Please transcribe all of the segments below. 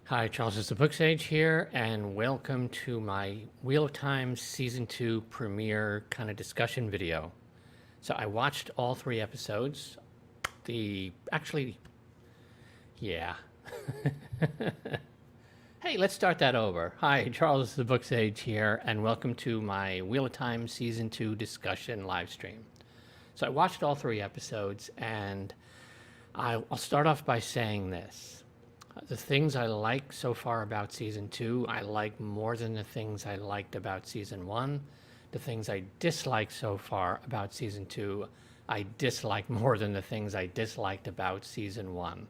Hi, Charles SirBookSage here, and welcome to my Wheel of Time Season 2 premiere kind of discussion video. So I watched all 3 episodes. Yeah. Hey, let's start that over. Hi, Charles SirBookSage here, and welcome to my Wheel of Time Season 2 discussion live stream. So I watched all 3 episodes, and I'll start off by saying this. The things I like so far about Season 2, I like more than the things I liked about Season 1. The things I dislike so far about Season 2, I dislike more than the things I disliked about Season 1.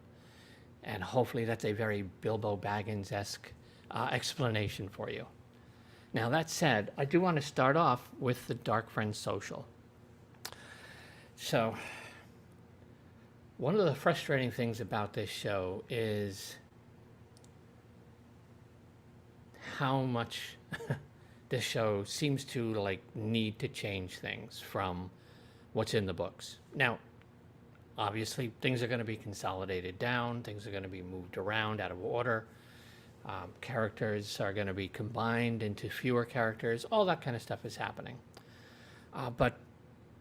And hopefully that's a very Bilbo Baggins-esque explanation for you. Now, that said, I do want to start off with the Dark Friends Social. So, one of the frustrating things about this show is how much this show seems to need to change things from what's in the books. Now, obviously, things are going to be consolidated down, things are going to be moved around out of order, characters are going to be combined into fewer characters, all that kind of stuff is happening. But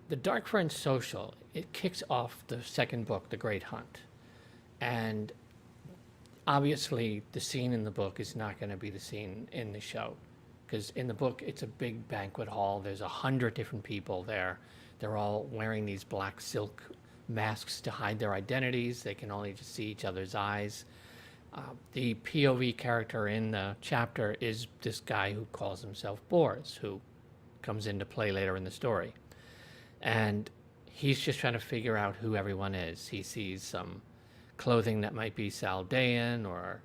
the Dark Friends Social, it kicks off the second book, The Great Hunt. And obviously, the scene in the book is not going to be the scene in the show. Because in the book, it's a big banquet hall. There's 100 different people there. They're all wearing these black silk masks to hide their identities. They can only just see each other's eyes. The POV character in the chapter is this guy who calls himself Bors, who comes into play later in the story. And he's just trying to figure out who everyone is. He sees some clothing that might be Saldaean or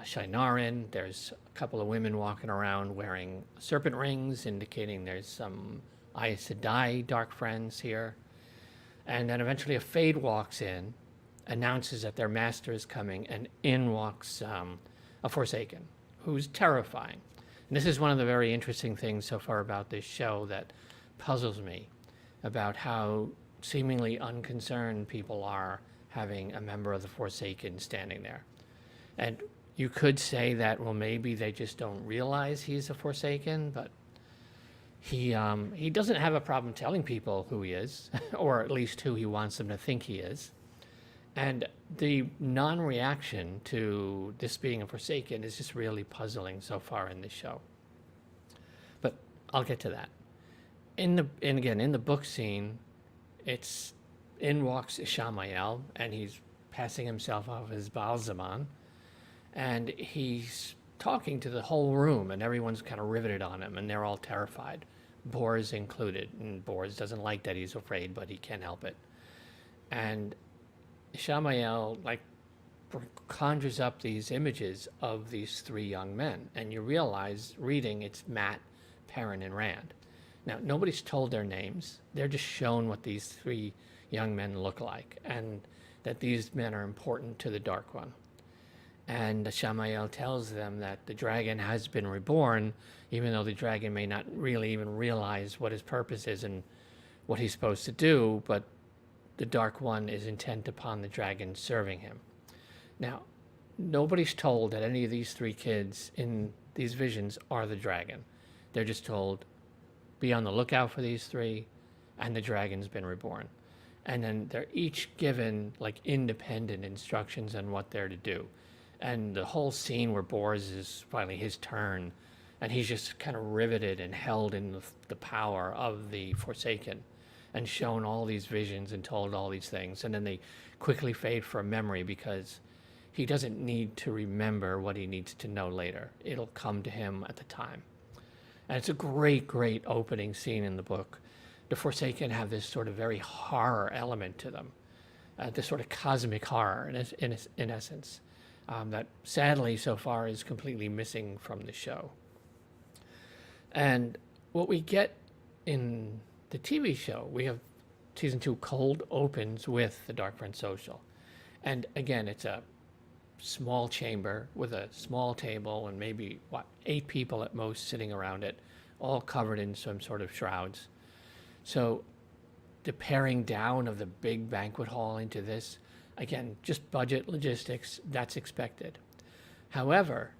Shienaran. There's a couple of women walking around wearing serpent rings, indicating there's some Aes Sedai dark friends here. And then eventually a Fade walks in, announces that their master is coming, and in walks a Forsaken, who's terrifying. And this is one of the very interesting things so far about this show that puzzles me, about how seemingly unconcerned people are having a member of the Forsaken standing there. And you could say that, well, maybe they just don't realize he's a Forsaken, but he doesn't have a problem telling people who he is, or at least who he wants them to think he is. And the non-reaction to this being a Forsaken is just really puzzling so far in this show. But I'll get to that. In the book scene, it's in walks Ishamael, and he's passing himself off as Balzaman, and he's talking to the whole room, and everyone's kind of riveted on him, and they're all terrified, Bors included. And Bors doesn't like that he's afraid, but he can't help it. And Ishamael conjures up these images of these 3 young men, and you realize reading it's Mat, Perrin, and Rand. Now, nobody's told their names. They're just shown what these 3 young men look like, and that these men are important to the Dark One. And Ishamael tells them that the dragon has been reborn, even though the dragon may not really even realize what his purpose is and what he's supposed to do, but the Dark One is intent upon the dragon serving him. Now, nobody's told that any of these 3 kids in these visions are the dragon. They're just told, be on the lookout for these 3, and the dragon's been reborn. And then they're each given independent instructions on what they're to do. And the whole scene where Bors is finally his turn, and he's just kind of riveted and held in the power of the Forsaken, and shown all these visions and told all these things. And then they quickly fade for a memory, because he doesn't need to remember what he needs to know later. It'll come to him at the time. And it's a great, great opening scene in the book. The Forsaken have this sort of very horror element to them, this sort of cosmic horror in essence, that sadly so far is completely missing from the show. And what we get in the TV show, we have Season 2 cold opens with the Dark Friends Social. And again, it's a small chamber with a small table and maybe, 8 people at most sitting around it, all covered in some sort of shrouds. So the paring down of the big banquet hall into this, again, just budget logistics, that's expected. However,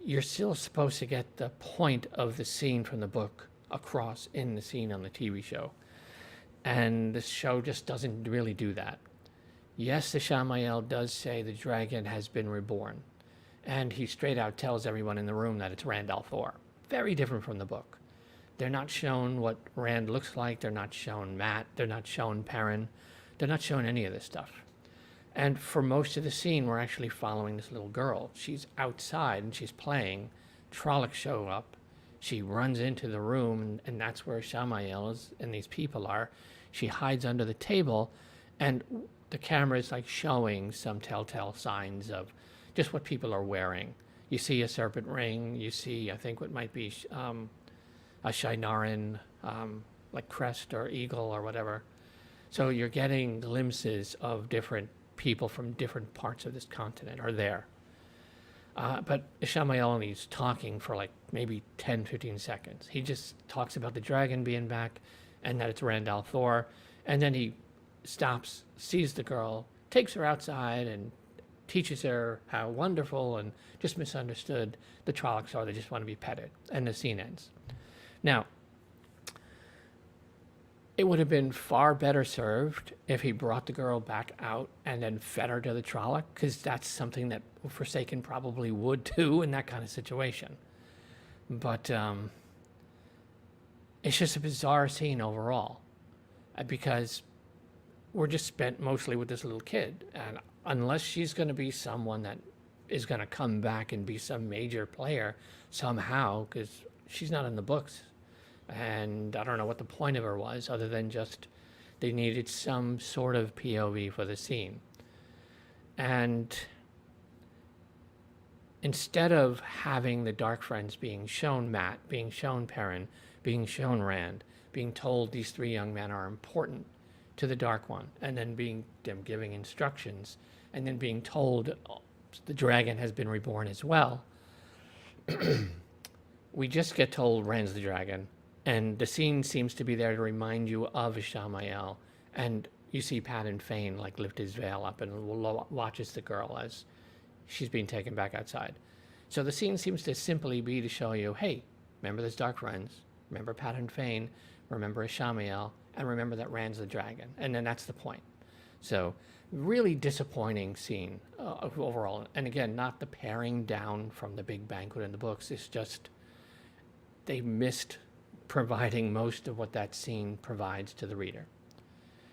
you're still supposed to get the point of the scene from the book across in the scene on the TV show. And the show just doesn't really do that. Yes, the Samael does say the dragon has been reborn. And he straight out tells everyone in the room that it's Rand al'Thor. Very different from the book. They're not shown what Rand looks like. They're not shown Mat. They're not shown Perrin. They're not shown any of this stuff. And for most of the scene, we're actually following this little girl. She's outside and she's playing. Trollocs show up. She runs into the room, and that's where Samael is and these people are. She hides under the table, and the camera is like showing some telltale signs of just what people are wearing. You see a serpent ring. You see, I think, what might be a Shinaran, like crest or eagle or whatever. So you're getting glimpses of different people from different parts of this continent are there. But Ishamael only's talking for like maybe 10, 15 seconds. He just talks about the dragon being back and that it's Rand al'Thor. And then he stops, sees the girl, takes her outside and teaches her how wonderful and just misunderstood the Trollocs are. They just want to be petted. And the scene ends. Now, it would have been far better served if he brought the girl back out and then fed her to the Trolloc, because that's something that Forsaken probably would do in that kind of situation. But it's just a bizarre scene overall, because we're just spent mostly with this little kid. And unless she's going to be someone that is going to come back and be some major player somehow, because she's not in the books, and I don't know what the point of her was, other than just they needed some sort of POV for the scene. And instead of having the Dark Friends being shown Mat, being shown Perrin, being shown Rand, being told these three young men are important to the Dark One, and then being them giving instructions, and then being told the dragon has been reborn as well, we just get told Rand's the dragon. And the scene seems to be there to remind you of Ishamael. And you see Padan Fain like lift his veil up and watches the girl as she's being taken back outside. So the scene seems to simply be to show you, hey, remember those Dark Friends, remember Padan Fain, remember Ishamael, and remember that Rand's the dragon. And then that's the point. So really disappointing scene overall. And again, not the paring down from the big banquet in the books. It's just they missed providing most of what that scene provides to the reader,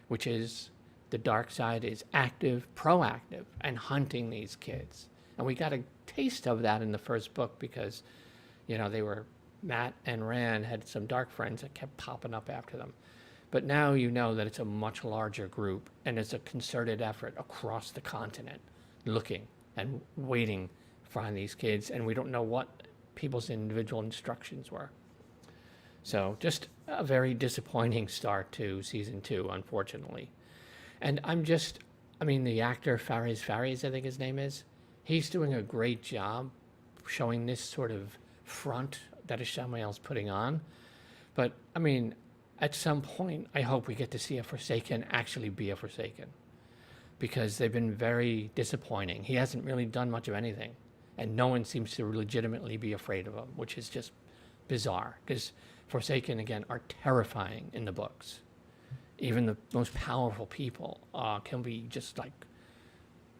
which is the dark side is active, proactive, and hunting these kids. And we got a taste of that in the first book because, you know, they were, Mat and Rand had some Dark Friends that kept popping up after them. But now you know that it's a much larger group and it's a concerted effort across the continent looking and waiting to find these kids, and we don't know what people's individual instructions were. So just a very disappointing start to season 2, unfortunately. And the actor Fares, I think his name is, he's doing a great job showing this sort of front that Ishamael's putting on. But, at some point, I hope we get to see a Forsaken actually be a Forsaken, because they've been very disappointing. He hasn't really done much of anything, and no one seems to legitimately be afraid of him, which is just bizarre, because Forsaken, again, are terrifying in the books. Even the most powerful people can be just like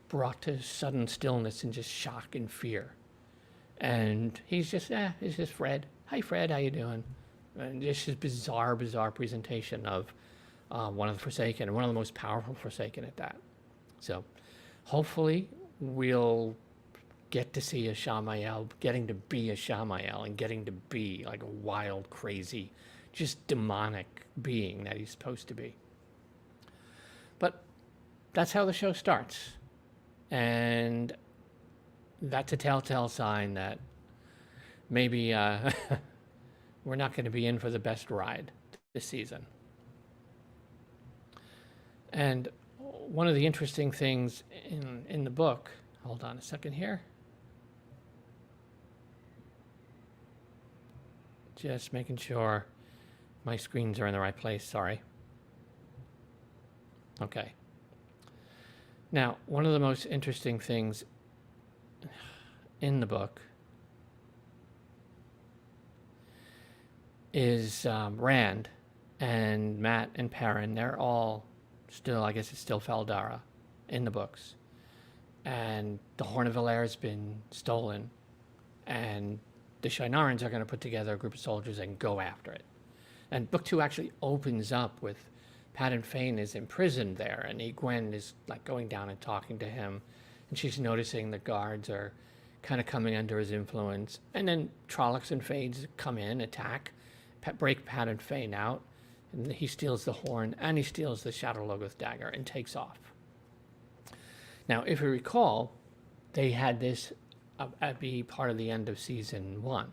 brought to sudden stillness and just shock and fear. And he's just, it's just Fred. Hi, Fred, how you doing? And just this bizarre presentation of one of the Forsaken, and one of the most powerful Forsaken at that. So hopefully we'll get to see Ishamael getting to be Ishamael and getting to be like a wild, crazy, just demonic being that he's supposed to be. But that's how the show starts. And that's a telltale sign that maybe we're not going to be in for the best ride this season. And one of the interesting things in the book, hold on a second here. Just making sure my screens are in the right place, sorry. Okay. Now, one of the most interesting things, in the book is Rand and Matt and Perrin. They're all still, I guess it's still Feldara in the books. And the Horn of Valair has been stolen. And the Shienarans are going to put together a group of soldiers and go after it. And book 2 actually opens up with Padan Fain is imprisoned there. And Egwene is like going down and talking to him. And she's noticing the guards are kind of coming under his influence. And then Trollocs and Fades come in, attack, break Padan Fain out. And he steals the horn, and he steals the Shadow Logoth dagger and takes off. Now, if you recall, they had this be part of the end of season 1,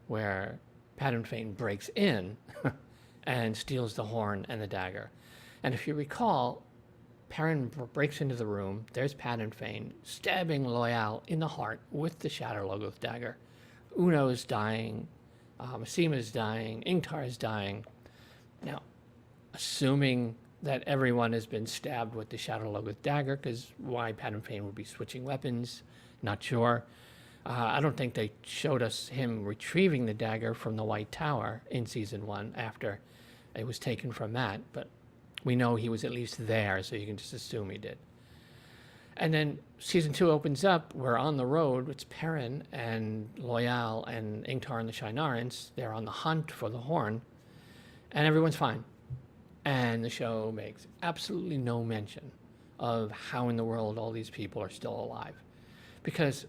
where Padan Fain breaks in and steals the horn and the dagger. And if you recall, Perrin breaks into the room. There's Padan Fain stabbing Loial in the heart with the Shadow Logoth dagger. Uno is dying. Asima is dying. Ingtar is dying. Now, assuming that everyone has been stabbed with the Shadow Logoth dagger, because why Padan Fain would be switching weapons, not sure. I don't think they showed us him retrieving the dagger from the White Tower in season 1 after it was taken from that, but we know he was at least there, so you can just assume he did. And then season 2 opens up. We're on the road. It's Perrin and Loial and Ingtar and the Shienarans. They're on the hunt for the horn. And everyone's fine. And the show makes absolutely no mention of how in the world all these people are still alive. Because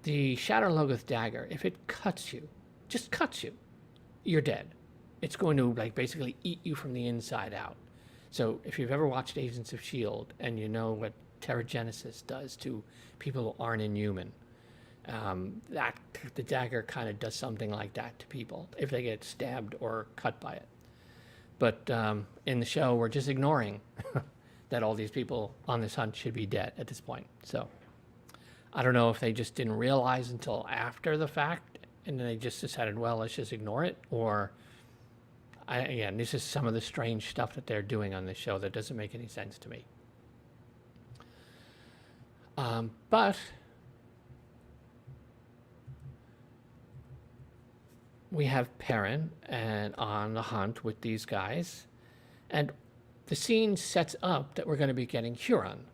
the Shadow Logoth dagger, if it cuts you, just cuts you, you're dead. It's going to like basically eat you from the inside out. So if you've ever watched Agents of S.H.I.E.L.D. and you know what Terrigenesis does to people who aren't inhuman, that the dagger kind of does something like that to people if they get stabbed or cut by it. But in the show, we're just ignoring that all these people on this hunt should be dead at this point. So I don't know if they just didn't realize until after the fact and then they just decided, well, let's just ignore it. Or, again, this is some of the strange stuff that they're doing on this show that doesn't make any sense to me. But we have Perrin and on the hunt with these guys, and the scene sets up that we're going to be getting Huron,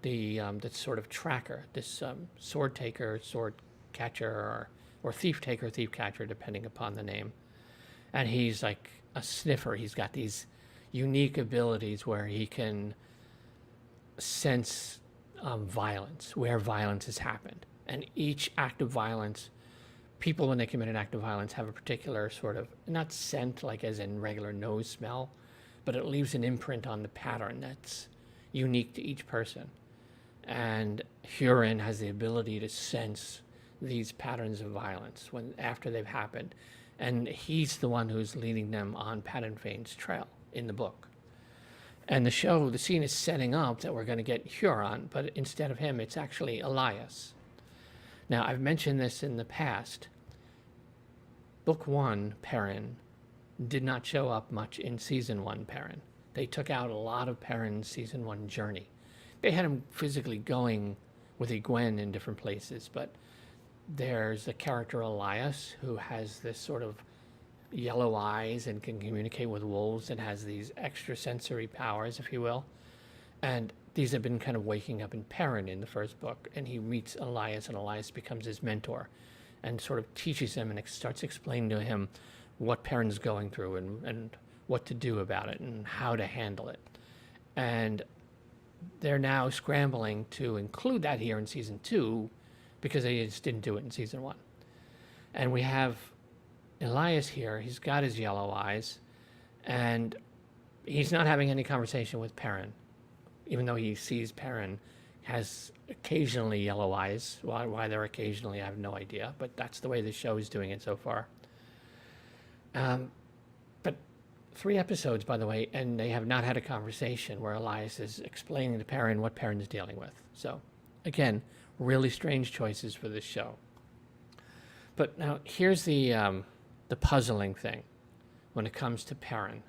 the sort of tracker, this sword taker, sword catcher, or thief taker, thief catcher, depending upon the name. And he's like a sniffer. He's got these unique abilities where he can sense violence, where violence has happened. And each act of violence, people, when they commit an act of violence, have a particular sort of, not scent like as in regular nose smell, but it leaves an imprint on the pattern that's unique to each person. And Huron has the ability to sense these patterns of violence after they've happened. And he's the one who's leading them on Padan Fain's trail in the book. And the scene is setting up that we're going to get Huron, but instead of him, it's actually Elias. Now, I've mentioned this in the past. Book 1, Perrin, did not show up much in Season 1 Perrin. They took out a lot of Perrin's Season 1 journey. They had him physically going with Egwene in different places, but there's a character, Elias, who has this sort of yellow eyes and can communicate with wolves and has these extrasensory powers, if you will. And these have been kind of waking up in Perrin in the first book, and he meets Elias, and Elias becomes his mentor and sort of teaches him and starts explaining to him what Perrin's going through and what to do about it and how to handle it. And they're now scrambling to include that here in Season 2 because they just didn't do it in Season 1. And we have Elias here. He's got his yellow eyes, and he's not having any conversation with Perrin, even though he sees Perrin has occasionally yellow eyes. Why they're occasionally, I have no idea, but that's the way the show is doing it so far. But 3 episodes, by the way, and they have not had a conversation where Elias is explaining to Perrin what Perrin is dealing with. So, again, really strange choices for this show. But now, here's the puzzling thing when it comes to Perrin.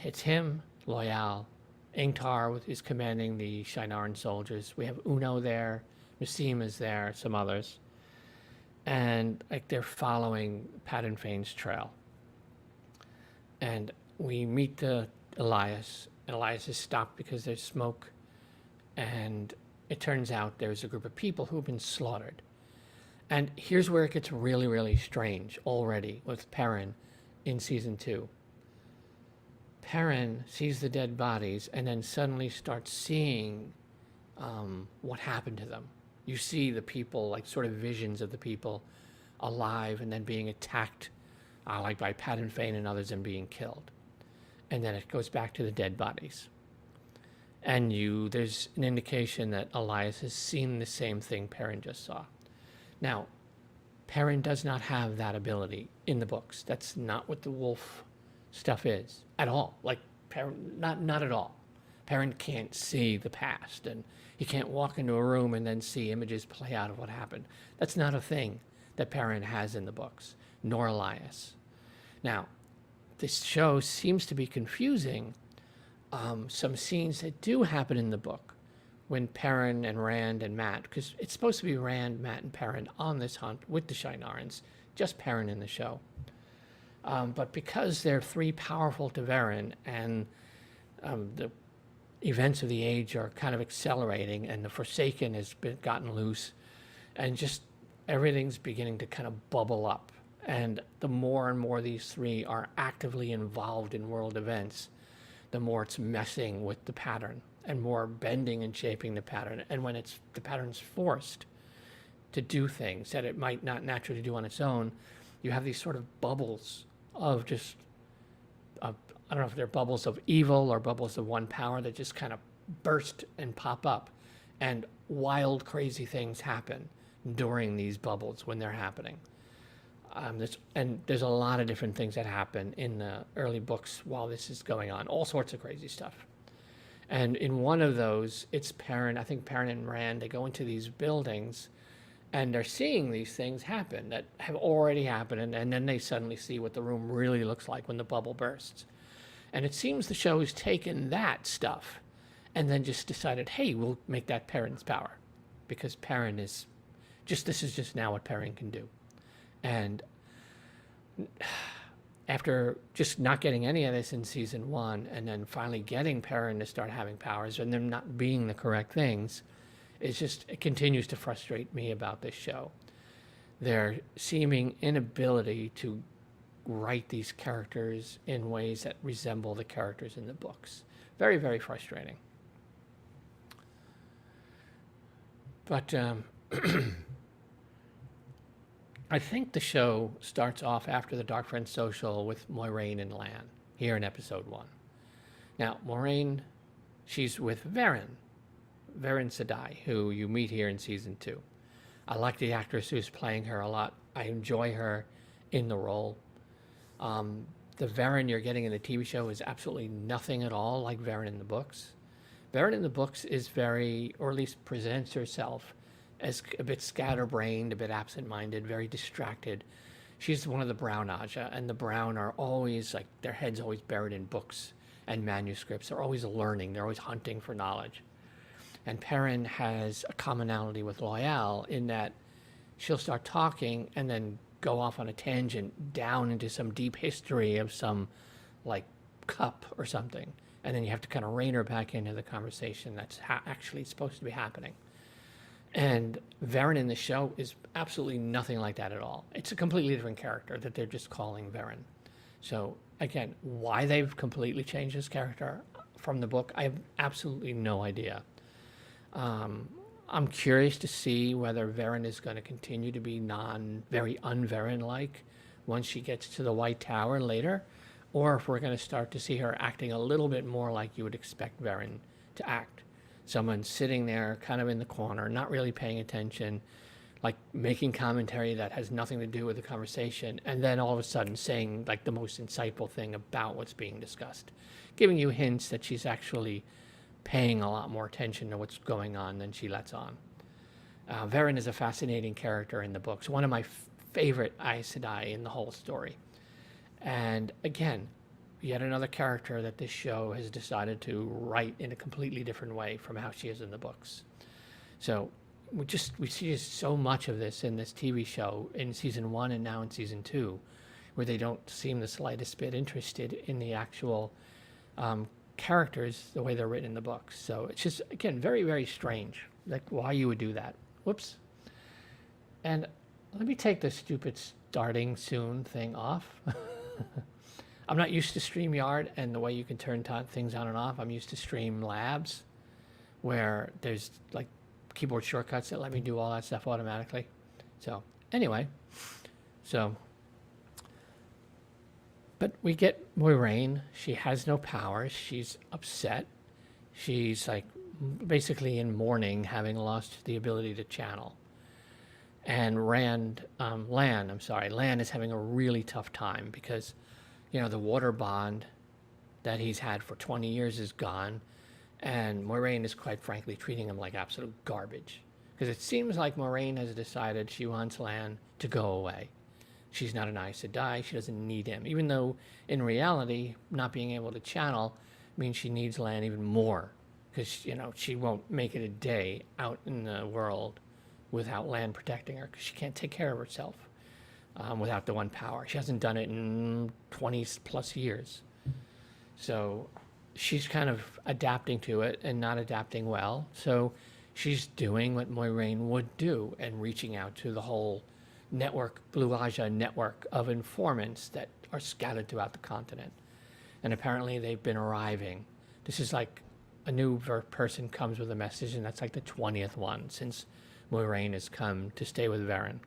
It's him, Loial, Ingtar is commanding the Shienarans soldiers. We have Uno there, Masim is there, some others. And like they're following Padan Fane's trail. And we meet the Elias, and Elias is stopped because there's smoke. And it turns out there's a group of people who've been slaughtered. And here's where it gets really, really strange already with Perrin in season 2. Perrin sees the dead bodies and then suddenly starts seeing what happened to them. You see the people, like sort of visions of the people alive and then being attacked, like by Padan Fane and others, and being killed. And then it goes back to the dead bodies. And there's an indication that Elias has seen the same thing Perrin just saw. Now, Perrin does not have that ability in the books. That's not what the wolf stuff is at all. Like, Perrin, not at all. Perrin can't see the past, and he can't walk into a room and then see images play out of what happened. That's not a thing that Perrin has in the books, nor Elias. Now, this show seems to be confusing some scenes that do happen in the book when Perrin and Rand and Mat, because it's supposed to be Rand, Mat, and Perrin on this hunt with the Shienarans, just Perrin in the show. But because they're 3 powerful Ta'veren and the events of the age are kind of accelerating and the Forsaken has gotten loose and just everything's beginning to kind of bubble up. And the more and more these 3 are actively involved in world events, the more it's messing with the pattern and more bending and shaping the pattern. And when the pattern's forced to do things that it might not naturally do on its own, you have these sort of bubbles of just, I don't know if they're bubbles of evil or bubbles of one power that just kind of burst and pop up. And wild, crazy things happen during these bubbles when they're happening. There's a lot of different things that happen in the early books while this is going on, all sorts of crazy stuff. And in one of those, it's Perrin, I think Perrin and Rand, they go into these buildings and they're seeing these things happen that have already happened, and then they suddenly see what the room really looks like when the bubble bursts. And it seems the show has taken that stuff and then just decided, hey, we'll make that Perrin's power, because Perrin is this is just now what Perrin can do. And after just not getting any of this in season 1 and then finally getting Perrin to start having powers and them not being the correct things, it continues to frustrate me about this show. Their seeming inability to write these characters in ways that resemble the characters in the books. Very, very frustrating. But I think the show starts off after the Dark Friends social with Moiraine and Lan here in episode 1. Now, Moiraine, she's with Varen Sedai, who you meet here in season 2. I like the actress who's playing her a lot. I enjoy her in the role. The Varen you're getting in the TV show is absolutely nothing at all like Varen in the books. Varen in the books is very, or at least presents herself as a bit scatterbrained, a bit absent-minded, very distracted. She's one of the Brown Aja, and the Brown are always, like, their heads always buried in books and manuscripts. They're always learning. They're always hunting for knowledge. And Perrin has a commonality with Loial in that she'll start talking and then go off on a tangent down into some deep history of some, like, cup or something. And then you have to kind of rein her back into the conversation that's actually supposed to be happening. And Varen in the show is absolutely nothing like that at all. It's a completely different character that they're just calling Varen. So, again, why they've completely changed this character from the book, I have absolutely no idea. I'm curious to see whether Varen is going to continue to be very un-Varen-like once she gets to the White Tower later, or if we're going to start to see her acting a little bit more like you would expect Varen to act. Someone sitting there kind of in the corner, not really paying attention, like making commentary that has nothing to do with the conversation, and then all of a sudden saying like the most insightful thing about what's being discussed, giving you hints that she's actually paying a lot more attention to what's going on than she lets on. Varen is a fascinating character in the books, one of my favorite Aes Sedai in the whole story. And again, yet another character that this show has decided to write in a completely different way from how she is in the books. So we see so much of this in this TV show in season 1 and now in season 2, where they don't seem the slightest bit interested in the actual characters the way they're written in the books. So it's just, again, very, very strange, like why you would do that. Whoops. And let me take the stupid starting soon thing off. I'm not used to StreamYard and the way you can turn things on and off. I'm used to Streamlabs, where there's like keyboard shortcuts that let me do all that stuff automatically. So anyway, but we get Moiraine. She has no powers. She's upset. She's like basically in mourning, having lost the ability to channel. And Lan is having a really tough time because, you know, the water bond that he's had for 20 years is gone. And Moiraine is quite frankly treating him like absolute garbage. Because it seems like Moiraine has decided she wants Lan to go away. She's not an Aes Sedai. She doesn't need him. Even though, in reality, not being able to channel means she needs Lan even more. Because, you know, she won't make it a day out in the world without Lan protecting her. Because she can't take care of herself without the one power. She hasn't done it in 20 plus years. So she's kind of adapting to it and not adapting well. So she's doing what Moiraine would do and reaching out to the whole network, Blue Aja network of informants that are scattered throughout the continent. And apparently they've been arriving. This is like a new person comes with a message, and that's like the 20th one since Moiraine has come to stay with Varen.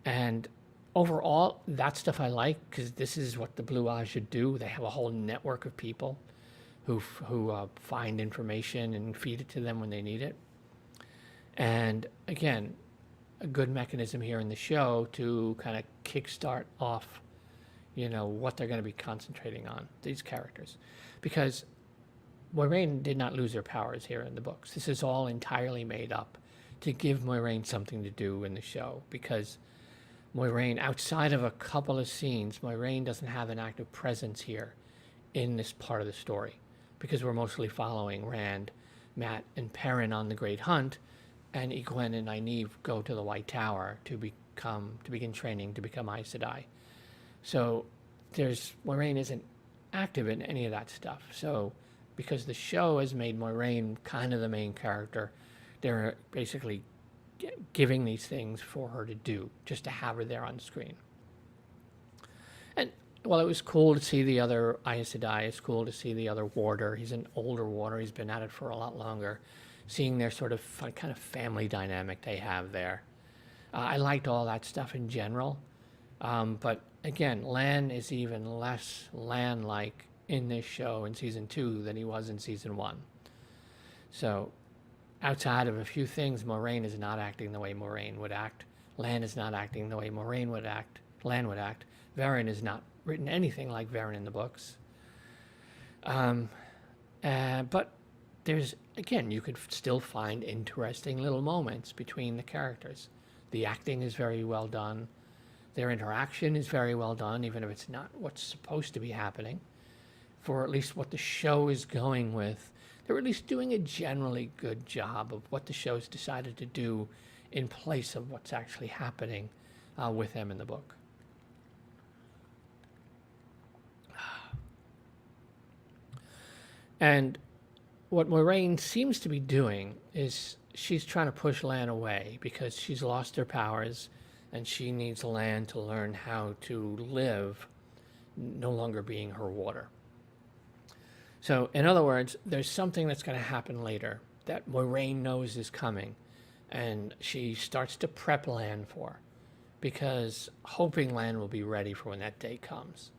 And overall, that stuff I like, because this is what the Blue Aja do. They have a whole network of people who find information and feed it to them when they need it. And again, a good mechanism here in the show to kind of kickstart off, you know, what they're going to be concentrating on, these characters. Because Moiraine did not lose her powers here in the books. This is all entirely made up to give Moiraine something to do in the show. Because Moiraine, outside of a couple of scenes, Moiraine doesn't have an active presence here in this part of the story. Because we're mostly following Rand, Mat, and Perrin on the Great Hunt, and Egwene and Nynaeve go to the White Tower to begin training to become Aes Sedai. So Moiraine isn't active in any of that stuff. So because the show has made Moiraine kind of the main character, they're basically giving these things for her to do, just to have her there on screen. And well, it was cool to see the other Aes Sedai. It's cool to see the other warder. He's an older warder. He's been at it for a lot longer. Seeing their sort of fun, kind of family dynamic they have there. I liked all that stuff in general. But again, Lan is even less Lan-like in this show in season 2 than he was in season 1. So outside of a few things, Moiraine is not acting the way Moiraine would act. Lan is not acting the way Moiraine would act. Lan would act. Varen is not written anything like Varen in the books. But there's, again, you could still find interesting little moments between the characters. The acting is very well done. Their interaction is very well done, even if it's not what's supposed to be happening. For at least what the show is going with, they're at least doing a generally good job of what the show's decided to do in place of what's actually happening with them in the book. And what Moiraine seems to be doing is she's trying to push Lan away because she's lost her powers and she needs Lan to learn how to live, no longer being her warder. So, in other words, there's something that's going to happen later that Moiraine knows is coming, and she starts to prep Lan for, because hoping Lan will be ready for when that day comes.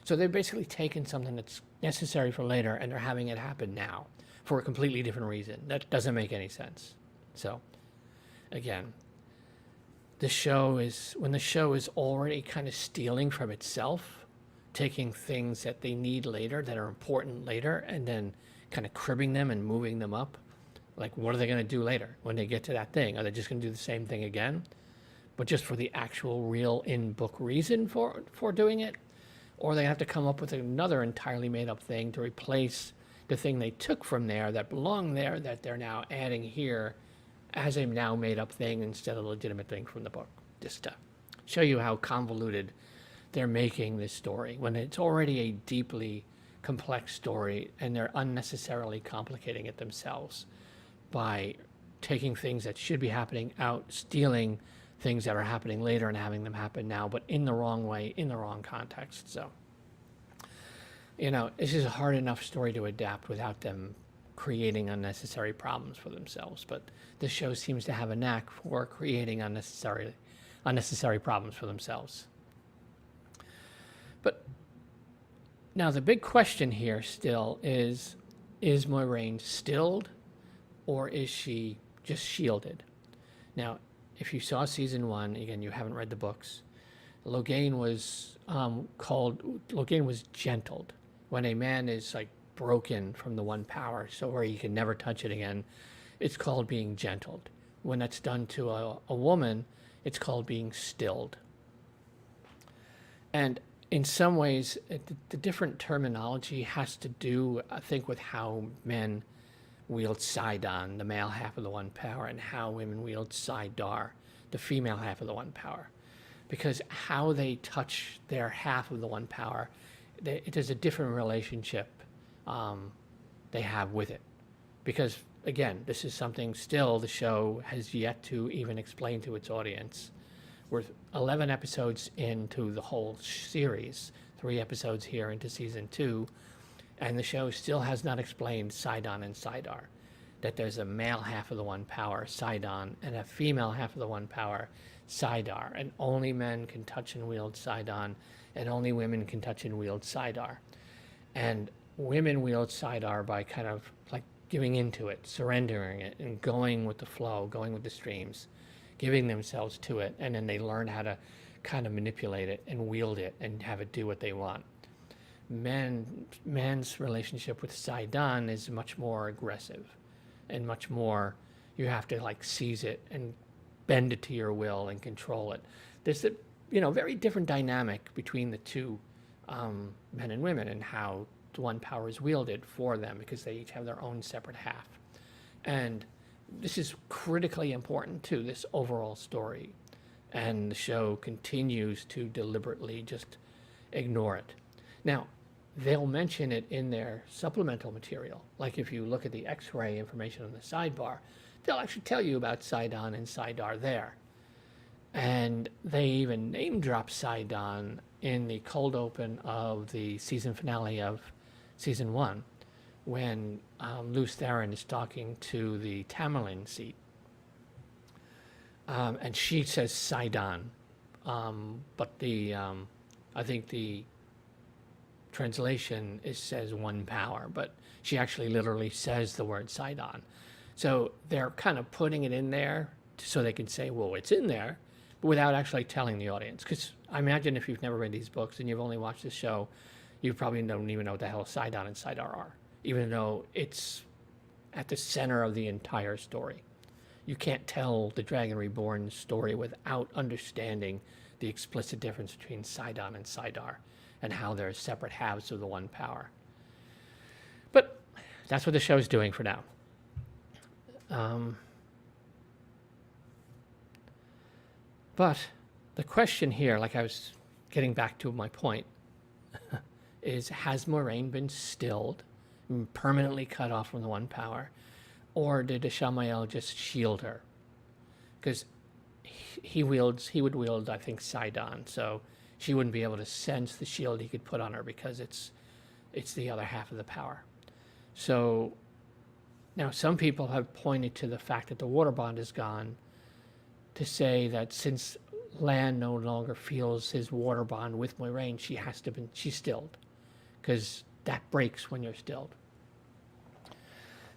So they're basically taking something that's necessary for later, and they're having it happen now for a completely different reason. That doesn't make any sense. So, again, when the show is already kind of stealing from itself, taking things that they need later, that are important later, and then kind of cribbing them and moving them up. Like, what are they going to do later when they get to that thing? Are they just going to do the same thing again, but just for the actual real in-book reason for doing it? Or they have to come up with another entirely made-up thing to replace the thing they took from there that belonged there, that they're now adding here as a now made-up thing instead of a legitimate thing from the book, just to show you how convoluted they're making this story when it's already a deeply complex story, and they're unnecessarily complicating it themselves by taking things that should be happening out, stealing things that are happening later and having them happen now, but in the wrong way, in the wrong context. So, this is a hard enough story to adapt without them creating unnecessary problems for themselves. But this show seems to have a knack for creating unnecessary problems for themselves. But now the big question here still is Moiraine stilled, or is she just shielded? Now, if you saw season 1, again, you haven't read the books, Logain was gentled. When a man is like broken from the one power, so where he can never touch it again, it's called being gentled. When that's done to a woman, it's called being stilled. And in some ways, the different terminology has to do, I think, with how men wield Sidon, the male half of the one power, and how women wield Sidar, the female half of the one power. Because how they touch their half of the one power, there's a different relationship they have with it. Because, again, this is something still the show has yet to even explain to its audience. We're 11 episodes into the whole series, 3 episodes here into season 2, and the show still has not explained Sidon and Sidar. That there's a male half of the one power, Sidon, and a female half of the one power, Sidar. And only men can touch and wield Sidon, and only women can touch and wield Sidar. And women wield Sidar by kind of like giving into it, surrendering it, and going with the flow, going with the streams, giving themselves to it, and then they learn how to kind of manipulate it and wield it and have it do what they want. Man's relationship with Sidon is much more aggressive and much more, you have to like seize it and bend it to your will and control it. There's a very different dynamic between the two men and women, and how the one power is wielded for them, because they each have their own separate half. And this is critically important to this overall story, and the show continues to deliberately just ignore it. Now, they'll mention it in their supplemental material. Like if you look at the X-ray information on the sidebar, they'll actually tell you about Sidon and Sidar there. And they even name drop Sidon in the cold open of the season finale of season 1, when Lews Therin is talking to the Tamerlane seat. And she says Sidon, but I think the translation says one power, but she actually literally says the word Sidon. So they're kind of putting it in there so they can say, well, it's in there, but without actually telling the audience. Because I imagine if you've never read these books and you've only watched this show, you probably don't even know what the hell Sidon and Sidar are, even though it's at the center of the entire story. You can't tell the Dragon Reborn story without understanding the explicit difference between Sidon and Sidar, and how they're separate halves of the one power. But that's what the show's doing for now. But the question here, like I was getting back to my point, is has Moiraine been stilled, permanently cut off from the one power, or did Ishamael just shield her? Because he would wield, I think, Sidon, so she wouldn't be able to sense the shield he could put on her, because it's the other half of the power. So now some people have pointed to the fact that the water bond is gone to say that since Lan no longer feels his water bond with Moiraine, she's stilled, because that breaks when you're stilled.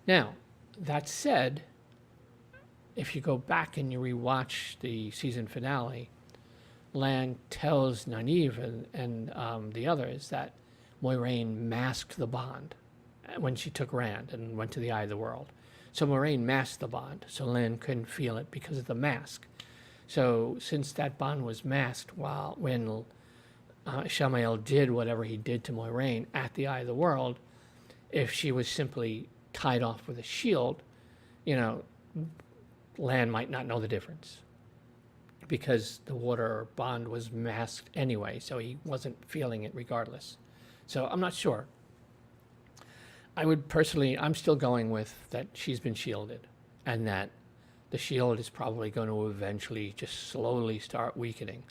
Now, that said, if you go back and you rewatch the season finale, Lan tells Nynaeve and the others that Moiraine masked the bond when she took Rand and went to the Eye of the World. So Moiraine masked the bond, so Lan couldn't feel it because of the mask. So since that bond was masked when Ishamael did whatever he did to Moiraine at the Eye of the World, if she was simply tied off with a shield, Lan might not know the difference because the water bond was masked anyway, so he wasn't feeling it regardless. So I'm not sure. I'm still going with that she's been shielded, and that the shield is probably going to eventually just slowly start weakening,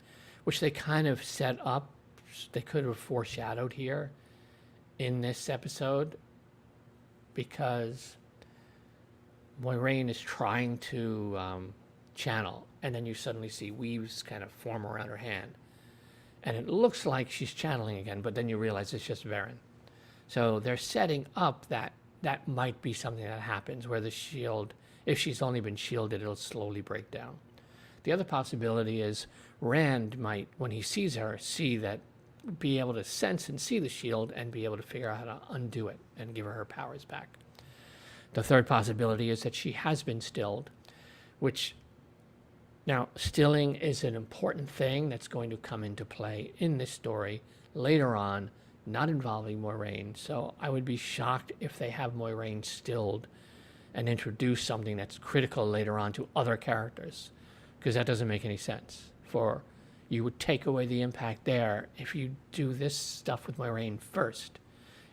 which they kind of set up. They could have foreshadowed here in this episode, because Moiraine is trying to channel, and then you suddenly see weaves kind of form around her hand. And it looks like she's channeling again, but then you realize it's just Varen. So they're setting up that might be something that happens, where the shield, if she's only been shielded, it'll slowly break down. The other possibility is Rand might, when he sees her, be able to sense and see the shield and be able to figure out how to undo it and give her powers back. The third possibility is that she has been stilled, which, now, stilling is an important thing that's going to come into play in this story later on, not involving Moiraine. So I would be shocked if they have Moiraine stilled and introduce something that's critical later on to other characters, because that doesn't make any sense. For you would take away the impact there if you do this stuff with Moiraine first.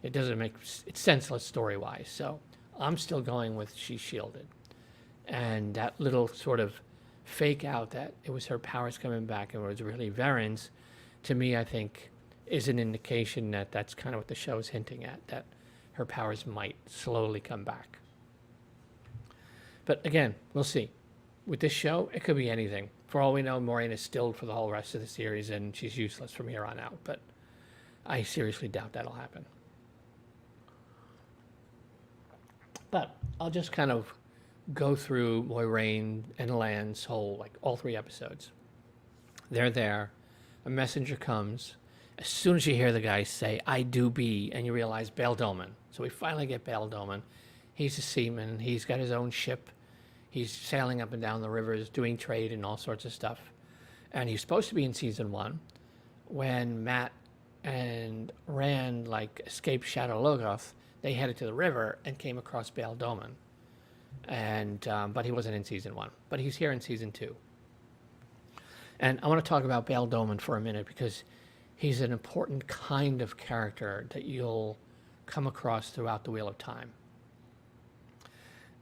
It's senseless story-wise. So I'm still going with she's shielded. And that little sort of fake out that it was her powers coming back and it was really Varen's, to me, I think, is an indication that that's kind of what the show is hinting at, that her powers might slowly come back. But again, we'll see. With this show, it could be anything. For all we know, Moiraine is stilled for the whole rest of the series and she's useless from here on out. But I seriously doubt that'll happen. But I'll just kind of go through Moiraine and Lan's whole, like, all 3 episodes. They're there. A messenger comes. As soon as you hear the guy say, "I do be," and you realize Bail Doman. So we finally get Bail Doman. He's a seaman. He's got his own ship. He's sailing up and down the rivers, doing trade and all sorts of stuff. And he's supposed to be in season 1 when Matt and Rand, escaped Shadow Logoth. They headed to the river and came across Bail Doman. And but he wasn't in season 1. But he's here in season 2. And I want to talk about Bail Doman for a minute, because he's an important kind of character that you'll come across throughout the Wheel of Time.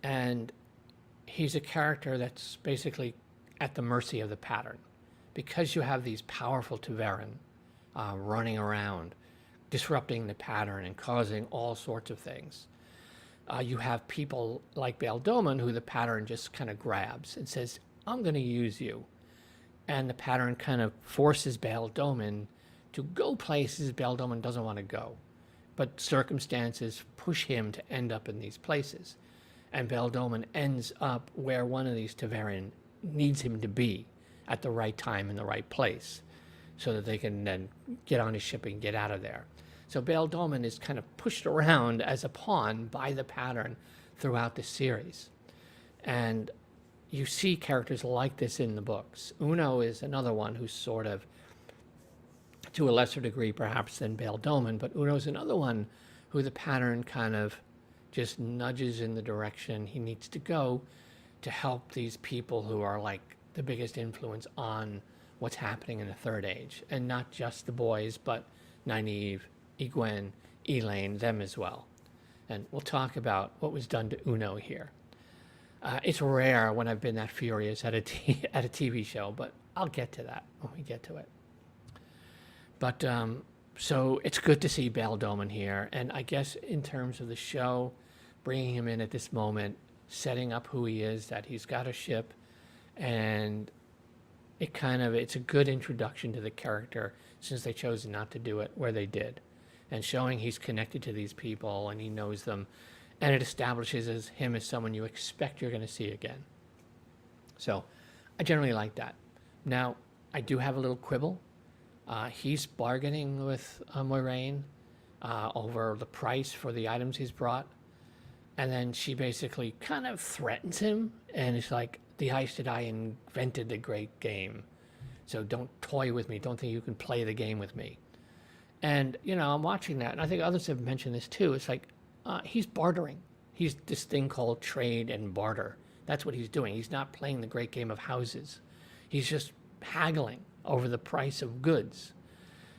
And he's a character that's basically at the mercy of the pattern, because you have these powerful Tevarin running around, disrupting the pattern and causing all sorts of things. You have people like Bail Doman, who the pattern just kind of grabs and says, "I'm going to use you." And the pattern kind of forces Bail Doman to go places Bail Doman doesn't want to go. But circumstances push him to end up in these places. And Bail Doman ends up where one of these Tevarin needs him to be at the right time in the right place, so that they can then get on his ship and get out of there. So Bail Doman is kind of pushed around as a pawn by the pattern throughout the series. And you see characters like this in the books. Uno is another one who's sort of, to a lesser degree perhaps than Bail Doman, but Uno's another one who the pattern kind of just nudges in the direction he needs to go to help these people who are like the biggest influence on what's happening in the Third Age. And not just the boys, but Nynaeve, Egwene, Elaine, them as well. And we'll talk about what was done to Uno here. It's rare when I've been that furious at a TV show, but I'll get to that when we get to it. But so it's good to see Bail Doman here. And I guess in terms of the show, bringing him in at this moment, setting up who he is, that he's got a ship, and it's a good introduction to the character, since they chose not to do it where they did, and showing he's connected to these people and he knows them, and it establishes him as someone you expect you're going to see again. So I generally like that. Now, I do have a little quibble. He's bargaining with Moiraine over the price for the items he's brought, and then she basically kind of threatens him, and it's like, "The heist that I invented the great game, so don't toy with me, don't think you can play the game with me." And, I'm watching that, and I think others have mentioned this too. It's like, he's bartering. He's this thing called trade and barter That's what he's doing. He's not playing the great game of houses. He's just haggling over the price of goods.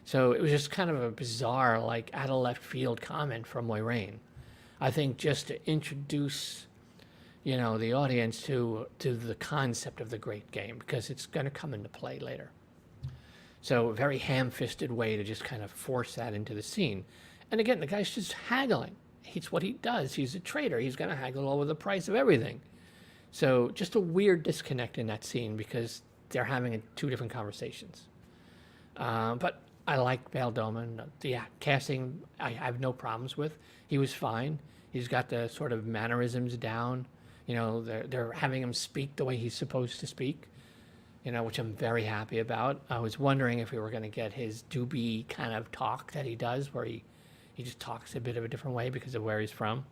So it was just kind of a bizarre, like, out of left field comment from Moiraine. I think just to introduce, you know, the audience to the concept of the great game, because it's going to come into play later. So a very ham-fisted way to just kind of force that into the scene. And again, the guy's just haggling. It's what he does. He's a trader. He's going to haggle over the price of everything. So just a weird disconnect in that scene because they're having two different conversations. But I like Bail Doman. The casting, I have no problems with. He was fine. He's got the sort of mannerisms down. You know, they're having him speak the way he's supposed to speak, you know, which I'm very happy about. I was wondering if we were going to get his doobie kind of talk that he does, where he just talks a bit of a different way because of where he's from.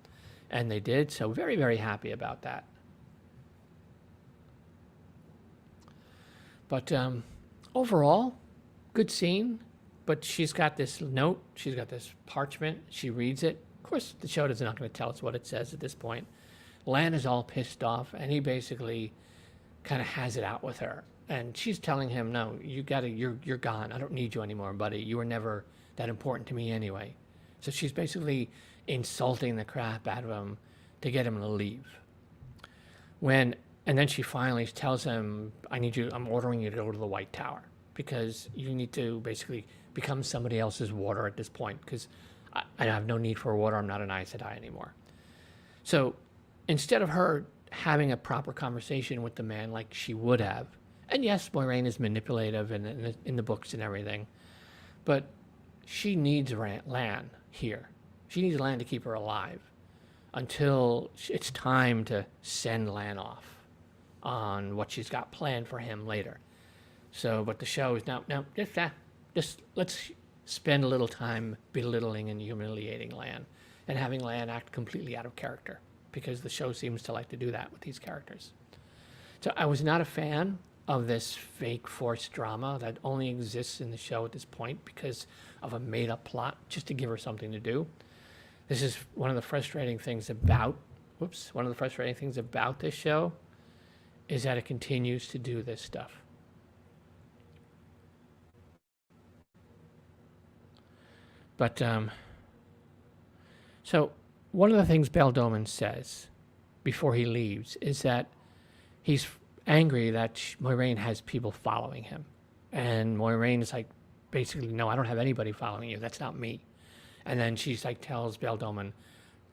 And they did, so very, very happy about that. But overall, good scene. But she's got this note. She's got this parchment. She reads it. Of course, the show is not going to tell us what it says at this point. Lan is all pissed off, and he basically kind of has it out with her. And she's telling him, no, you're gone. I don't need you anymore, buddy. You were never that important to me anyway. So she's basically insulting the crap out of him to get him to leave. And then she finally tells him, I'm ordering you to go to the White Tower because you need to basically become somebody else's warder at this point because I have no need for a warder. I'm not an Aes Sedai anymore. So instead of her having a proper conversation with the man like she would have, and yes, Moiraine is manipulative in the books and everything, but she needs Lan here. She needs Lan to keep her alive until it's time to send Lan off on what she's got planned for him later. So, but the show is now just let's spend a little time belittling and humiliating Lan and having Lan act completely out of character because the show seems to like to do that with these characters. So I was not a fan of this fake forced drama that only exists in the show at this point because of a made-up plot just to give her something to do. This is one of the frustrating things about this show is that it continues to do this stuff. But, so one of the things Bail Doman says before he leaves is that he's angry that Moiraine has people following him. And Moiraine is like, basically, no, I don't have anybody following you. That's not me. And then she's like, tells Bail Doman,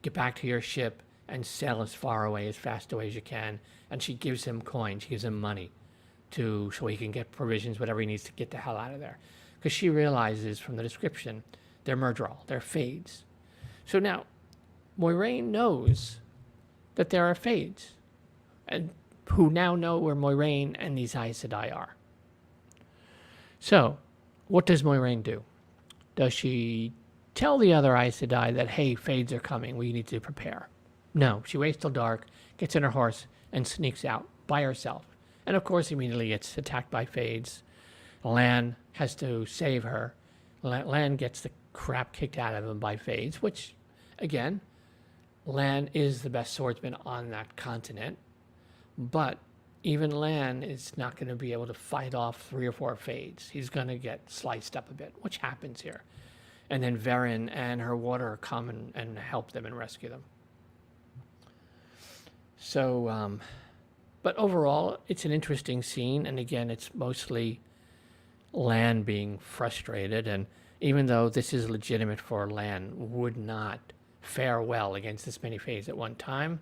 get back to your ship and sail as far away, as fast away as you can. And she gives him coin. She gives him money so he can get provisions, whatever he needs to get the hell out of there. Because she realizes from the description, they're Myrddraal, they're Fades. So now, Moiraine knows that there are Fades, and who now know where Moiraine and these Aes Sedai are. So, what does Moiraine do? Does she tell the other Aes Sedai that, hey, Fades are coming, we need to prepare? No, she waits till dark, gets in her horse, and sneaks out by herself. And of course, immediately gets attacked by Fades. Lan has to save her. Lan gets the crap kicked out of him by Fades, which, again, Lan is the best swordsman on that continent. But even Lan is not going to be able to fight off 3 or 4 Fades. He's going to get sliced up a bit, which happens here. And then Verin and her water come and help them and rescue them. So, but overall, it's an interesting scene. And again, it's mostly Lan being frustrated. And even though this is legitimate for Lan, would not fare well against this many Fades at one time,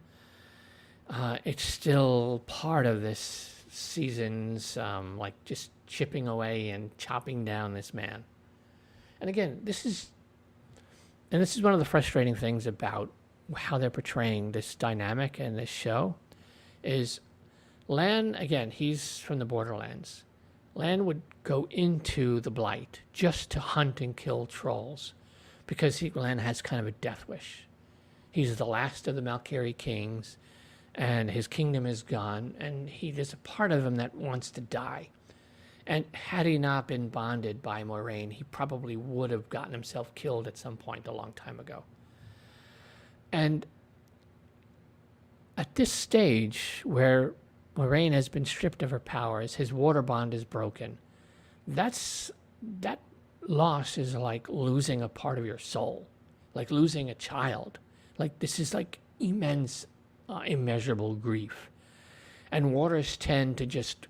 it's still part of this season's, like, just chipping away and chopping down this man. And again, this is one of the frustrating things about how they're portraying this dynamic in this show is Lan, again, he's from the Borderlands. Lan would go into the Blight just to hunt and kill trolls because Lan has kind of a death wish. He's the last of the Malkiri kings, and his kingdom is gone, and there's a part of him that wants to die. And had he not been bonded by Moiraine, he probably would have gotten himself killed at some point a long time ago. And at this stage where Moiraine has been stripped of her powers, his water bond is broken. That loss is like losing a part of your soul, like losing a child. Like this is like immense, immeasurable grief. And waters tend to just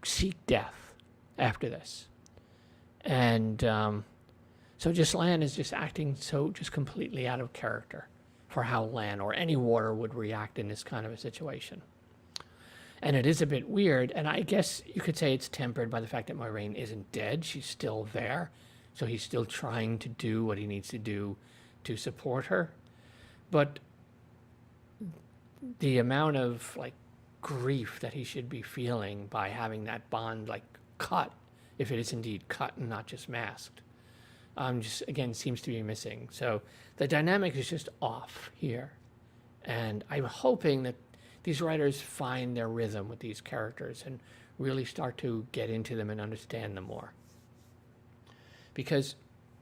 seek death after this. And so just Lan is just acting so just completely out of character for how Lan or any water would react in this kind of a situation. And it is a bit weird, and I guess you could say it's tempered by the fact that Moiraine isn't dead. She's still there, so he's still trying to do what he needs to do to support her. But the amount of like grief that he should be feeling by having that bond like cut, if it is indeed cut and not just masked, just again seems to be missing. So the dynamic is just off here, and I'm hoping that these writers find their rhythm with these characters and really start to get into them and understand them more. Because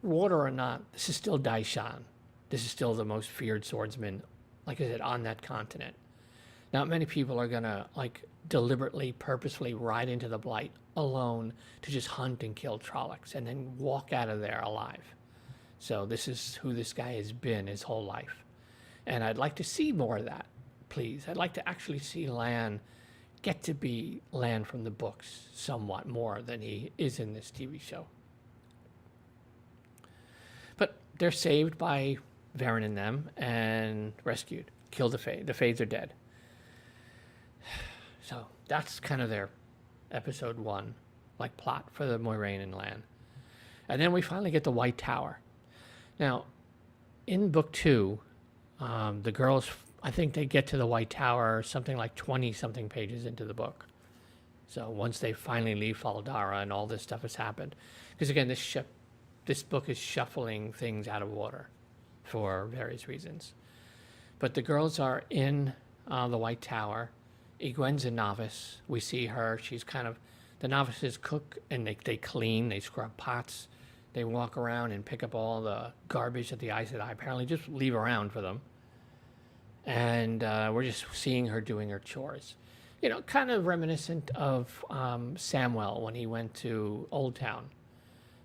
water or not, this is still Daishan. This is still the most feared swordsman, like I said, on that continent. Not many people are gonna like deliberately, purposefully ride into the Blight alone to just hunt and kill Trollocs and then walk out of there alive. So this is who this guy has been his whole life. And I'd like to see more of that, please. I'd like to actually see Lan get to be Lan from the books somewhat more than he is in this TV show. But they're saved by Varen and them and rescued, killed the Fae. The Faes are dead. So that's kind of their episode 1, like plot for the Moiraine and Lan. And then we finally get the White Tower. Now, in book 2, the girls, I think they get to the White Tower something like 20-something pages into the book. So once they finally leave Faldara and all this stuff has happened. Because again, this book is shuffling things out of water for various reasons. But the girls are in the White Tower. Egwene's a novice. We see her. She's kind of, the novices cook and they clean, they scrub pots. They walk around and pick up all the garbage that the Aes Sedai apparently just leave around for them. And we're just seeing her doing her chores. You know, kind of reminiscent of Samwell when he went to Old Town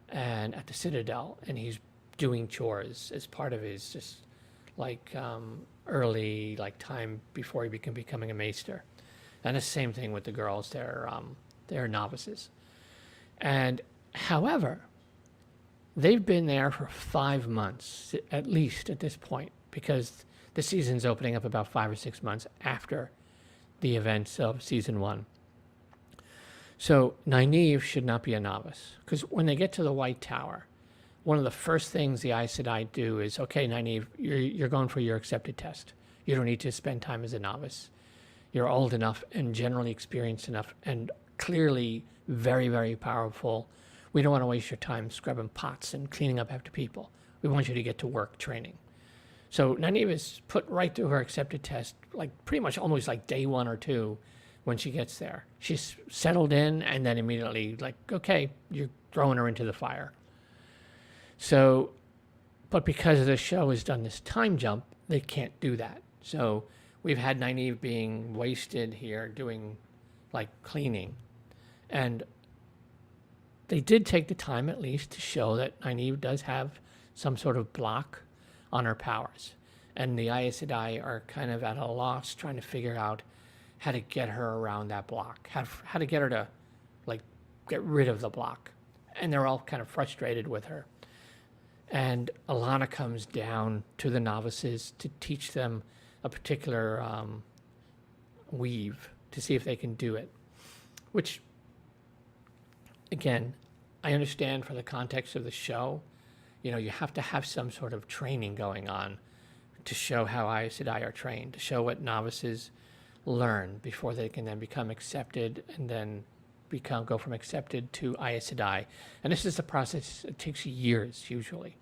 and at the Citadel, and he's doing chores as part of his just like early like time before he becoming a maester. And the same thing with the girls. They're novices. And however, they've been there for 5 months at least at this point, because the season's opening up about 5 or 6 months after the events of season 1. So Nynaeve should not be a novice, because when they get to the White Tower, one of the first things the Aes Sedai do is, okay, Nynaeve, you're going for your accepted test. You don't need to spend time as a novice. You're old enough and generally experienced enough and clearly very, very powerful. We don't want to waste your time scrubbing pots and cleaning up after people. We want you to get to work training. So Nynaeve is put right through her accepted test, like pretty much almost like day 1 or 2 when she gets there. She's settled in and then immediately like, okay, you're throwing her into the fire. So, but because the show has done this time jump, they can't do that. So we've had Nynaeve being wasted here doing like cleaning. And they did take the time at least to show that Nynaeve does have some sort of block on her powers. And the Aes Sedai are kind of at a loss trying to figure out how to get her around that block, how to get her to like get rid of the block. And they're all kind of frustrated with her. And Alana comes down to the novices to teach them a particular weave to see if they can do it. Which, again, I understand for the context of the show, you know, you have to have some sort of training going on to show how Aes Sedai are trained, to show what novices learn before they can then become accepted and then go from accepted to Aes Sedai. And this is a process that takes years usually.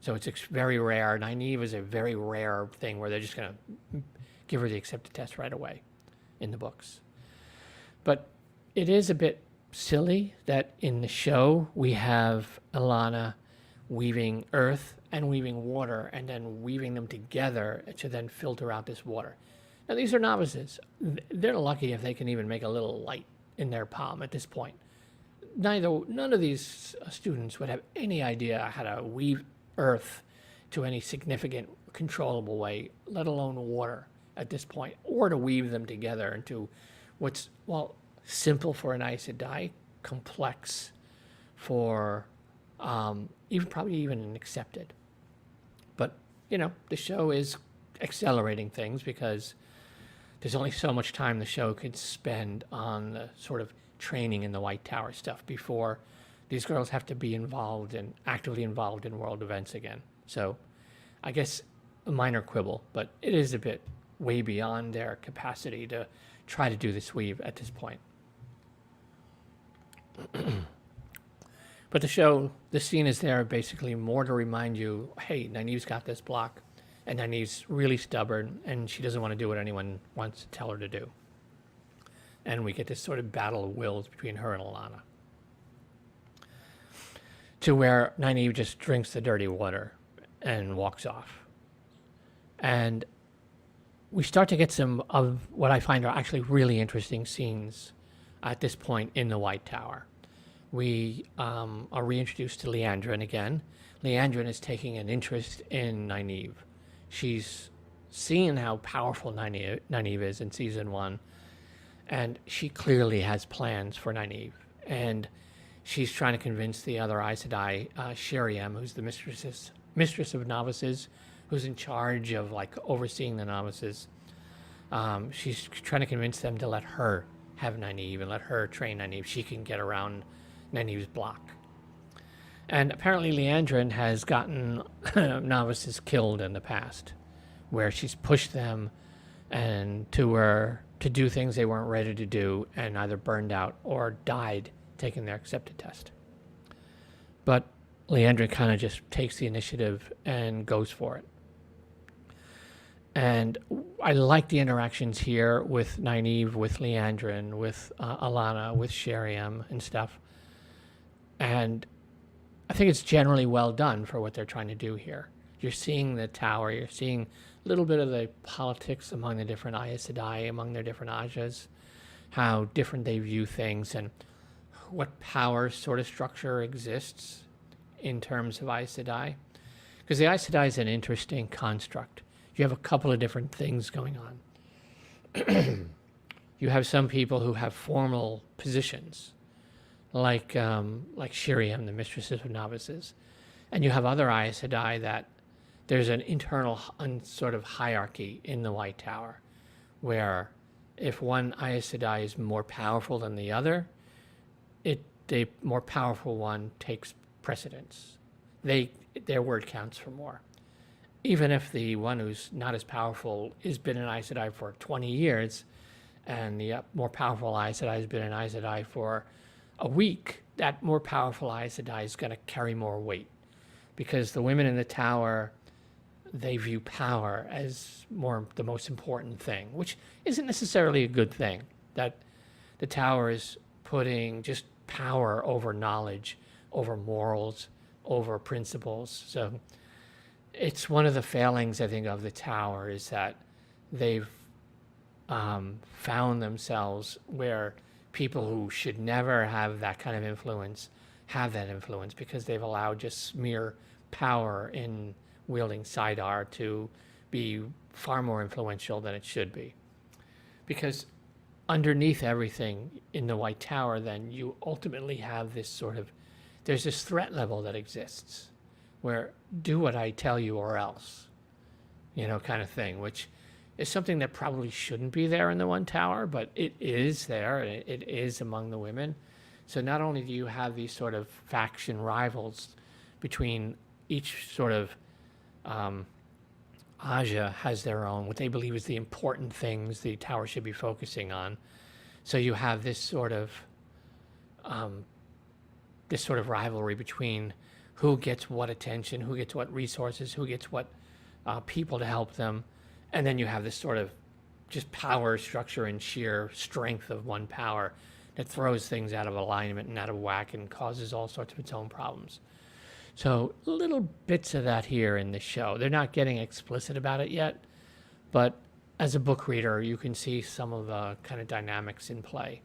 So it's very rare. Nynaeve is a very rare thing where they're just going to give her the accepted test right away in the books. But it is a bit silly that in the show we have Alana weaving earth and weaving water and then weaving them together to then filter out this water. Now, these are novices. They're lucky if they can even make a little light in their palm at this point. None of these students would have any idea how to weave earth to any significant, controllable way, let alone water at this point, or to weave them together into what's, well, simple for an Aes Sedai, complex for probably even accepted. But, the show is accelerating things because there's only so much time the show could spend on the sort of training in the White Tower stuff before these girls have to be actively involved in world events again. So I guess a minor quibble, but it is a bit way beyond their capacity to try to do this weave at this point. But the scene is there basically more to remind you, hey, Nynaeve's got this block, and Nynaeve's really stubborn, and she doesn't want to do what anyone wants to tell her to do. And we get this sort of battle of wills between her and Alana, to where Nynaeve just drinks the dirty water and walks off. And we start to get some of what I find are actually really interesting scenes at this point in the White Tower. We are reintroduced to Liandrin again. Liandrin is taking an interest in Nynaeve. She's seen how powerful Nynaeve is in season 1, and she clearly has plans for Nynaeve. And she's trying to convince the other Aes Sedai, Sheriam, who's the mistress of novices, who's in charge of overseeing the novices. She's trying to convince them to let her have Nynaeve and let her train Nynaeve. She can get around Nynaeve's block. And apparently Liandrin has gotten novices killed in the past, where she's pushed them and to do things they weren't ready to do and either burned out or died taking their accepted test. But Liandrin kind of just takes the initiative and goes for it. And I like the interactions here with Nynaeve, with Liandrin, with Alana, with Sheriam and stuff. And I think it's generally well done for what they're trying to do here. You're seeing the tower, you're seeing a little bit of the politics among the different Aes Sedai, among their different Ajas, how different they view things, and what power sort of structure exists in terms of Aes Sedai. Because the Aes Sedai is an interesting construct. You have a couple of different things going on. You have some people who have formal positions, like Sheriam, the mistresses of novices, and you have other Aes Sedai that there's an internal sort of hierarchy in the White Tower, where if one Aes Sedai is more powerful than the other, the more powerful one takes precedence. Their word counts for more. Even if the one who's not as powerful has been an Aes Sedai for 20 years, and the more powerful Aes Sedai has been an Aes Sedai for a week, that more powerful Aes Sedai is going to carry more weight. Because the women in the tower, they view power as the most important thing, which isn't necessarily a good thing. That the tower is putting just power over knowledge, over morals, over principles. So it's one of the failings, I think, of the tower is that they've found themselves where people who should never have that kind of influence have that influence because they've allowed just mere power in wielding Saidar to be far more influential than it should be. Because underneath everything in the White Tower, then you ultimately have this there's this threat level that exists where do what I tell you or else, kind of thing, which is something that probably shouldn't be there in the One Tower, but it is there, and it is among the women. So not only do you have these sort of faction rivals between each sort of Aja has their own, what they believe is the important things the tower should be focusing on. So you have this sort of rivalry between who gets what attention, who gets what resources, who gets what people to help them. And then you have this sort of just power structure and sheer strength of one power that throws things out of alignment and out of whack and causes all sorts of its own problems. So little bits of that here in the show. They're not getting explicit about it yet, but as a book reader, you can see some of the kind of dynamics in play.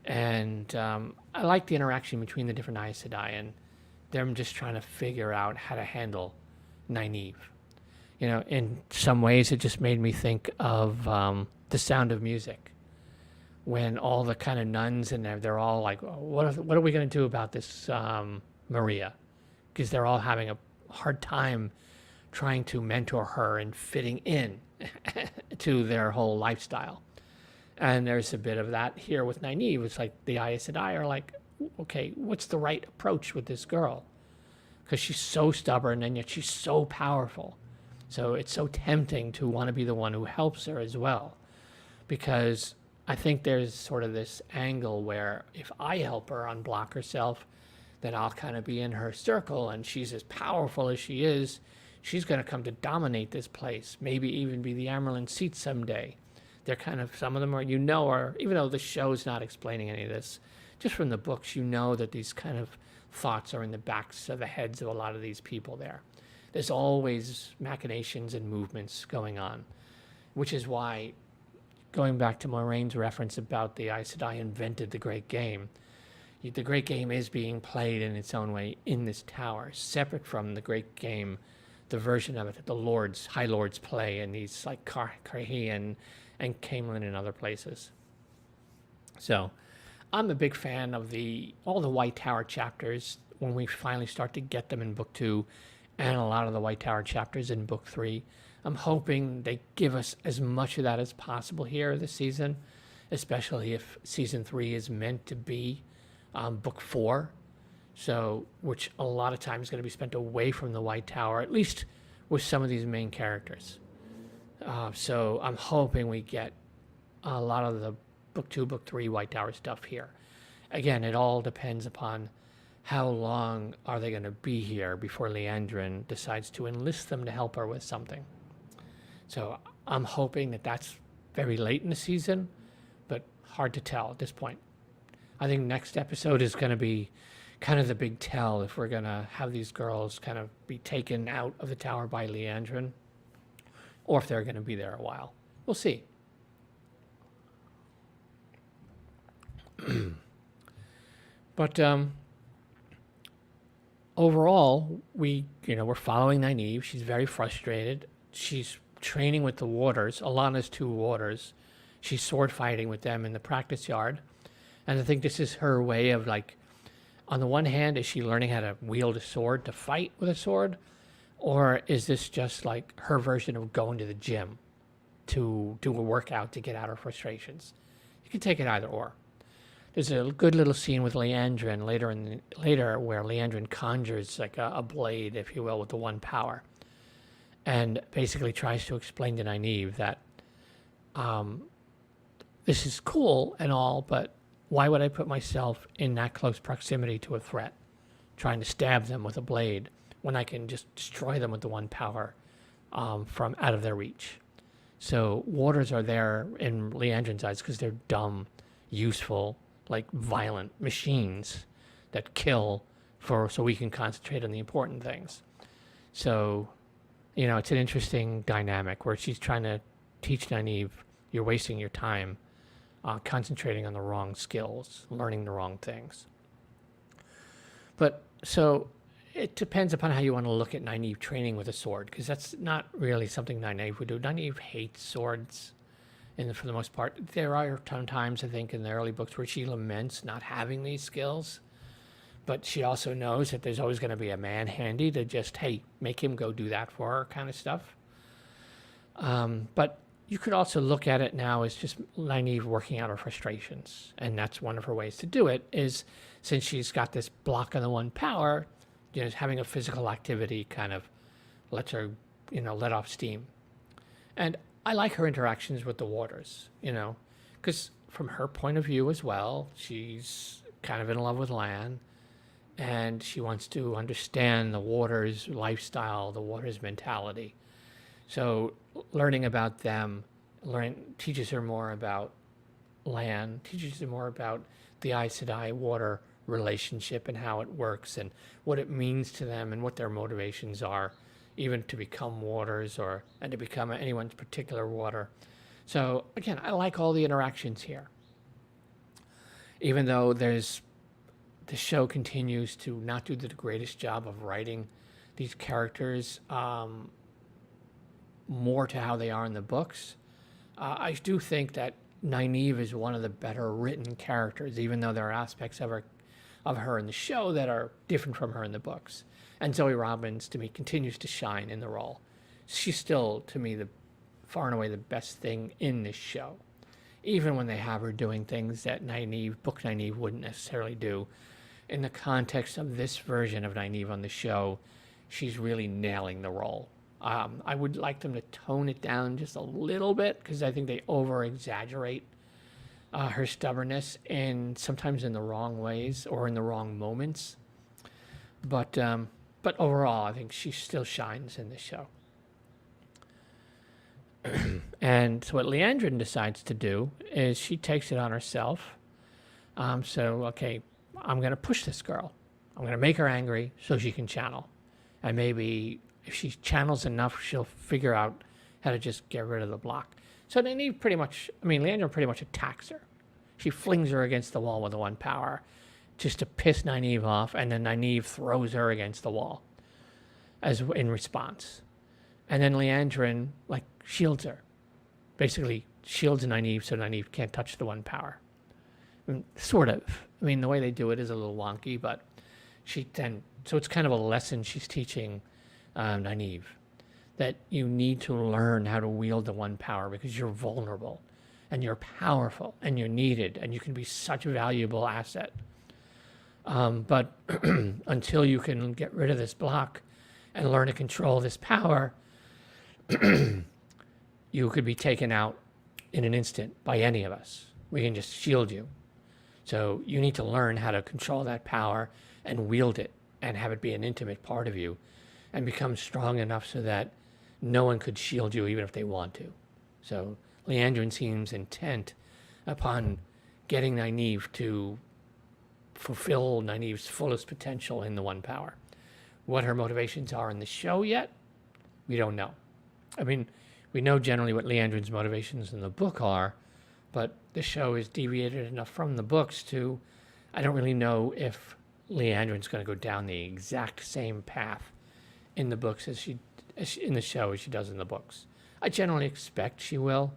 And I like the interaction between the different Aes Sedai and them just trying to figure out how to handle Nynaeve. You know, in some ways, it just made me think of The Sound of Music, when all the kind of nuns in there, they're all like, what are we going to do about this Maria? Because they're all having a hard time trying to mentor her and fitting in to their whole lifestyle. And there's a bit of that here with Nynaeve. It's like the Aes Sedai are like, okay, what's the right approach with this girl? Because she's so stubborn and yet she's so powerful. So it's so tempting to want to be the one who helps her as well. Because I think there's sort of this angle where if I help her unblock herself, then I'll kind of be in her circle, and she's as powerful as she is. She's going to come to dominate this place, maybe even be the Amerlin seat someday. They're kind of, some of them are, you know, are, even though the show's not explaining any of this, just from the books, you know that these kind of thoughts are in the backs of the heads of a lot of these people there. There's always machinations and movements going on, which is why, going back to Moraine's reference about the Aes Sedai invented the great game, the great game is being played in its own way in this tower, separate from the great game, the version of it that the High Lords play in these like Karhi and Camelin and other places. So I'm a big fan of all the White Tower chapters when we finally start to get them in Book 2, and a lot of the White Tower chapters in Book 3. I'm hoping they give us as much of that as possible here this season, especially if Season 3 is meant to be Book 4, so which a lot of time is going to be spent away from the White Tower, at least with some of these main characters. So I'm hoping we get a lot of the Book 2, Book 3 White Tower stuff here. Again, it all depends upon how long are they going to be here before Liandrin decides to enlist them to help her with something. So I'm hoping that that's very late in the season, but hard to tell at this point. I think next episode is going to be kind of the big tell if we're going to have these girls kind of be taken out of the tower by Liandrin, or if they're going to be there a while. We'll see. But overall, we're following Nynaeve. She's very frustrated. She's training with the warders, Alana's 2 warders. She's sword fighting with them in the practice yard. And I think this is her way of, like, on the one hand, is she learning how to wield a sword to fight with a sword? Or is this just like her version of going to the gym to do a workout to get out her frustrations? You can take it either or. There's a good little scene with Liandrin later where Liandrin conjures like a blade, if you will, with the one power. And basically tries to explain to Nynaeve that this is cool and all, but why would I put myself in that close proximity to a threat, trying to stab them with a blade, when I can just destroy them with the one power from out of their reach? So warders are there in Liandrin's eyes because they're dumb, useful, like violent machines that kill so we can concentrate on the important things. So, it's an interesting dynamic where she's trying to teach Nynaeve, you're wasting your time concentrating on the wrong skills, learning the wrong things. But so it depends upon how you want to look at Nynaeve training with a sword, because that's not really something Nynaeve would do. Nynaeve hates swords, for the most part. There are times, I think, in the early books where she laments not having these skills, but she also knows that there's always going to be a man handy to just, hey, make him go do that for her kind of stuff. But you could also look at it now as just Nynaeve working out her frustrations. And that's one of her ways to do it, is since she's got this block on the one power, having a physical activity kind of lets her, let off steam. And I like her interactions with the warders, because from her point of view as well, she's kind of in love with Lan, and she wants to understand the warders' lifestyle, the warders' mentality. So learning about them teaches her more about Lan, teaches her more about the Aes Sedai water relationship and how it works and what it means to them and what their motivations are, even to become waters and to become anyone's particular water. So again, I like all the interactions here. Even though the show continues to not do the greatest job of writing these characters more to how they are in the books, I do think that Nynaeve is one of the better written characters, even though there are aspects of her in the show that are different from her in the books. And Zoe Robbins, to me, continues to shine in the role. She's still, to me, far and away the best thing in this show, even when they have her doing things that book Nynaeve wouldn't necessarily do. In the context of this version of Nynaeve on the show, she's really nailing the role. I would like them to tone it down just a little bit, because I think they over-exaggerate her stubbornness, and sometimes in the wrong ways or in the wrong moments. But overall, I think she still shines in this show. And so what Leandrin decides to do is she takes it on herself. Okay, I'm going to push this girl. I'm going to make her angry so she can channel. And maybe if she channels enough, she'll figure out how to just get rid of the block. So Leandrin pretty much attacks her. She flings her against the wall with the 1 power just to piss Nynaeve off, and then Nynaeve throws her against the wall in response. And then Leandrin shields her. Basically shields Nynaeve so Nynaeve can't touch the 1 power. Sort of. The way they do it is a little wonky, but so it's kind of a lesson she's teaching Nynaeve, that you need to learn how to wield the 1 power, because you're vulnerable and you're powerful and you're needed and you can be such a valuable asset. But until you can get rid of this block and learn to control this power, you could be taken out in an instant by any of us. We can just shield you. So you need to learn how to control that power and wield it and have it be an intimate part of you and become strong enough so that no one could shield you even if they want to. So Leandrin seems intent upon getting Nynaeve to fulfill Nynaeve's fullest potential in the 1 power. What her motivations are in the show yet, we don't know. We know generally what Leandrin's motivations in the book are, but the show is deviated enough from the books I don't really know if Leandrin's going to go down the exact same path in the books in the show as she does in the books. I generally expect she will,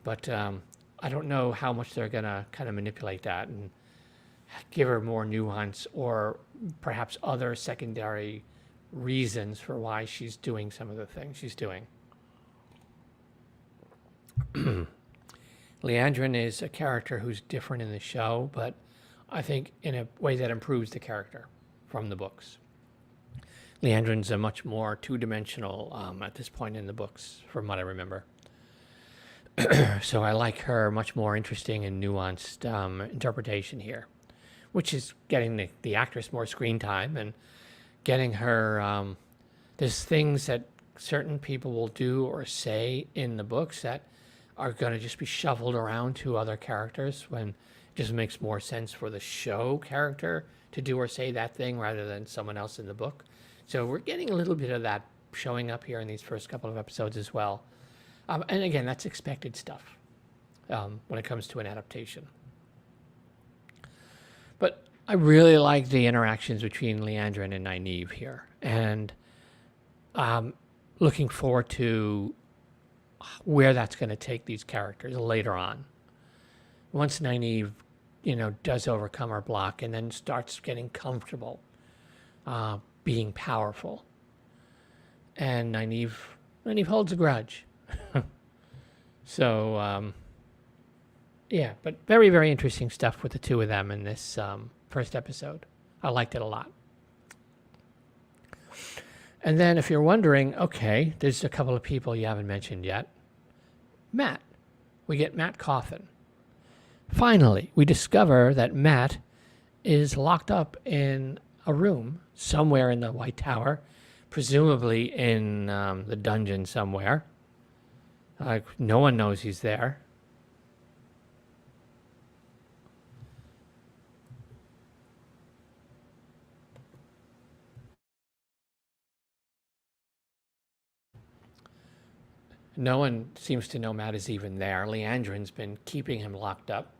but I don't know how much they're going to kind of manipulate that and give her more nuance or perhaps other secondary reasons for why she's doing some of the things she's doing. Leandrin is a character who's different in the show, but I think in a way that improves the character from the books. Leandrin's a much more two-dimensional at this point in the books, from what I remember. So I like her much more interesting and nuanced interpretation here, which is getting the actress more screen time and getting her... there's things that certain people will do or say in the books that are going to just be shuffled around to other characters when it just makes more sense for the show character to do or say that thing rather than someone else in the book. So we're getting a little bit of that showing up here in these first couple of episodes as well. And again, that's expected stuff when it comes to an adaptation. But I really like the interactions between Leandrin and Nynaeve here. And looking forward to where that's going to take these characters later on. Once Nynaeve, does overcome her block and then starts getting comfortable being powerful. And Nynaeve holds a grudge. So, yeah, but very, very interesting stuff with the two of them in this first episode. I liked it a lot. And then if you're wondering, okay, there's a couple of people you haven't mentioned yet. Matt. We get Matt Coffin. Finally, we discover that Matt is locked up in a room somewhere in the White Tower, presumably in the dungeon somewhere. No one knows he's there. No one seems to know Matt is even there. Leandrin's been keeping him locked up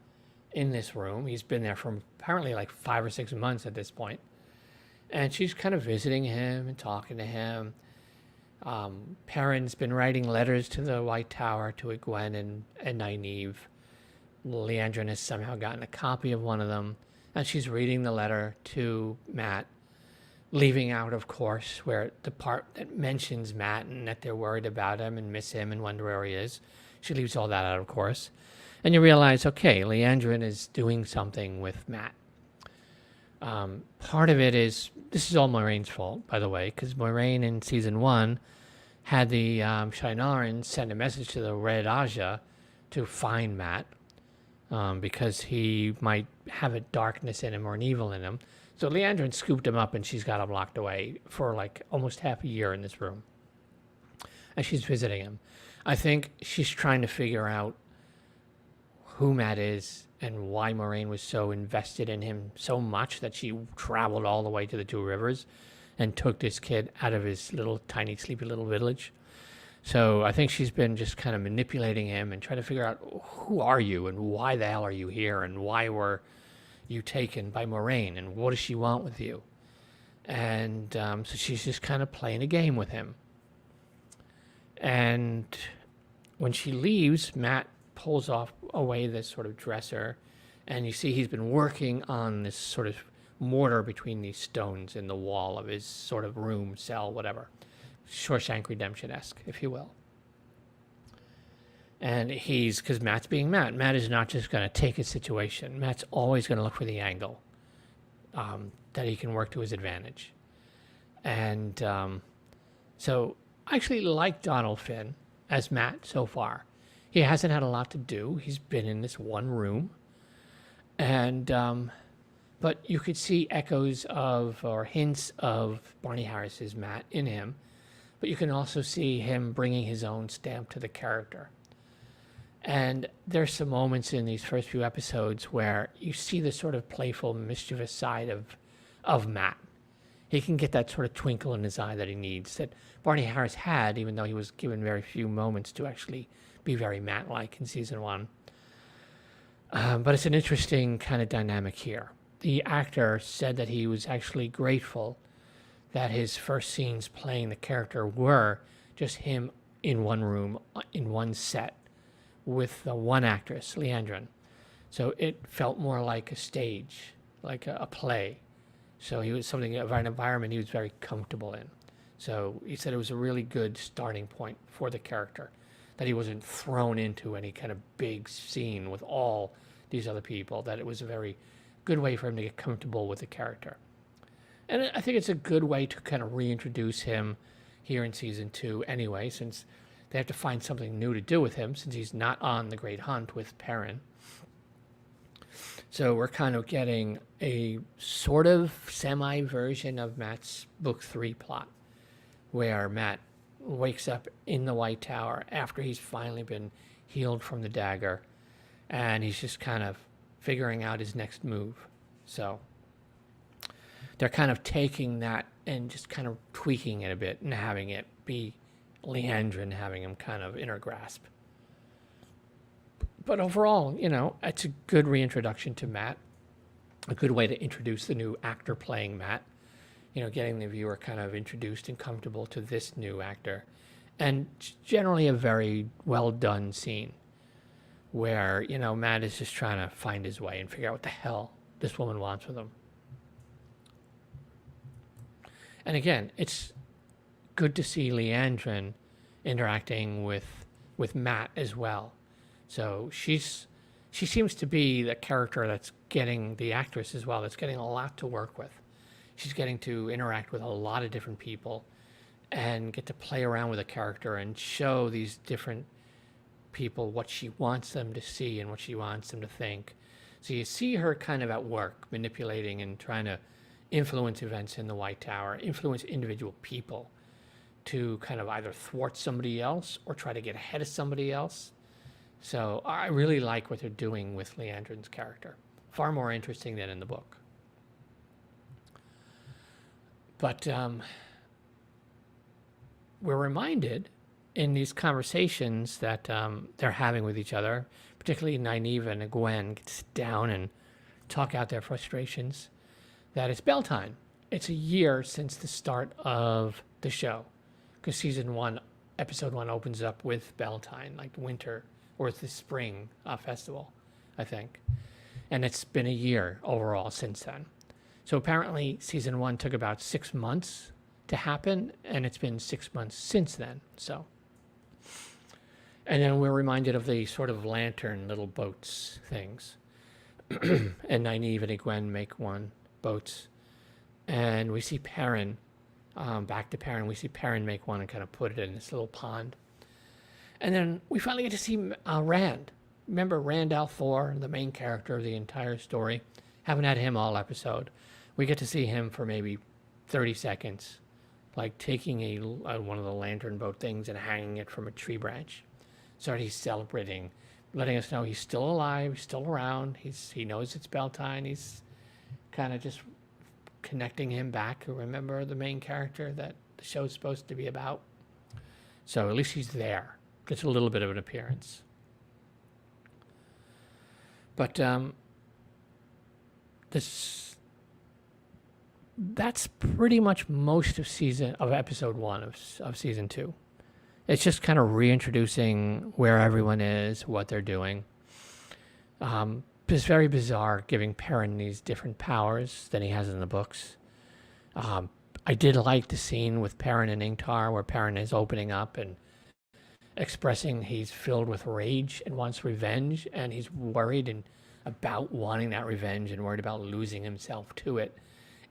in this room. He's been there for apparently like 5 or 6 months at this point. And she's kind of visiting him and talking to him. Perrin's been writing letters to the White Tower to Egwene and Nynaeve. Leandrin has somehow gotten a copy of one of them. And she's reading the letter to Matt, leaving out, of course, where the part that mentions Matt and that they're worried about him and miss him and wonder where he is. She leaves all that out, of course. And you realize, okay, Leandrin is doing something with Matt. Part of it is, this is all Moiraine's fault, by the way, because Moiraine in season 1 had the Shienaran send a message to the Red Aja to find Matt, because he might have a darkness in him or an evil in him. So Leandrin scooped him up and she's got him locked away for like almost half a year in this room. And she's visiting him. I think she's trying to figure out who Matt is and why Moiraine was so invested in him so much that she traveled all the way to the Two Rivers and took this kid out of his little tiny sleepy little village. So I think she's been just kind of manipulating him and trying to figure out, who are you and why the hell are you here and why were you taken by Moiraine and what does she want with you? And so she's just kind of playing a game with him. And when she leaves, Matt pulls away this sort of dresser, and you see he's been working on this sort of mortar between these stones in the wall of his sort of room, cell, whatever. Shawshank Redemption-esque, if you will. And because Matt's being Matt. Matt is not just going to take a situation. Matt's always going to look for the angle that he can work to his advantage. And so I actually like Donald Finn as Matt so far. He hasn't had a lot to do. He's been in this one room. And but you could see echoes of or hints of Barney Harris's Matt in him. But you can also see him bringing his own stamp to the character. And there's some moments in these first few episodes where you see the sort of playful, mischievous side of Matt. He can get that sort of twinkle in his eye that he needs, that Barney Harris had, even though he was given very few moments to actually be very Matt-like in season 1. But it's an interesting kind of dynamic here. The actor said that he was actually grateful that his first scenes playing the character were just him in one room, in one set, with the one actress, Leandrin. So it felt more like a stage, like a play. So he was something of an environment he was very comfortable in. So he said it was a really good starting point for the character, that he wasn't thrown into any kind of big scene with all these other people, that it was a very good way for him to get comfortable with the character. And I think it's a good way to kind of reintroduce him here in season 2 anyway, since they have to find something new to do with him, since he's not on the Great Hunt with Perrin. So we're kind of getting a sort of semi-version of Matt's Book 3 plot, where Matt wakes up in the White Tower after he's finally been healed from the dagger, and he's just kind of figuring out his next move. So they're kind of taking that and just kind of tweaking it a bit and having it be Leandrin, having him kind of in her grasp. But overall, it's a good reintroduction to Matt, a good way to introduce the new actor playing Matt, getting the viewer kind of introduced and comfortable to this new actor. And generally a very well done scene where, Matt is just trying to find his way and figure out what the hell this woman wants with him. And again, it's good to see Leandrin interacting with Matt as well. So she seems to be the character that's getting, the actress as well, that's getting a lot to work with. She's getting to interact with a lot of different people and get to play around with a character and show these different people what she wants them to see and what she wants them to think. So you see her kind of at work, manipulating and trying to influence events in the White Tower, influence individual people to kind of either thwart somebody else or try to get ahead of somebody else. So I really like what they're doing with Leandrin's character. Far more interesting than in the book. But we're reminded in these conversations that they're having with each other, particularly Nynaeve and Gwen get to sit down and talk out their frustrations, that it's bell time. It's a year since the start of the show, because season 1, episode 1 opens up with Beltane, like winter, or it's the spring festival, I think. And it's been a year overall since then. So apparently season 1 took about 6 months to happen, and it's been 6 months since then. So, and then we're reminded of the sort of lantern little boats things. And Nynaeve and Gwen make one boats, and we see Perrin, back to Perrin, we see Perrin make one and kind of put it in this little pond. And then we finally get to see Rand. Remember Rand al'Thor, the main character of the entire story? Haven't had him all episode. We get to see him for maybe 30 seconds, like taking one of the lantern boat things and hanging it from a tree branch. So he's celebrating, letting us know he's still alive, he's still around, he knows it's Beltane. He's kind of just connecting him back. Remember the main character that the show's supposed to be about? So at least he's there. Gets a little bit of an appearance. But that's pretty much most of episode 1 of season 2. It's just kind of reintroducing where everyone is, what they're doing. It's very bizarre giving Perrin these different powers than he has in the books. I did like the scene with Perrin and Ingtar where Perrin is opening up and expressing he's filled with rage and wants revenge, and he's worried about wanting that revenge and worried about losing himself to it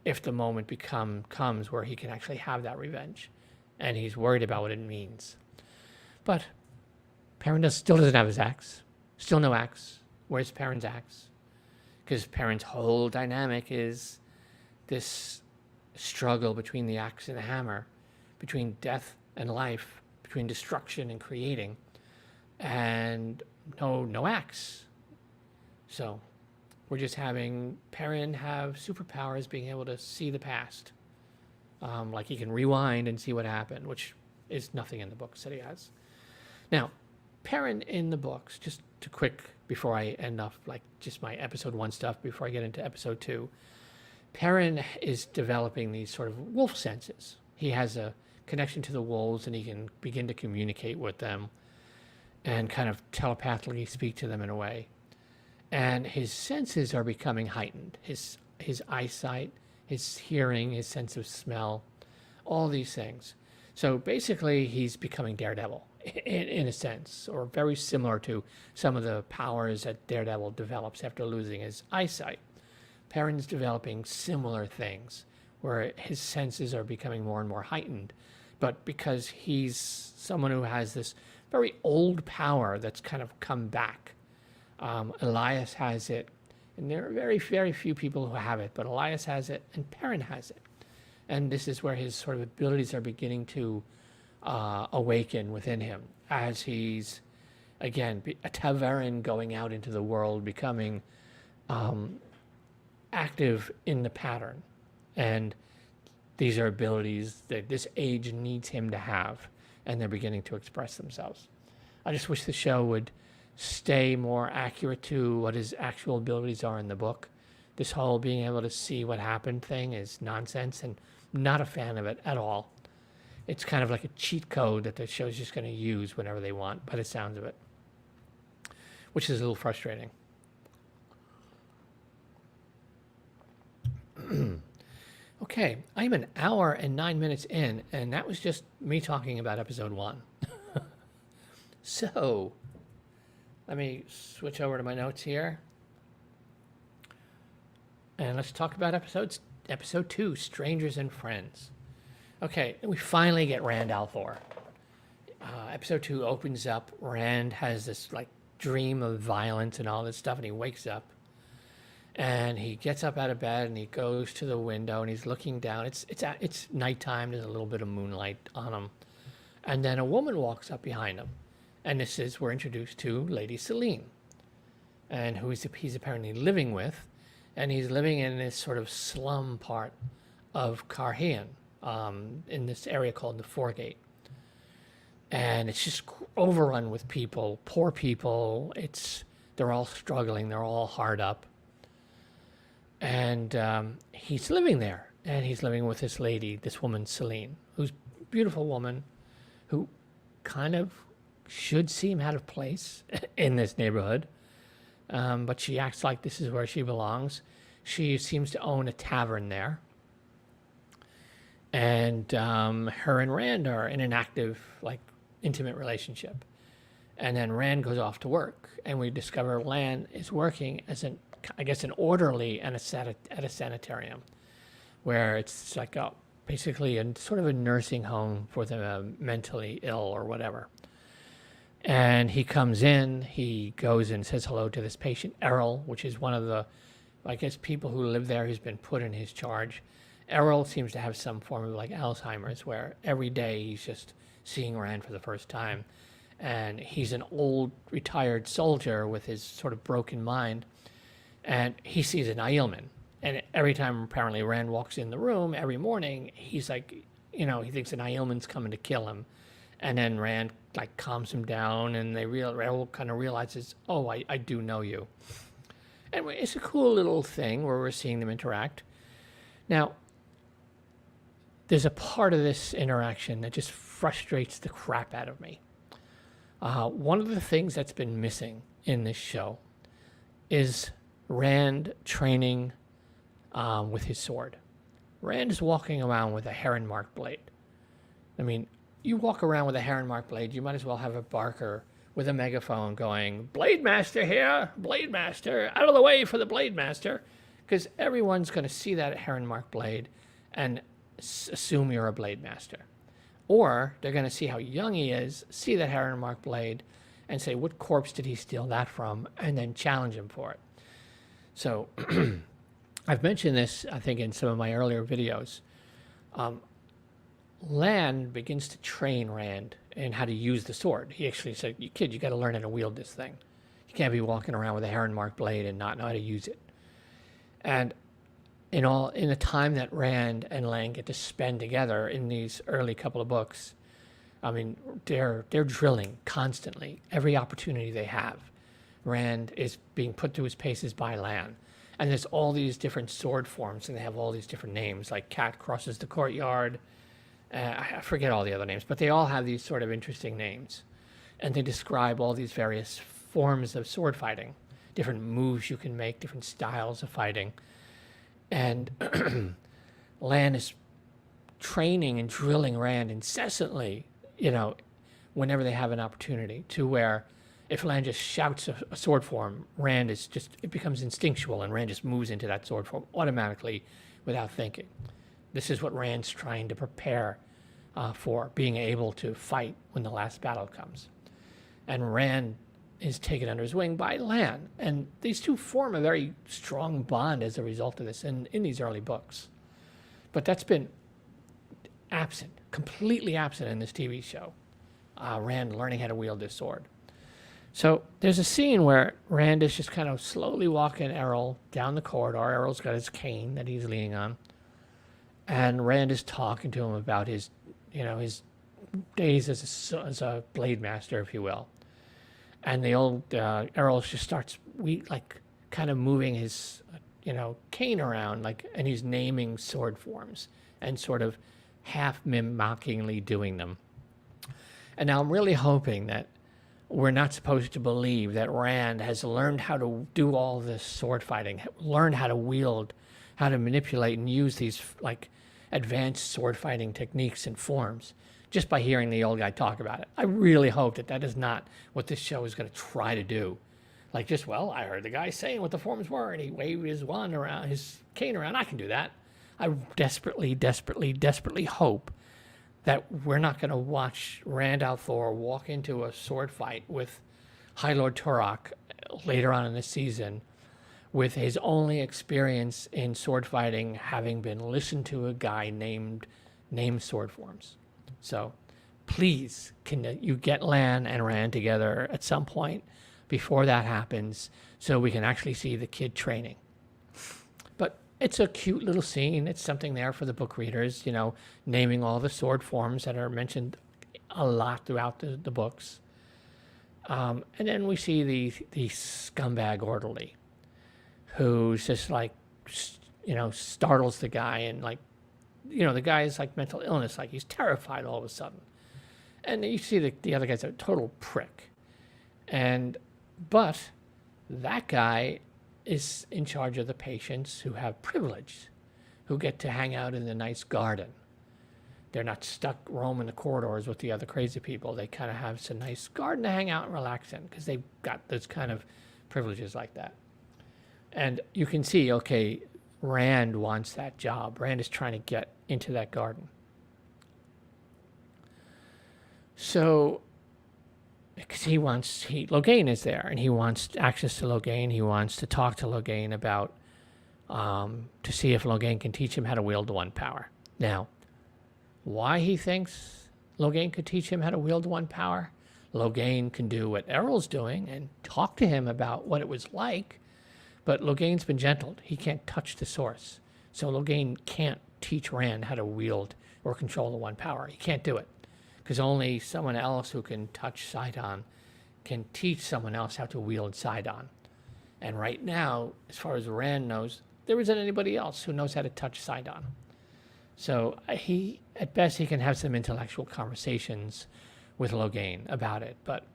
if the moment comes where he can actually have that revenge, and he's worried about what it means. But Perrin still doesn't have his axe. Still no axe. Where's Perrin's axe? Because Perrin's whole dynamic is this struggle between the axe and the hammer, between death and life, between destruction and creating, and no axe. So we're just having Perrin have superpowers, being able to see the past. Like he can rewind and see what happened, which is nothing in the books that he has. Now, Perrin in the books, just to quick, before I end off like just my episode 1 stuff, before I get into episode 2, Perrin is developing these sort of wolf senses. He has a connection to the wolves, and he can begin to communicate with them and kind of telepathically speak to them in a way. And his senses are becoming heightened. His eyesight, his hearing, his sense of smell, all these things. So basically, he's becoming Daredevil in a sense, or very similar to some of the powers that Daredevil develops after losing his eyesight. Perrin's developing similar things, where his senses are becoming more and more heightened. But because he's someone who has this very old power that's kind of come back, Elias has it, and there are very, very few people who have it, but Elias has it, and Perrin has it. And this is where his sort of abilities are beginning to awaken within him as he's, again, a Ta'veren going out into the world, becoming active in the pattern. And these are abilities that this age needs him to have, and they're beginning to express themselves. I just wish the show would stay more accurate to what his actual abilities are in the book. This whole being able to see what happened thing is nonsense, and not a fan of it at all. It's kind of like a cheat code that the show's just going to use whenever they want, by the sounds of it, which is a little frustrating. Okay, I'm an hour and 9 minutes in, and that was just me talking about episode 1. So, let me switch over to my notes here. And let's talk about episode 2, Strangers and Friends. Okay, we finally get Rand al'Thor. Episode 2 opens up. Rand has this like dream of violence and all this stuff, and he wakes up. And he gets up out of bed and he goes to the window and he's looking down. It's nighttime. There's a little bit of moonlight on him. And then a woman walks up behind him. And we're introduced to Lady Selene, and who he's apparently living with. And he's living in this sort of slum part of Carhian, in this area called the Foregate. and it's just overrun with people, poor people. They're all struggling, they're all hard up, and he's living there, and he's living with this lady, this woman Celine, who's a beautiful woman, who kind of should seem out of place in this neighborhood, but she acts like this is where she belongs. She seems to own a tavern there, and her and Rand are in an active, like, intimate relationship. And then Rand goes off to work, and we discover Lan is working as an orderly at a sanitarium, where it's like basically sort of a nursing home for the mentally ill or whatever. And he comes in, he goes and says hello to this patient, Errol, which is one of the, I guess, people who live there who's been put in his charge. Errol seems to have some form of like Alzheimer's, where every day he's just seeing Rand for the first time. And he's an old retired soldier with his sort of broken mind. And he sees an Aielman. And every time apparently Rand walks in the room, every morning, he's like, he thinks an Aielman's coming to kill him. And then Rand like calms him down, and Rand kind of realizes, oh, I do know you. Anyway, it's a cool little thing where we're seeing them interact. Now, there's a part of this interaction that just frustrates the crap out of me. One of the things that's been missing in this show is Rand training with his sword. Rand is walking around with a heron-marked blade. I mean, you walk around with a heron-marked blade, you might as well have a barker with a megaphone going, Blade Master here, Blade Master, out of the way for the Blade Master, because everyone's going to see that heron-marked blade and assume you're a Blade Master. Or they're going to see how young he is, see that heron-marked blade, and say, what corpse did he steal that from, and then challenge him for it. So I've mentioned this, I think, in some of my earlier videos. Lan begins to train Rand in how to use the sword. He actually said, kid, you got to learn how to wield this thing. You can't be walking around with a heron-marked blade and not know how to use it. And in the time that Rand and Lan get to spend together in these early couple of books, I mean, they're drilling constantly. Every opportunity they have, Rand is being put through his paces by Lan. And there's all these different sword forms, and they have all these different names, like Cat Crosses the Courtyard. I forget all the other names, but they all have these sort of interesting names. And they describe all these various forms of sword fighting, different moves you can make, different styles of fighting. And Lan is training and drilling Rand incessantly, whenever they have an opportunity, to where if Lan just shouts a sword form, it becomes instinctual, and Rand just moves into that sword form automatically without thinking. This is what Rand's trying to prepare for, being able to fight when the last battle comes. And Rand is taken under his wing by Lan. And these two form a very strong bond as a result of this in these early books. But that's been absent, completely absent in this TV show. Rand learning how to wield this sword. So there's a scene where Rand is just kind of slowly walking Errol down the corridor. Errol's got his cane that he's leaning on. And Rand is talking to him about his days as a blade master, if you will. And the old Errol just starts kind of moving his cane around, and he's naming sword forms and sort of half mockingly doing them. And now I'm really hoping that we're not supposed to believe that Rand has learned how to do all this sword fighting, learned how to wield, how to manipulate and use these advanced sword fighting techniques and forms just by hearing the old guy talk about it. I really hope that is not what this show is going to try to do. I heard the guy saying what the forms were, and he waved his wand around, his cane around. I can do that. I desperately, desperately, desperately hope that we're not going to watch Rand al'Thor walk into a sword fight with High Lord Turok later on in the season, with his only experience in sword fighting having been listened to a guy named sword forms. So please, can you get Lan and Rand together at some point before that happens, so we can actually see the kid training. But it's a cute little scene. It's something there for the book readers, naming all the sword forms that are mentioned a lot throughout the books. And then we see the scumbag orderly, who's just like, startles the guy, and like, the guy is like mental illness, like he's terrified all of a sudden. And you see the other guy's a total prick. But that guy is in charge of the patients who have privilege, who get to hang out in the nice garden. They're not stuck roaming the corridors with the other crazy people. They kind of have some nice garden to hang out and relax in because they've got those kind of privileges like that. And you can see, okay, Rand wants that job. Rand is trying to get into that garden. So, because Logain is there, and he wants access to Logain. He wants to talk to Logain about, to see if Logain can teach him how to wield the One Power. Now, why he thinks Logain could teach him how to wield One Power? Logain can do what Errol's doing and talk to him about what it was like, but Logain's been gentled. He can't touch the source. So Logain can't teach Rand how to wield or control the One Power. He can't do it, because only someone else who can touch Sidon can teach someone else how to wield Sidon. And right now, as far as Rand knows, there isn't anybody else who knows how to touch Sidon. So at best, he can have some intellectual conversations with Logain about it, but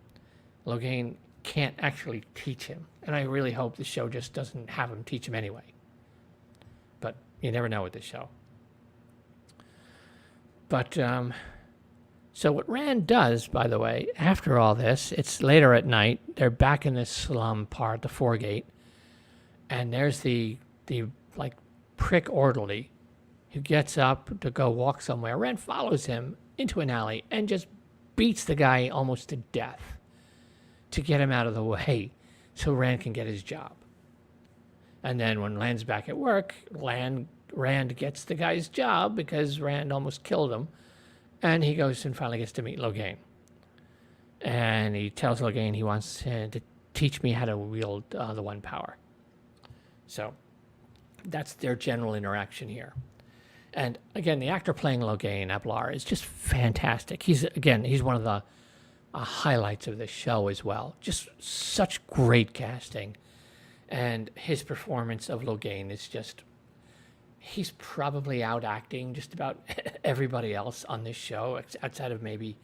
Logain can't actually teach him. And I really hope the show just doesn't have him teach him anyway. But you never know with this show. But, so what Rand does, by the way, after all this, it's later at night. They're back in this slum part, the Foregate, and there's the like prick orderly who gets up to go walk somewhere. Rand follows him into an alley and just beats the guy almost to death to get him out of the way so Rand can get his job. And then when Rand's back at work, Rand gets the guy's job because Rand almost killed him. And he goes and finally gets to meet Logain. And he tells Logain he wants to teach me how to wield the One Power. So that's their general interaction here. And again, the actor playing Logain, Ablar, is just fantastic. He's one of the highlights of this show as well. Just such great casting. And his performance of Logain is just, he's probably out acting just about everybody else on this show, outside of maybe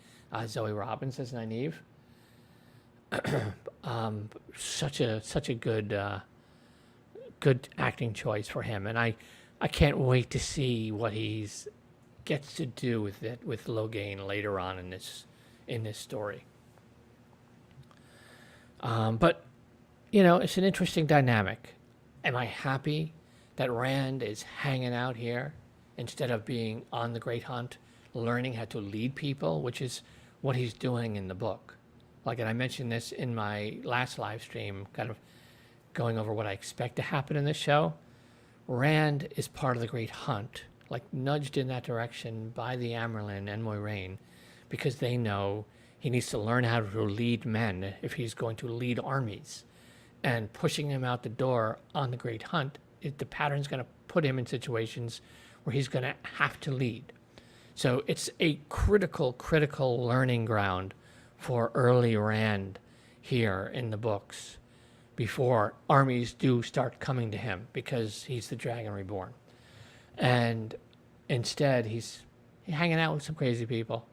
Zoe Robbins as Nynaeve. Such a good acting choice for him, and I can't wait to see what he gets to do with it with Logain later on in this story. But it's an interesting dynamic. Am I happy that Rand is hanging out here instead of being on the Great Hunt, learning how to lead people, which is what he's doing in the book? Like, and I mentioned this in my last live stream, kind of going over what I expect to happen in this show. Rand is part of the Great Hunt, like nudged in that direction by the Amyrlin and Moiraine, because they know he needs to learn how to lead men if he's going to lead armies. And pushing him out the door on the Great Hunt, the pattern's going to put him in situations where he's going to have to lead. So it's a critical learning ground for early Rand here in the books before armies do start coming to him, because he's the Dragon Reborn. And instead, he's hanging out with some crazy people,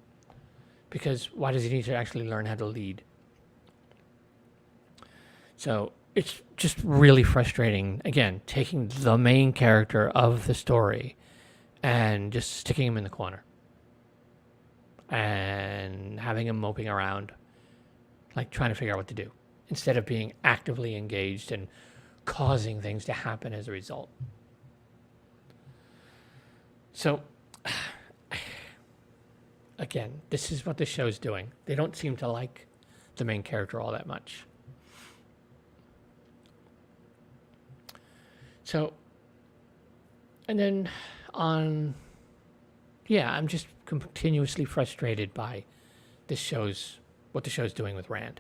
because why does he need to actually learn how to lead? So it's just really frustrating, again, taking the main character of the story and just sticking him in the corner and having him moping around, like trying to figure out what to do, instead of being actively engaged and causing things to happen as a result. So, again, this is what the show's doing. They don't seem to like the main character all that much. So, and then I'm just continuously frustrated by what the show's doing with Rand.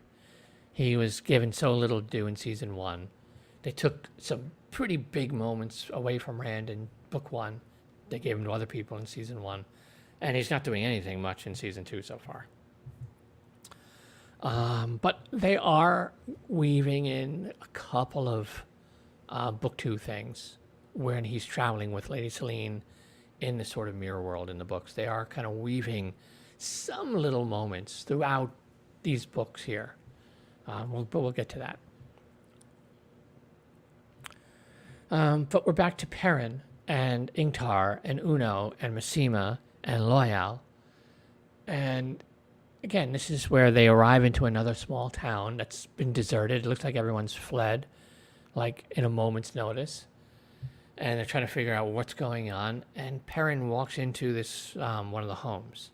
He was given so little to do in season 1. They took some pretty big moments away from Rand in book 1. They gave him to other people in season 1. And he's not doing anything much in season 2 so far. But they are weaving in a couple of book 2 things when he's traveling with Lady Selene in the sort of mirror world in the books. They are kind of weaving some little moments throughout these books here. But we'll get to that. But we're back to Perrin and Ingtar and Uno and Massima and Loyal. And again, this is where they arrive into another small town that's been deserted. It looks like everyone's fled, like in a moment's notice. And they're trying to figure out what's going on. And Perrin walks into this, one of the homes.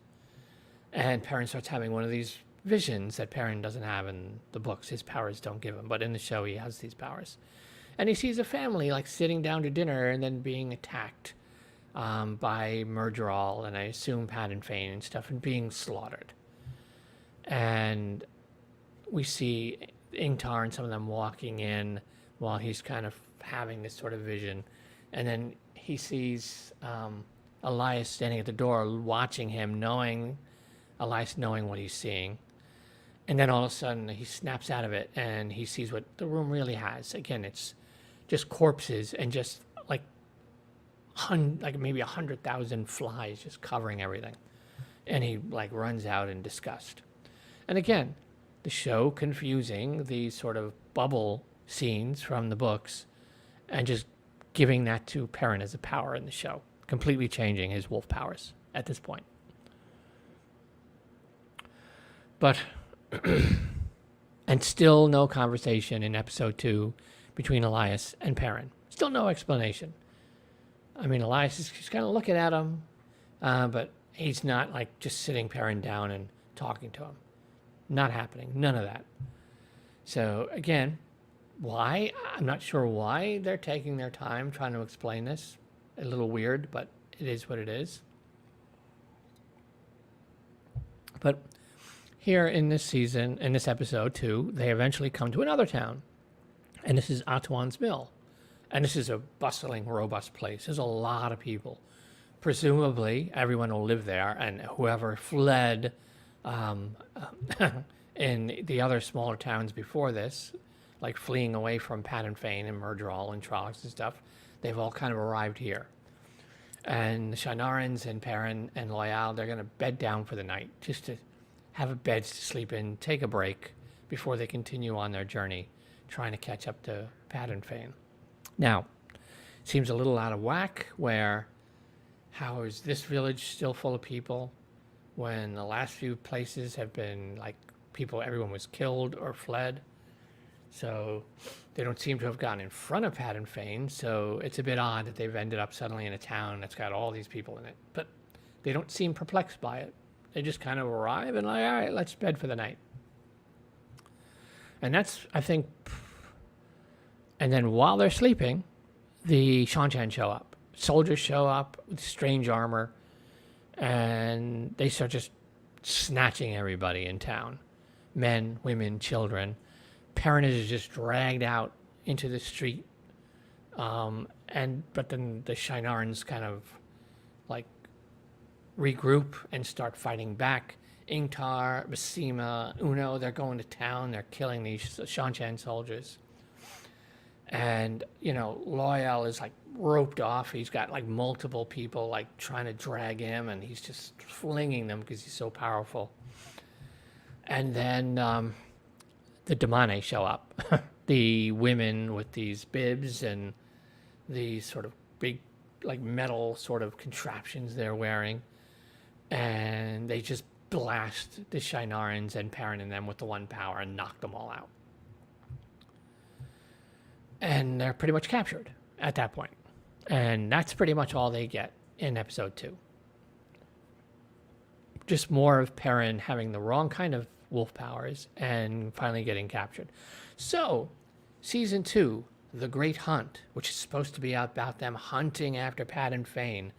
And Perrin starts having one of these visions that Perrin doesn't have in the books. His powers don't give him. But in the show, he has these powers. And he sees a family like sitting down to dinner and then being attacked by Murderal and I assume Padan Fain and stuff and being slaughtered. And we see Ingtar and some of them walking in while he's kind of having this sort of vision. And then he sees Elias standing at the door watching him, Elias knowing what he's seeing. And then all of a sudden he snaps out of it and he sees what the room really has. Again, it's just corpses and just like maybe 100,000 flies just covering everything. And he like runs out in disgust. And again, the show confusing these sort of bubble scenes from the books and just giving that to Perrin as a power in the show, completely changing his wolf powers at this point. But, and still no conversation in episode 2 between Elias and Perrin. Still no explanation. I mean, Elias is just kind of looking at him, but he's not like just sitting Perrin down and talking to him. Not happening. None of that. So again, why? I'm not sure why they're taking their time trying to explain this. A little weird, but it is what it is. But here in this season, in this episode 2, they eventually come to another town. And this is Atuan's Mill. And this is a bustling, robust place. There's a lot of people. Presumably, everyone will live there, and whoever fled in the other smaller towns before this, like fleeing away from Padan Fain and Murderal and Trollocs and stuff, they've all kind of arrived here. And the Shienarans and Perrin and Loyal, they're going to bed down for the night, just to have a bed to sleep in, take a break before they continue on their journey, trying to catch up to Padan Fain. Now, seems a little out of whack where how is this village still full of people when the last few places have been like everyone was killed or fled. So they don't seem to have gotten in front of Padan Fain. So it's a bit odd that they've ended up suddenly in a town that's got all these people in it. But they don't seem perplexed by it. They just kind of arrive and like, all right, let's bed for the night. And that's, I think, and then while they're sleeping, the Shanchan show up. Soldiers show up with strange armor, and they start just snatching everybody in town. Men, women, children. Perrin is just dragged out into the street. But then the Shienarans kind of like regroup and start fighting back. Ingtar, Massima, Uno, they're going to town. They're killing these Shanchan soldiers. And, Loyal is like roped off. He's got like multiple people like trying to drag him, and he's just flinging them because he's so powerful. And then the Damane show up. The women with these bibs and these sort of big like metal sort of contraptions they're wearing. And they just blast the Shienarans and Perrin and them with the one power and knock them all out. And they're pretty much captured at that point. And that's pretty much all they get in episode 2. Just more of Perrin having the wrong kind of wolf powers and finally getting captured. So, season 2, The Great Hunt, which is supposed to be about them hunting after Padan Fain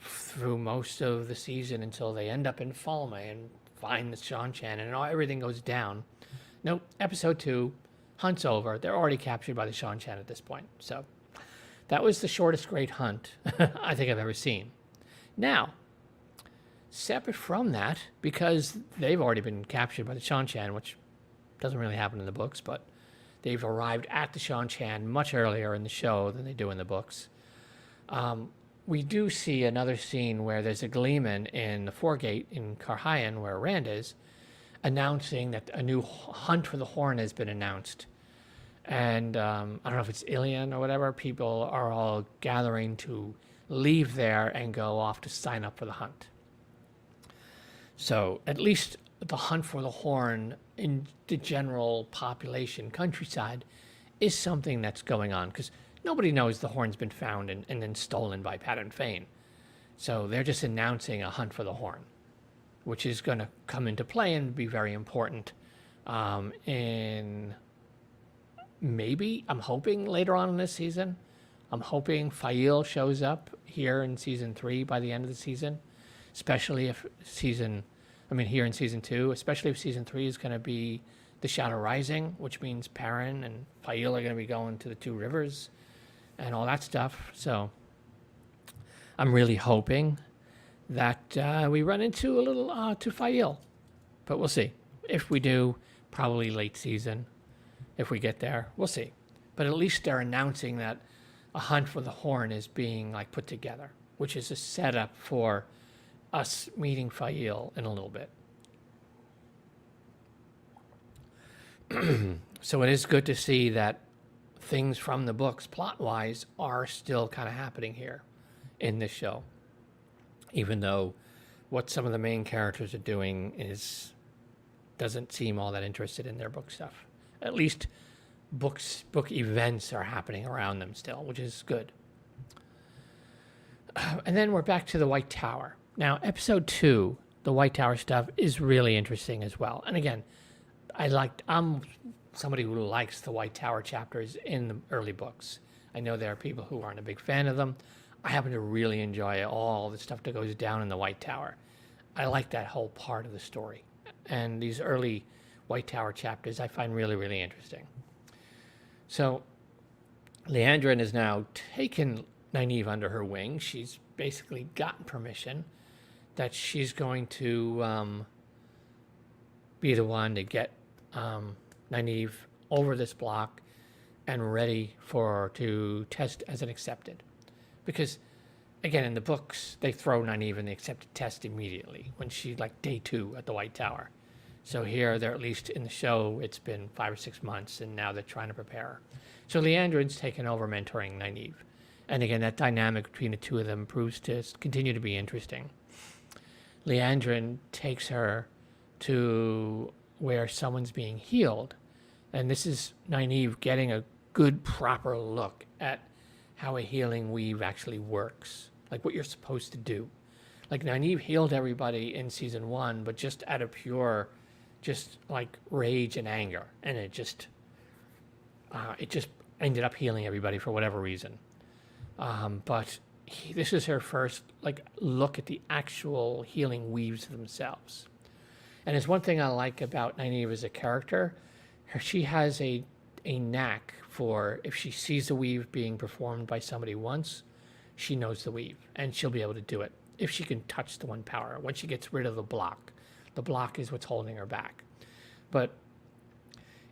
through most of the season until they end up in Falme and find the Shanchan and everything goes down. Nope, episode 2, hunt's over. They're already captured by the Shanchan at this point. So that was the shortest Great Hunt I think I've ever seen. Now, separate from that, because they've already been captured by the Shanchan, which Doesn't really happen in the books, but they've arrived at the Shan-Chan much earlier in the show than they do in the books. We do see another scene where there's a gleeman in the Foregate in Karhayan, where Rand is, announcing that a new hunt for the Horn has been announced. And I don't know if it's Ilian or whatever, people are all gathering to leave there and go off to sign up for the hunt. So at least the hunt for the Horn in the general population countryside is something that's going on, because nobody knows the Horn's been found and then stolen by Pattern Fane. So they're just announcing a hunt for the Horn, which is going to come into play and be very important in maybe, I'm hoping, later on in this season. I'm hoping Fail shows up here in season 3 by the end of the season, especially if here in season 2, especially if season 3 is going to be the Shadow Rising, which means Perrin and Fail are going to be going to the Two Rivers and all that stuff. So I'm really hoping that we run into a little to Fail, but we'll see. If we do, probably late season. If we get there, we'll see. But at least they're announcing that a hunt for the Horn is being put together, which is a setup for us meeting Fail in a little bit. So it is good to see that things from the books, plot-wise, are still kind of happening here in this show, even though what some of the main characters are doing doesn't seem all that interested in their book stuff. At least book events are happening around them still, which is good. And then we're back to the White Tower. Now, episode 2, the White Tower stuff, is really interesting as well. And again, I'm somebody who likes the White Tower chapters in the early books. I know there are people who aren't a big fan of them. I happen to really enjoy all the stuff that goes down in the White Tower. I like that whole part of the story. And these early White Tower chapters I find really, really interesting. So Liandrin has now taken Nynaeve under her wing. She's basically gotten permission that she's going to be the one to get Nynaeve over this block and ready to test as an accepted. Because, again, in the books, they throw Nynaeve in the accepted test immediately when she's day 2 at the White Tower. So here, they're at least in the show, it's been 5 or 6 months, and now they're trying to prepare her. So Liandrin's taken over mentoring Nynaeve. And again, that dynamic between the two of them proves to continue to be interesting. Liandrin takes her to where someone's being healed. And this is Nynaeve getting a good, proper look at how a healing weave actually works. What you're supposed to do. Nynaeve healed everybody in season 1, but just out of pure, rage and anger. And it just ended up healing everybody for whatever reason. But this is her first, look at the actual healing weaves themselves. And it's one thing I like about Nynaeve as a character. She has a knack for, if she sees a weave being performed by somebody once, she knows the weave, and she'll be able to do it if she can touch the one power. When she gets rid of the block is what's holding her back. But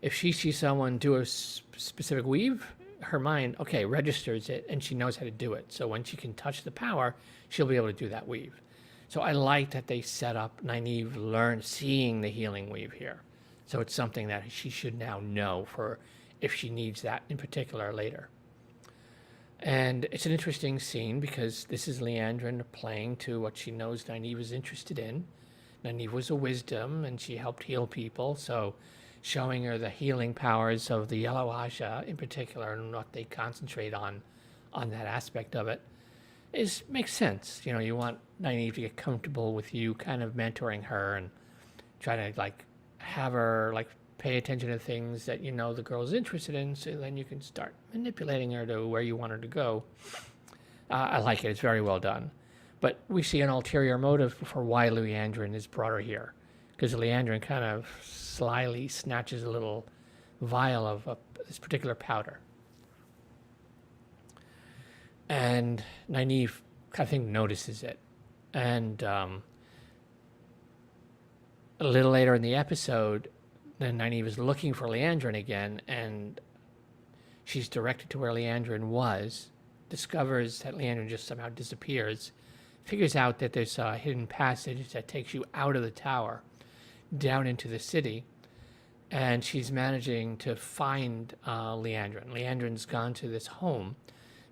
if she sees someone do a specific weave, her mind, registers it, and she knows how to do it. So when she can touch the power, she'll be able to do that weave. So I like that they set up Nynaeve seeing the healing weave here. So it's something that she should now know for if she needs that in particular later. And it's an interesting scene because this is Liandrin playing to what she knows Nynaeve is interested in. Nynaeve was a wisdom, and she helped heal people, so showing her the healing powers of the Yellow Aja in particular and what they concentrate on that aspect of it makes sense. You want Nynaeve to get comfortable with you kind of mentoring her and try to have her pay attention to things that the girl's interested in, so then you can start manipulating her to where you want her to go. I like it. It's very well done. But we see an ulterior motive for why Liandrin is brought her here, because Liandrin kind of slyly snatches a little vial of this particular powder. And Nynaeve, I think, notices it. And a little later in the episode, then Nynaeve is looking for Leandrin again, and she's directed to where Leandrin was, discovers that Leandrin just somehow disappears, figures out that there's a hidden passage that takes you out of the tower, down into the city, and she's managing to find Leandrin. Leandrin's gone to this home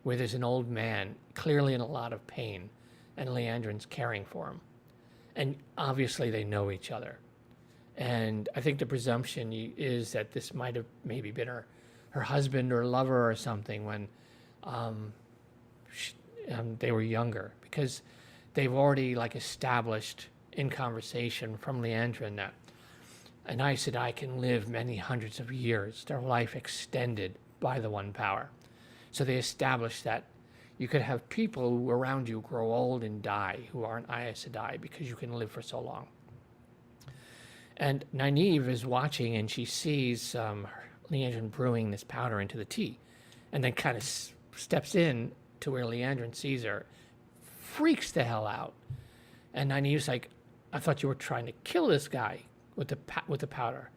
where there's an old man, clearly in a lot of pain, and Leandrin's caring for him. And obviously they know each other. And I think the presumption is that this might have maybe been her husband or lover or something when they were younger, because they've already like established in conversation from Leandrin that an Aes Sedai can live many hundreds of years, their life extended by the One Power. So they established that you could have people who around you grow old and die who aren't Aes Sedai because you can live for so long. And Nynaeve is watching, and she sees Leandrin brewing this powder into the tea, and then kind of steps in to where Leandrin sees her, freaks the hell out. And Nynaeve's like, I thought you were trying to kill this guy with the powder.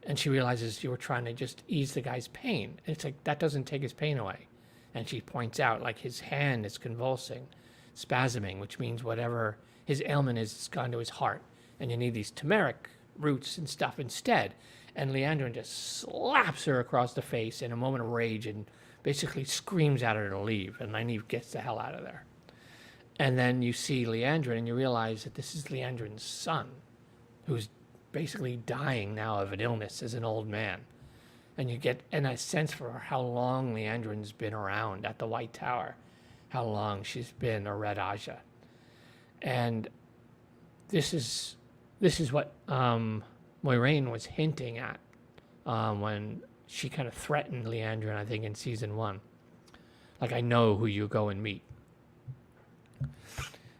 And she realizes you were trying to just ease the guy's pain. And it's like, that doesn't take his pain away. And she points out, like, his hand is convulsing, spasming, which means whatever his ailment is, it's gone to his heart. And you need these turmeric roots and stuff instead. And Leandrin just slaps her across the face in a moment of rage and basically screams at her to leave. And Nynaeve gets the hell out of there. And then you see Leandrin, and you realize that this is Leandrin's son, who's basically dying now of an illness as an old man. And you get a sense for how long Leandrin's been around at the White Tower, how long she's been a Red Aja. And this is what Moiraine was hinting at when she kind of threatened Leandrin, I think, in season 1. Like, I know who you go and meet.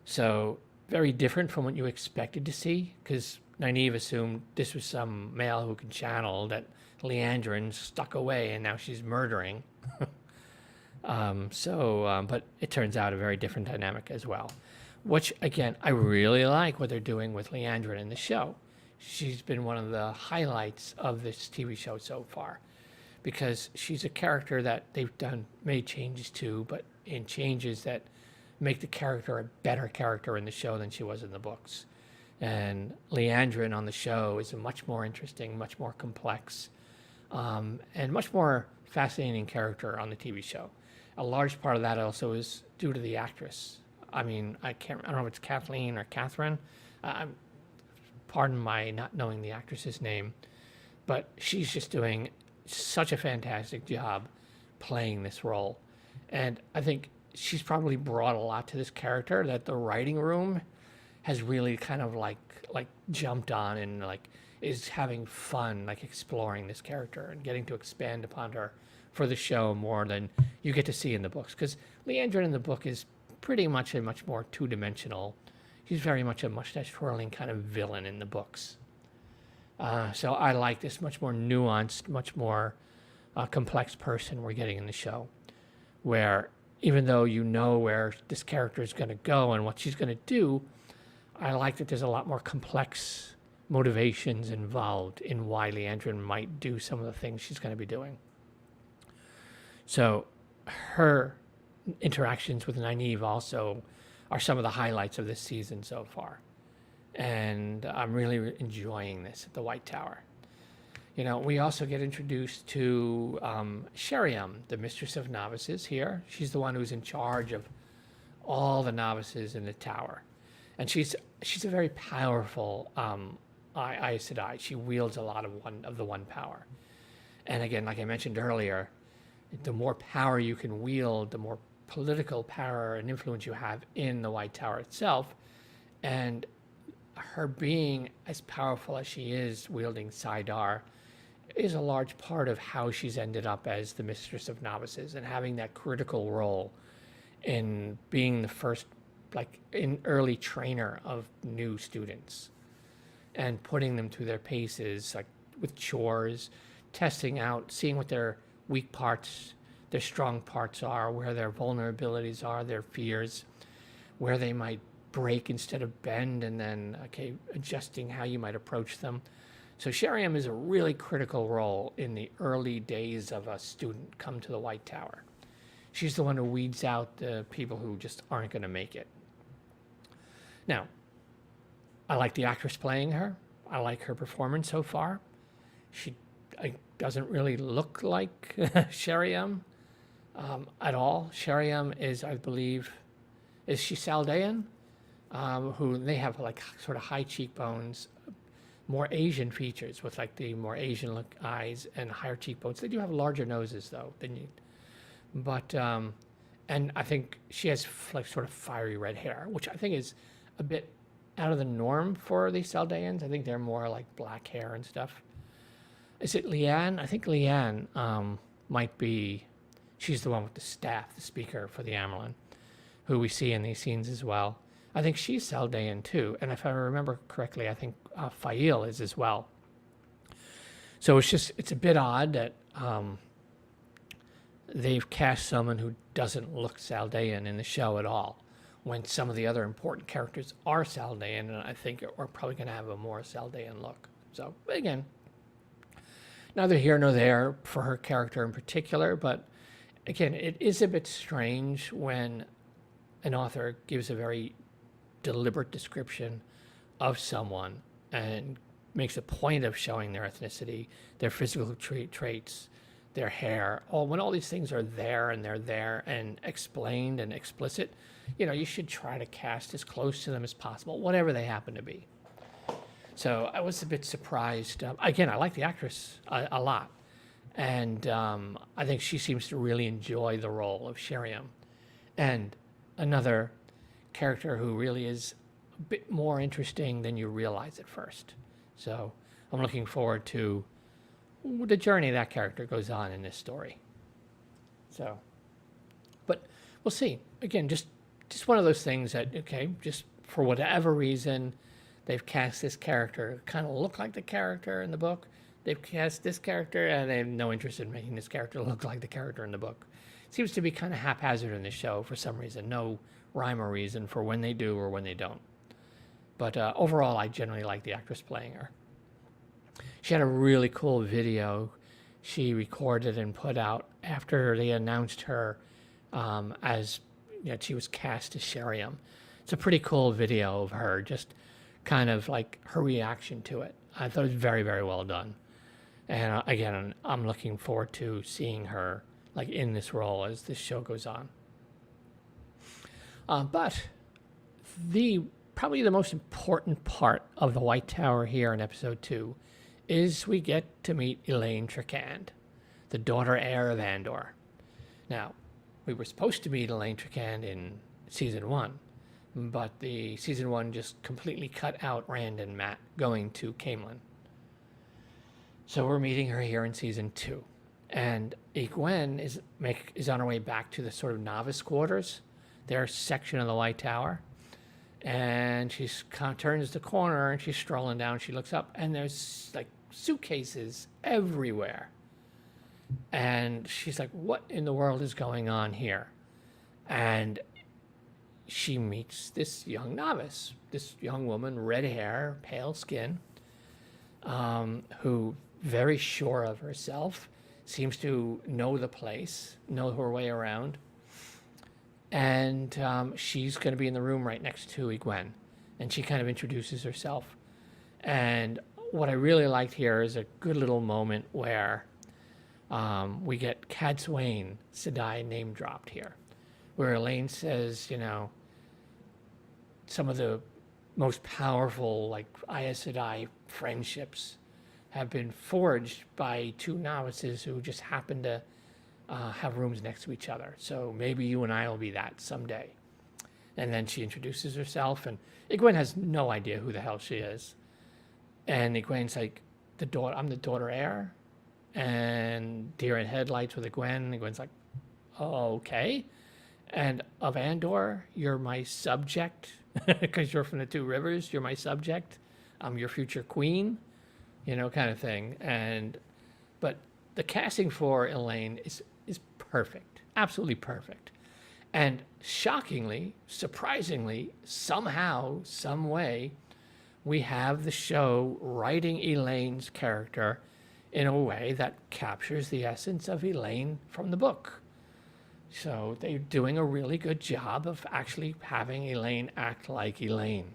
So very different from what you expected to see, because Nynaeve assumed this was some male who could channel that Leandrin stuck away and now she's murdering. But it turns out a very different dynamic as well. Which, again, I really like what they're doing with Leandrin in the show. She's been one of the highlights of this TV show so far, because she's a character that they've made changes to, but in changes that make the character a better character in the show than she was in the books. And Leandrin on the show is a much more interesting, much more complex, and much more fascinating character on the TV show. A large part of that also is due to the actress. I mean, I don't know if it's Kathleen or Catherine. Pardon my not knowing the actress's name, but she's just doing such a fantastic job playing this role. And I think she's probably brought a lot to this character that the writing room has really kind of like jumped on and like is having fun, like exploring this character and getting to expand upon her for the show more than you get to see in the books. Because Leandrin in the book is pretty much a much more two-dimensional. He's very much a mustache-twirling kind of villain in the books. So I like this much more nuanced, much more complex person we're getting in the show, where even though you know where this character is going to go and what she's going to do, I like that there's a lot more complex motivations involved in why Leandrin might do some of the things she's going to be doing. So her interactions with Nynaeve also are some of the highlights of this season so far. And I'm really enjoying this at the White Tower. You know, we also get introduced to Sheriam, the Mistress of Novices here. She's the one who's in charge of all the novices in the tower. And she's a very powerful Aes Sedai. She wields a lot of the One Power. And again, like I mentioned earlier, the more power you can wield, the more political power and influence you have in the White Tower itself. And her being as powerful as she is wielding Saidar is a large part of how she's ended up as the Mistress of Novices and having that critical role in being the first, like, an early trainer of new students and putting them through their paces, like with chores, testing out, seeing what their weak parts, their strong parts are, where their vulnerabilities are, their fears, where they might break instead of bend, and then, okay, adjusting how you might approach them. So Sheriam is a really critical role in the early days of a student come to the White Tower. She's the one who weeds out the people who just aren't going to make it. Now, I like the actress playing her. I like her performance so far. She doesn't really look like Sheriam at all. Sheriam is, I believe, is she Saldean? Who they have like sort of high cheekbones, more Asian features with like the more Asian look eyes and higher cheekbones. They do have larger noses though than you. But and I think she has like sort of fiery red hair, which I think is a bit out of the norm for the Saldeans. I think they're more like black hair and stuff. Is it Leanne? I think Leanne might be, she's the one with the staff, the speaker for the Amerlin, who we see in these scenes as well. I think she's Saldean too. And if I remember correctly, I think Fail is as well. So it's a bit odd that they've cast someone who doesn't look Saldean in the show at all, when some of the other important characters are Saldean, and I think are probably going to have a more Saldean look. So, again, neither here nor there for her character in particular, but again, it is a bit strange when an author gives a very deliberate description of someone and makes a point of showing their ethnicity, their physical traits, their hair, when all these things are there and explained and explicit, you should try to cast as close to them as possible, whatever they happen to be. So I was a bit surprised. Again, I like the actress a lot. And I think she seems to really enjoy the role of Sheriam. And another character who really is a bit more interesting than you realize at first. So I'm looking forward to the journey that character goes on in this story. So, but we'll see. Again, just one of those things that, okay, just for whatever reason, they've cast this character kind of look like the character in the book. They've cast this character, and they have no interest in making this character look like the character in the book. It seems to be kind of haphazard in the show for some reason. No rhyme or reason for when they do or when they don't. But overall, I generally like the actress playing her. She had a really cool video she recorded and put out after they announced her as she was cast as Sheriam. It's a pretty cool video of her, just kind of like her reaction to it. I thought it was very, very well done. And again, I'm looking forward to seeing her like in this role as this show goes on. But probably the most important part of the White Tower here in episode 2 is we get to meet Elaine Tricand, the daughter heir of Andor. Now, we were supposed to meet Elaine Tricand in season 1, but the season 1 just completely cut out Rand and Matt going to Camelin. So we're meeting her here in season 2. And Egwene is on her way back to the sort of novice quarters, their section of the White Tower. And she turns the corner and she's strolling down. She looks up and there's like suitcases everywhere. And she's like, what in the world is going on here? And she meets this young novice, this young woman, red hair, pale skin, who very sure of herself, seems to know the place, know her way around. And she's going to be in the room right next to Egwene. And she kind of introduces herself. And what I really liked here is a good little moment where we get Cadsuane Sedai name dropped here. Where Elaine says, some of the most powerful, like, Aes Sedai friendships have been forged by two novices who just happen to have rooms next to each other. So maybe you and I will be that someday. And then she introduces herself, and Egwene has no idea who the hell she is. And Egwene's like, I'm the daughter heir, and deer in headlights with Egwene. Egwene's like, oh, okay. And of Andor, you're my subject, because you're from the Two Rivers. You're my subject. I'm your future queen, kind of thing. But the casting for Elaine is perfect, absolutely perfect. And shockingly, surprisingly, somehow, some way, we have the show writing Elaine's character in a way that captures the essence of Elaine from the book. So they're doing a really good job of actually having Elaine act like Elaine,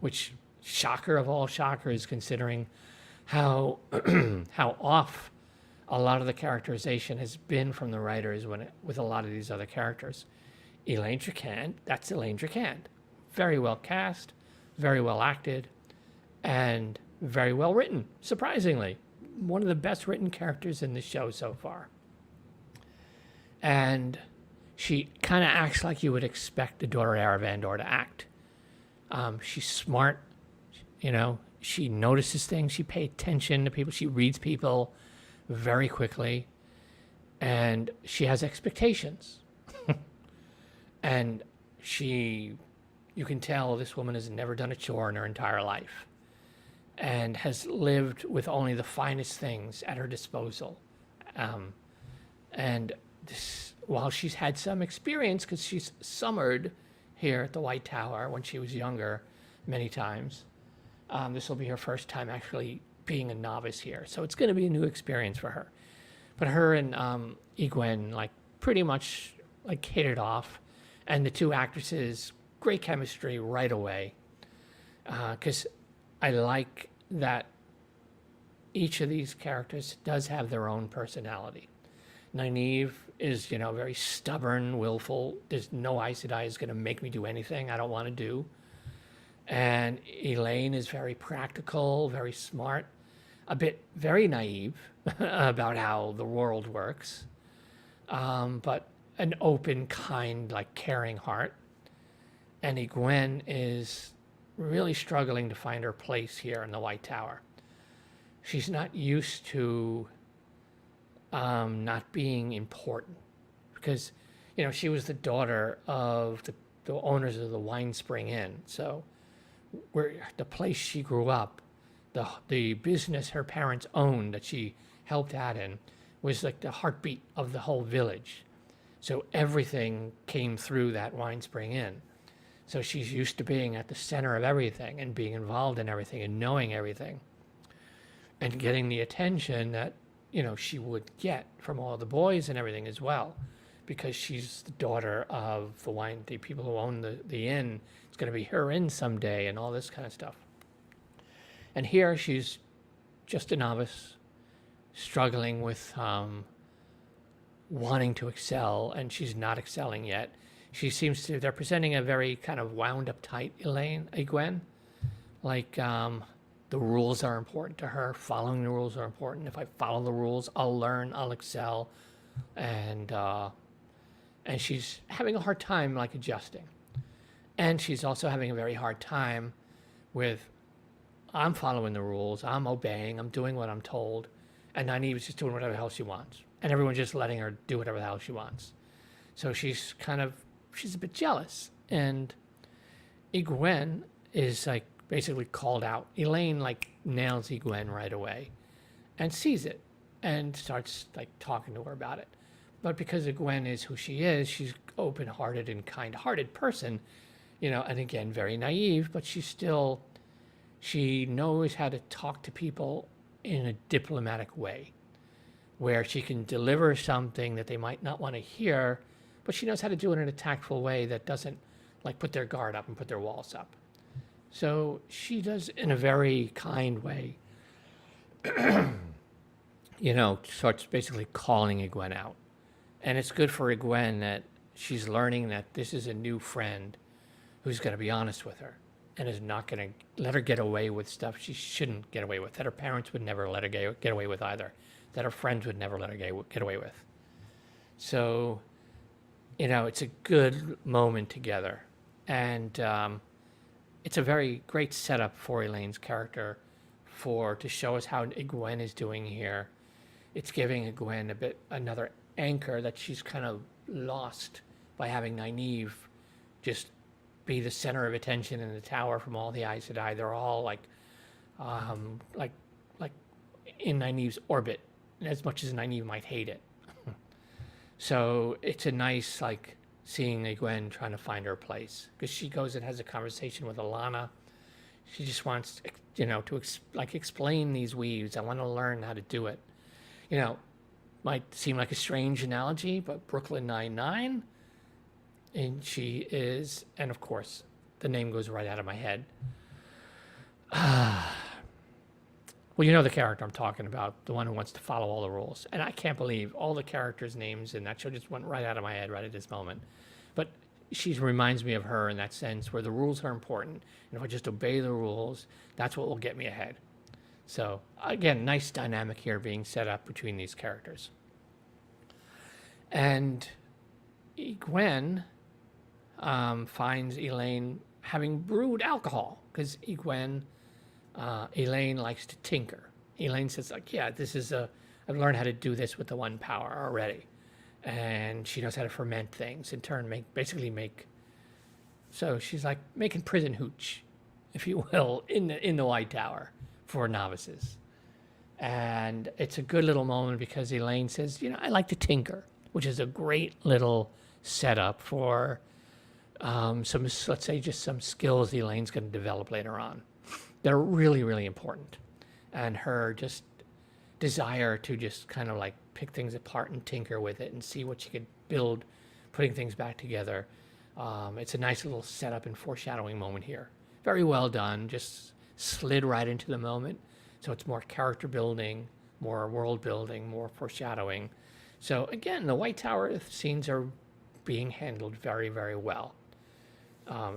which, shocker of all shockers, considering how how off a lot of the characterization has been from the writers with a lot of these other characters. Elaine Tricand, that's Elaine Tricand. Very well cast, very well acted, and very well written, surprisingly. One of the best written characters in the show so far. And she kind of acts like you would expect a daughter of Aravandor to act. She's smart, she notices things, she pays attention to people, she reads people very quickly, and she has expectations. And you can tell this woman has never done a chore in her entire life and has lived with only the finest things at her disposal. And while she's had some experience, because she's summered here at the White Tower when she was younger many times, this will be her first time actually being a novice here. So it's going to be a new experience for her. But her and Egwene pretty much hit it off. And the two actresses, great chemistry right away. Because I like that each of these characters does have their own personality. Nynaeve is, very stubborn, willful. There's no Aes Sedai is going to make me do anything I don't want to do. And Elaine is very practical, very smart, very naive about how the world works, but an open, kind, caring heart. And Egwene is really struggling to find her place here in the White Tower. She's not used to not being important because, she was the daughter of the owners of the Wine Spring Inn. So where the place she grew up, the business her parents owned that she helped out in was the heartbeat of the whole village. So everything came through that Wine Spring Inn. So she's used to being at the center of everything and being involved in everything and knowing everything and getting the attention that, she would get from all the boys and everything as well, because she's the daughter of the people who own the inn. It's going to be her inn someday and all this kind of stuff. And here she's just a novice, struggling with wanting to excel, and she's not excelling yet. They're presenting a very kind of wound up tight Egwene. The rules are important to her. Following the rules are important. If I follow the rules, I'll learn, I'll excel. And she's having a hard time adjusting. And she's also having a very hard time with, I'm following the rules, I'm obeying, I'm doing what I'm told, and Nynaeve's just doing whatever the hell she wants. And everyone's just letting her do whatever the hell she wants. So she's a bit jealous. And Egwene is basically called out. Elaine nails Egwene right away and sees it and starts talking to her about it. But because Egwene is who she is, she's open-hearted and kind-hearted person, and again, very naive, but she knows how to talk to people in a diplomatic way where she can deliver something that they might not want to hear, but she knows how to do it in a tactful way that doesn't put their guard up and put their walls up. So she does in a very kind way, starts basically calling Egwene out. And it's good for Egwene that she's learning that this is a new friend who's going to be honest with her and is not going to let her get away with stuff she shouldn't get away with, that her parents would never let her get away with either, that her friends would never let her get away with. So, it's a good moment together. And it's a very great setup for Elaine's character to show us how Egwene is doing here. It's giving Egwene another anchor that she's kind of lost by having Nynaeve just be the center of attention in the tower from all the Aes Sedai. They're all in Nynaeve's orbit, as much as Nynaeve might hate it. So it's a nice seeing Egwene trying to find her place, because she goes and has a conversation with Alana. She just wants, to explain these weaves. I want to learn how to do it. Might seem like a strange analogy, but Brooklyn Nine-Nine, and she is, and of course, the name goes right out of my head. Well, you know the character I'm talking about, the one who wants to follow all the rules. And I can't believe all the characters' names in that show just went right out of my head right at this moment. But she reminds me of her in that sense, where the rules are important. And if I just obey the rules, that's what will get me ahead. So, again, nice dynamic here being set up between these characters. And Gwen finds Elaine having brewed alcohol, because Elaine likes to tinker. Elaine says, I've learned how to do this with the one power already. And she knows how to ferment things, in turn make. So she's like making prison hooch, if you will, in the White Tower for novices. And it's a good little moment because Elaine says, I like to tinker, which is a great little setup for some skills Elaine's going to develop later on. They're really, really important. And her just desire to just kind of like pick things apart and tinker with it and see what she could build, putting things back together. It's a nice little setup and foreshadowing moment here. Very well done, just slid right into the moment. So it's more character building, more world building, more foreshadowing. So again, the White Tower scenes are being handled very, very well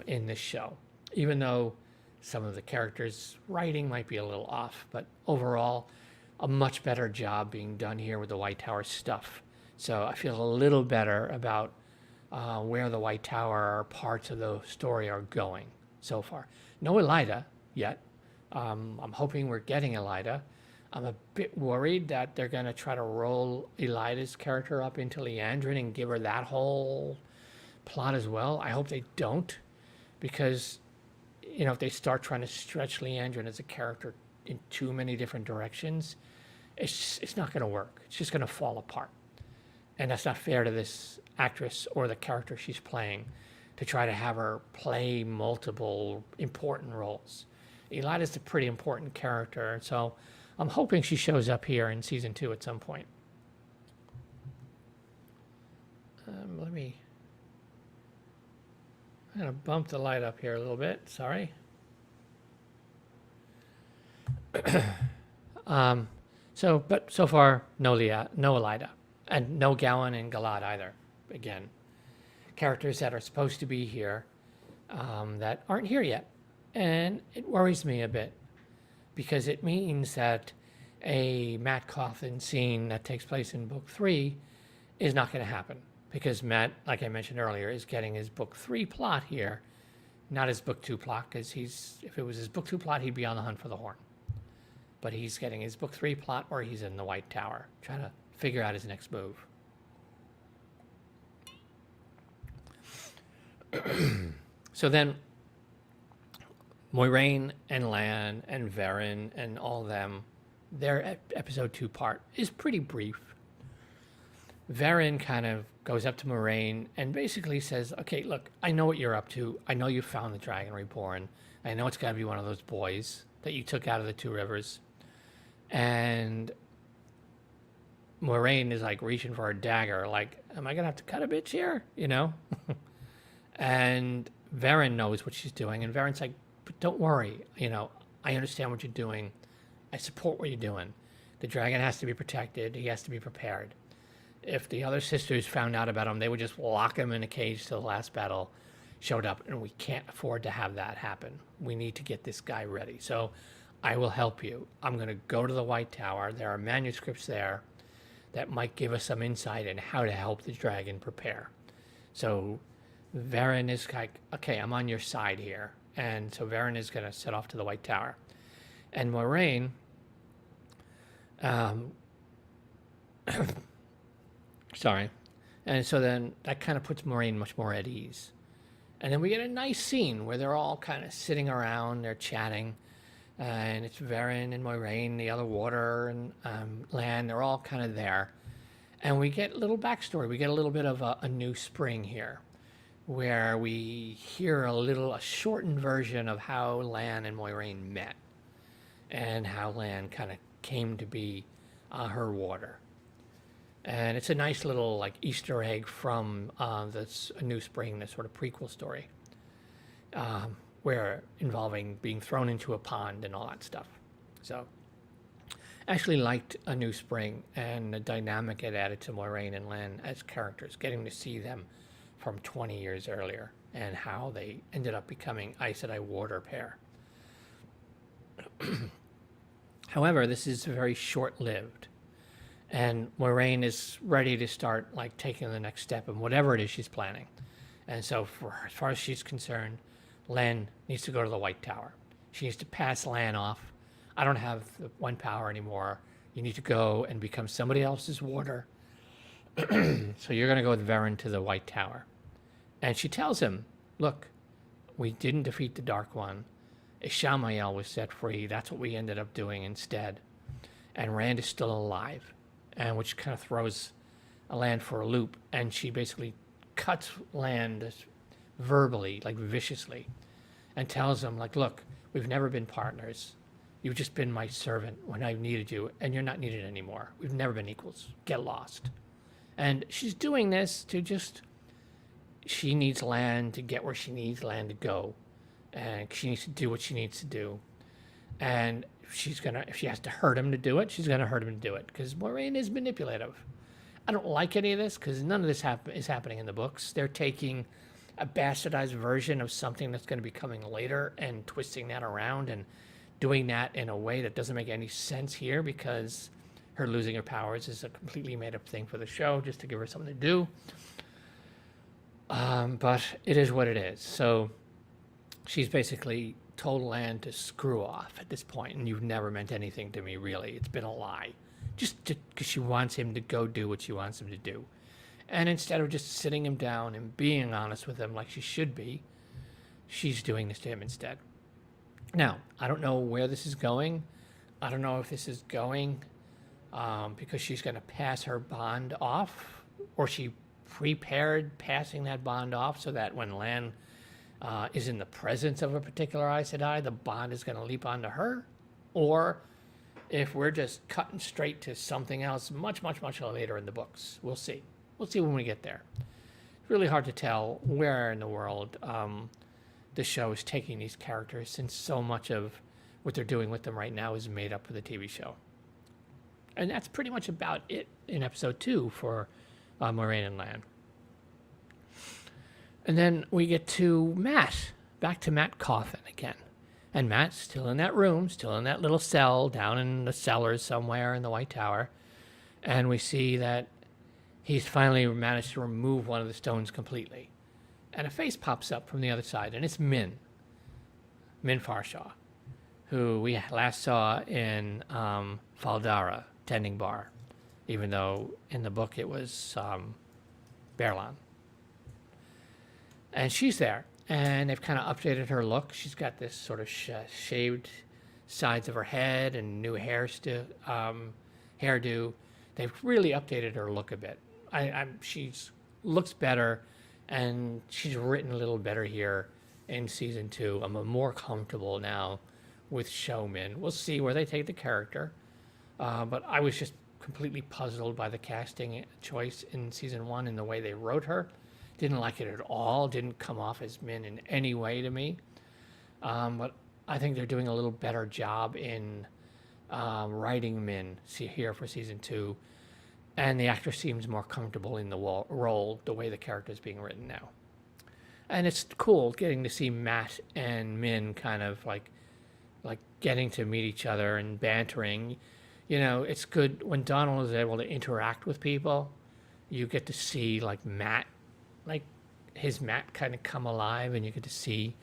in this show. Even though some of the characters' writing might be a little off, but overall, a much better job being done here with the White Tower stuff. So I feel a little better about where the White Tower parts of the story are going so far. No Elida yet. I'm hoping we're getting Elida. I'm a bit worried that they're going to try to roll Elida's character up into Leandrin and give her that whole plot as well. I hope they don't, because if they start trying to stretch Leandrin as a character in too many different directions, it's not going to work. It's just going to fall apart. And that's not fair to this actress or the character she's playing, to try to have her play multiple important roles. Elida's a pretty important character, so I'm hoping she shows up here in season 2 at some point. I'm going to bump the light up here a little bit. Sorry. But so far, no Elida. And no Gowan and Galad either. Again, characters that are supposed to be here that aren't here yet. And it worries me a bit, because it means that a Matt Cawthon scene that takes place in book 3 is not going to happen. Because Matt, like I mentioned earlier, is getting his book 3 plot here, not his book 2 plot, because if it was his book 2 plot, he'd be on the hunt for the horn. But he's getting his book 3 plot where he's in the White Tower, trying to figure out his next move. So then, Moiraine and Lan and Varen and all them, their episode 2 part is pretty brief. Varen kind of goes up to Moiraine and basically says, okay, look, I know what you're up to. I know you found the Dragon Reborn. I know it's got to be one of those boys that you took out of the Two Rivers. And Moiraine is like reaching for a dagger, like, am I going to have to cut a bitch here? And Varen knows what she's doing. And Varen's like, but don't worry. I understand what you're doing. I support what you're doing. The dragon has to be protected. He has to be prepared. If the other sisters found out about him, they would just lock him in a cage till the last battle showed up. And we can't afford to have that happen. We need to get this guy ready. So I will help you. I'm going to go to the White Tower. There are manuscripts there that might give us some insight in how to help the dragon prepare. So Varen is like, okay, I'm on your side here. And so Varen is going to set off to the White Tower. And Moiraine, sorry. And so then that kind of puts Moiraine much more at ease. And then we get a nice scene where they're all kind of sitting around, they're chatting. And it's Varen and Moiraine, the other water and Lan, they're all kind of there. And we get a little backstory. We get a little bit of a new spring here. where we hear a shortened version of how Lan and Moiraine met and how Lan kind of came to be her warder. And it's a nice little like Easter egg from this A New Spring, this sort of prequel story, where involving being thrown into a pond and all that stuff. So I actually liked A New Spring and the dynamic it added to Moiraine and Lan as characters, getting to see them from 20 years earlier and how they ended up becoming Aes Sedai warder pair. However, this is very short-lived, and Moiraine is ready to start like taking the next step in whatever it is she's planning. And so for as far as she's concerned, Lan needs to go to the White Tower. She needs to pass Lan off. I don't have the one power anymore. You need to go and become somebody else's warder. So you're going to go with Varen to the White Tower. And she tells him, look, we didn't defeat the Dark One. Ishamael was set free. That's what we ended up doing instead. And Rand is still alive, and which kind of throws Lan for a loop. And she basically cuts Lan verbally, like viciously, and tells him, like, look, we've never been partners. You've just been my servant when I needed you, and you're not needed anymore. We've never been equals. Get lost. And she's doing this to just... She needs Lan to get where she needs Lan to go. And she needs to do what she needs to do. And if she has to hurt him to do it, she's going to hurt him to do it. Because Moiraine is manipulative. I don't like any of this, because none of this is happening in the books. They're taking a bastardized version of something that's going to be coming later and twisting that around and doing that in a way that doesn't make any sense here, because her losing her powers is a completely made-up thing for the show, just to give her something to do. But it is what it is. So she's basically told Lan to screw off at this point, and you've never meant anything to me, really. It's been a lie. Just because she wants him to go do what she wants him to do. And instead of just sitting him down and being honest with him like she should be, she's doing this to him instead. Now, I don't know where this is going. I don't know if this is going because she's going to pass her bond off, or she prepared passing that bond off so that when Lan is in the presence of a particular Aes Sedai, the bond is going to leap onto her, or if we're just cutting straight to something else much, much, much later in the books. We'll see. We'll see when we get there. It's really hard to tell where in the world the show is taking these characters, since so much of what they're doing with them right now is made up for the TV show. And that's pretty much about it in episode 2 for Moiraine and Lan. And then we get to Matt, back to Matt Coffin again. And Matt's still in that room, still in that little cell down in the cellars somewhere in the White Tower. And we see that he's finally managed to remove one of the stones completely. And a face pops up from the other side, and it's Min Farshaw, who we last saw in Faldara, tending bar, even though in the book it was Berlan. And she's there, and they've kind of updated her look. She's got this sort of shaved sides of her head and new hairdo. They've really updated her look a bit. She's looks better, and she's written a little better here in season 2. I'm more comfortable now with Min. We'll see where they take the character, but I was just completely puzzled by the casting choice in season 1 and the way they wrote her. Didn't like it at all. Didn't come off as Min in any way to me. But I think they're doing a little better job in writing Min here for season 2. And the actor seems more comfortable in the role, the way the character is being written now. And it's cool getting to see Matt and Min kind of like getting to meet each other and bantering. You know, it's good when Donald is able to interact with people. You get to see Matt, his Matt kind of come alive, and you get to see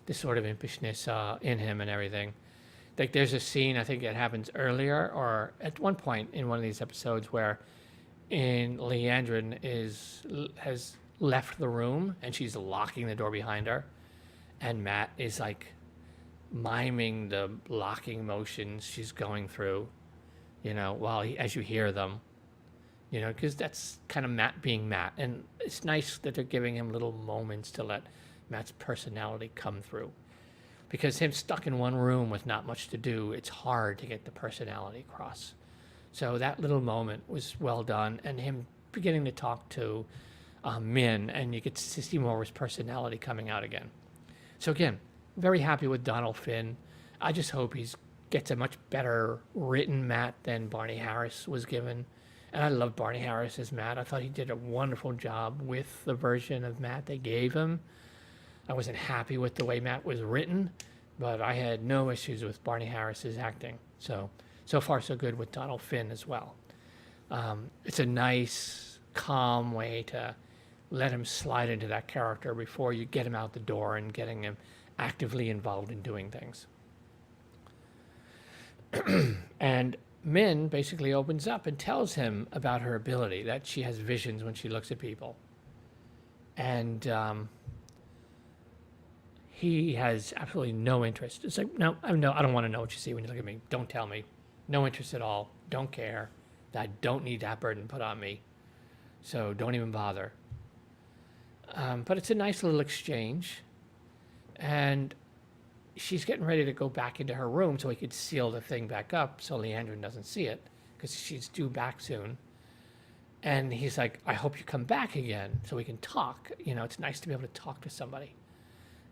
the sort of impishness in him and everything. Like there's a scene, I think it happens earlier or at one point in one of these episodes where Leandrin has left the room and she's locking the door behind her, and Matt is miming the locking motions she's going through, while as you hear them, you know, because that's kind of Matt being Matt. And it's nice that they're giving him little moments to let Matt's personality come through. Because him stuck in one room with not much to do, it's hard to get the personality across. So that little moment was well done, and him beginning to talk to Min, and you get to see more of his personality coming out again. So again, very happy with Donald Finn. I just hope he gets a much better written Matt than Barney Harris was given. And I love Barney Harris as Matt. I thought he did a wonderful job with the version of Matt they gave him. I wasn't happy with the way Matt was written, but I had no issues with Barney Harris's acting. So far so good with Donald Finn as well. It's a nice, calm way to let him slide into that character before you get him out the door and getting him actively involved in doing things. And Min basically opens up and tells him about her ability, that she has visions when she looks at people. And he has absolutely no interest. It's like, no, I don't want to know what you see when you look at me. Don't tell me. No interest at all. Don't care. I don't need that burden put on me. So don't even bother. But it's a nice little exchange. And she's getting ready to go back into her room so he could seal the thing back up so Leandrin doesn't see it, because she's due back soon. And he's like, I hope you come back again so we can talk. You know, it's nice to be able to talk to somebody.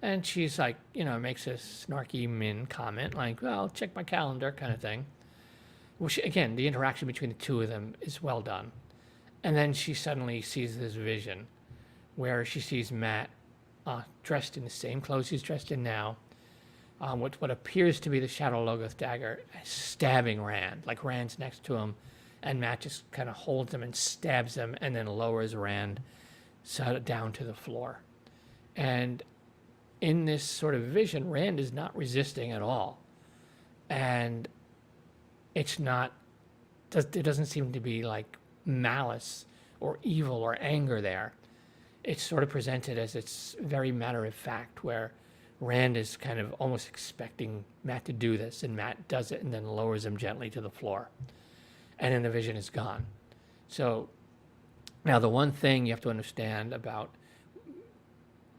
And she's like, you know, makes a snarky Min comment like, well, check my calendar kind of thing. Which, again, the interaction between the two of them is well done. And then she suddenly sees this vision where she sees Matt dressed in the same clothes he's dressed in now, with what appears to be the Shadow Logoth dagger, stabbing Rand. Like Rand's next to him, and Matt just kind of holds him and stabs him and then lowers Rand down to the floor. And in this sort of vision, Rand is not resisting at all. And it's not, there doesn't seem to be like malice or evil or anger there. It's sort of presented as it's very matter of fact, where Rand is kind of almost expecting Matt to do this, and Matt does it and then lowers him gently to the floor. And then the vision is gone. So now the one thing you have to understand about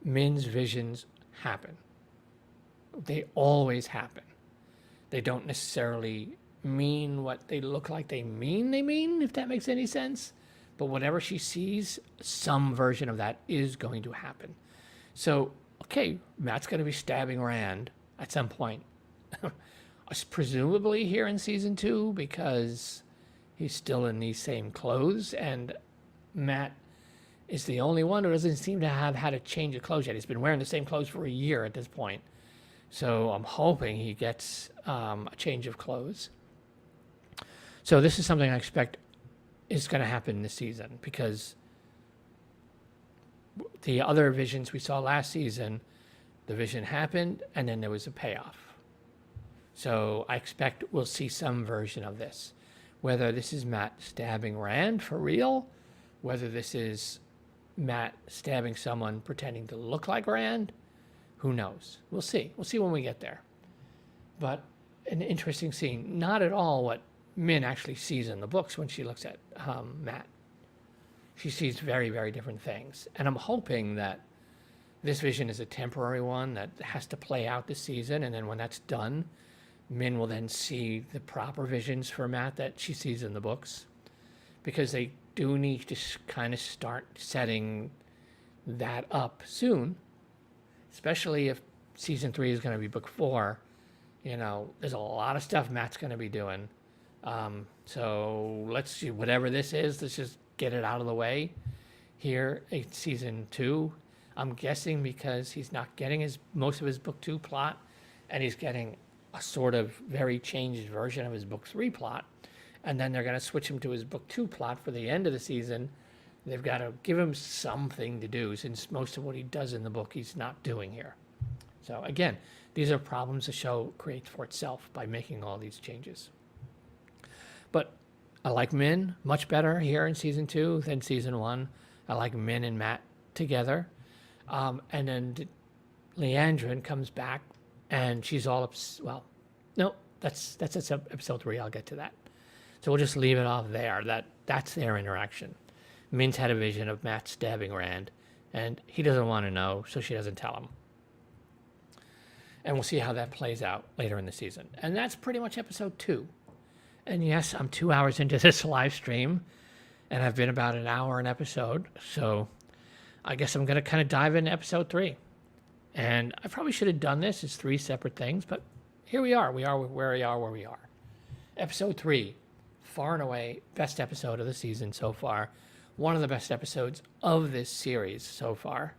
Min's visions happen. They always happen. They don't necessarily mean what they look like they mean, if that makes any sense. But whatever she sees, some version of that is going to happen. So, okay, Matt's going to be stabbing Rand at some point. Presumably here in season 2, because he's still in these same clothes, and Matt is the only one who doesn't seem to have had a change of clothes yet. He's been wearing the same clothes for a year at this point. So I'm hoping he gets a change of clothes. So this is something I expect is going to happen this season, because the other visions we saw last season, the vision happened and then there was a payoff. So I expect we'll see some version of this. Whether this is Matt stabbing Rand for real, whether this is Matt stabbing someone pretending to look like Rand, who knows? We'll see. We'll see when we get there. But an interesting scene. Not at all what Min actually sees in the books when she looks at Matt. She sees very, very different things. And I'm hoping that this vision is a temporary one that has to play out this season. And then when that's done, Min will then see the proper visions for Matt that she sees in the books. Because they do need to kind of start setting that up soon. Especially if season 3 is going to be book 4. You know, there's a lot of stuff Matt's going to be doing. So let's see, whatever this is, let's just get it out of the way here in season 2. I'm guessing because he's not getting most of his book 2 plot, and he's getting a sort of very changed version of his book 3 plot. And then they're going to switch him to his book 2 plot for the end of the season. They've got to give him something to do, since most of what he does in the book he's not doing here. So again, these are problems the show creates for itself by making all these changes. But I like Min much better here in season 2 than season 1. I like Min and Matt together. And then Leandrin comes back and she's all well, no, that's episode 3. I'll get to that. So we'll just leave it off there. That's their interaction. Min's had a vision of Matt stabbing Rand, and he doesn't want to know, so she doesn't tell him. And we'll see how that plays out later in the season. And that's pretty much episode 2. And yes, I'm 2 hours into this live stream, and I've been about an hour an episode, so I guess I'm going to kind of dive into episode 3. And I probably should have done this as 3 separate things, but here we are. We are where we are. Episode 3, far and away, best episode of the season so far. One of the best episodes of this series so far.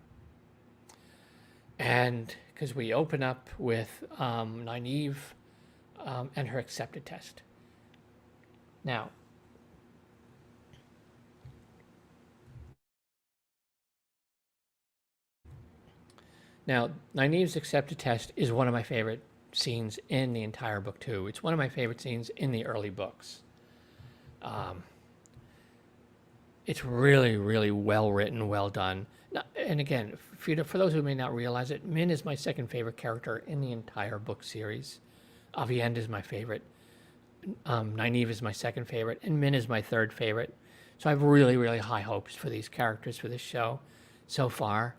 And because we open up with Nynaeve and her accepted test. Now, Nynaeve's accepted test is one of my favorite scenes in the entire book too. It's one of my favorite scenes in the early books. It's really, really well written, well done. Now, and again, for those who may not realize it, Min is my second favorite character in the entire book series. Aviend is my favorite. Nynaeve is my second favorite, and Min is my third favorite. So I have really, really high hopes for these characters for this show so far,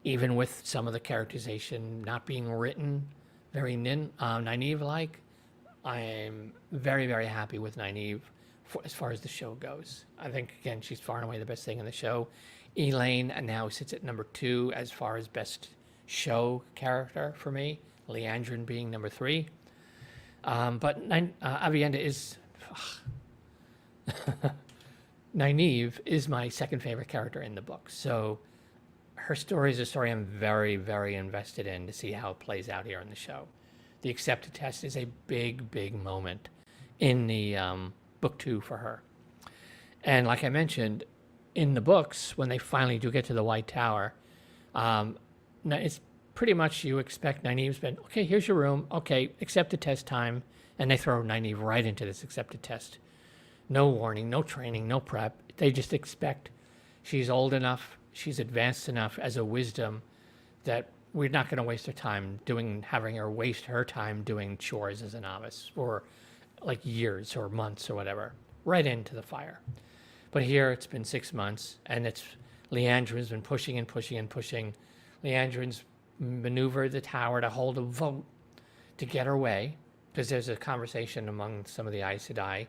even with some of the characterization not being written very Nynaeve-like. I'm very, very happy with Nynaeve as far as the show goes. I think, again, she's far and away the best thing in the show. Elaine now sits at number 2 as far as best show character for me, Leandrin being number 3. But Avienda is... Nynaeve is my second favorite character in the book. So her story is a story I'm very, very invested in to see how it plays out here in the show. The accepted test is a big, big moment in the book 2 for her. And like I mentioned, in the books, when they finally do get to the White Tower, it's pretty much you expect Nynaeve's been, okay, here's your room, okay, accepted test time, and they throw Nynaeve right into this accepted test. No warning, no training, no prep. They just expect she's old enough, she's advanced enough as a wisdom that we're not going to waste her time having her waste her time doing chores as a novice for like years or months or whatever, right into the fire. But here it's been 6 months, and Leandrin's been pushing and pushing and pushing. Leandrin's maneuvered the tower to hold a vote to get her way, because there's a conversation among some of the Aes Sedai,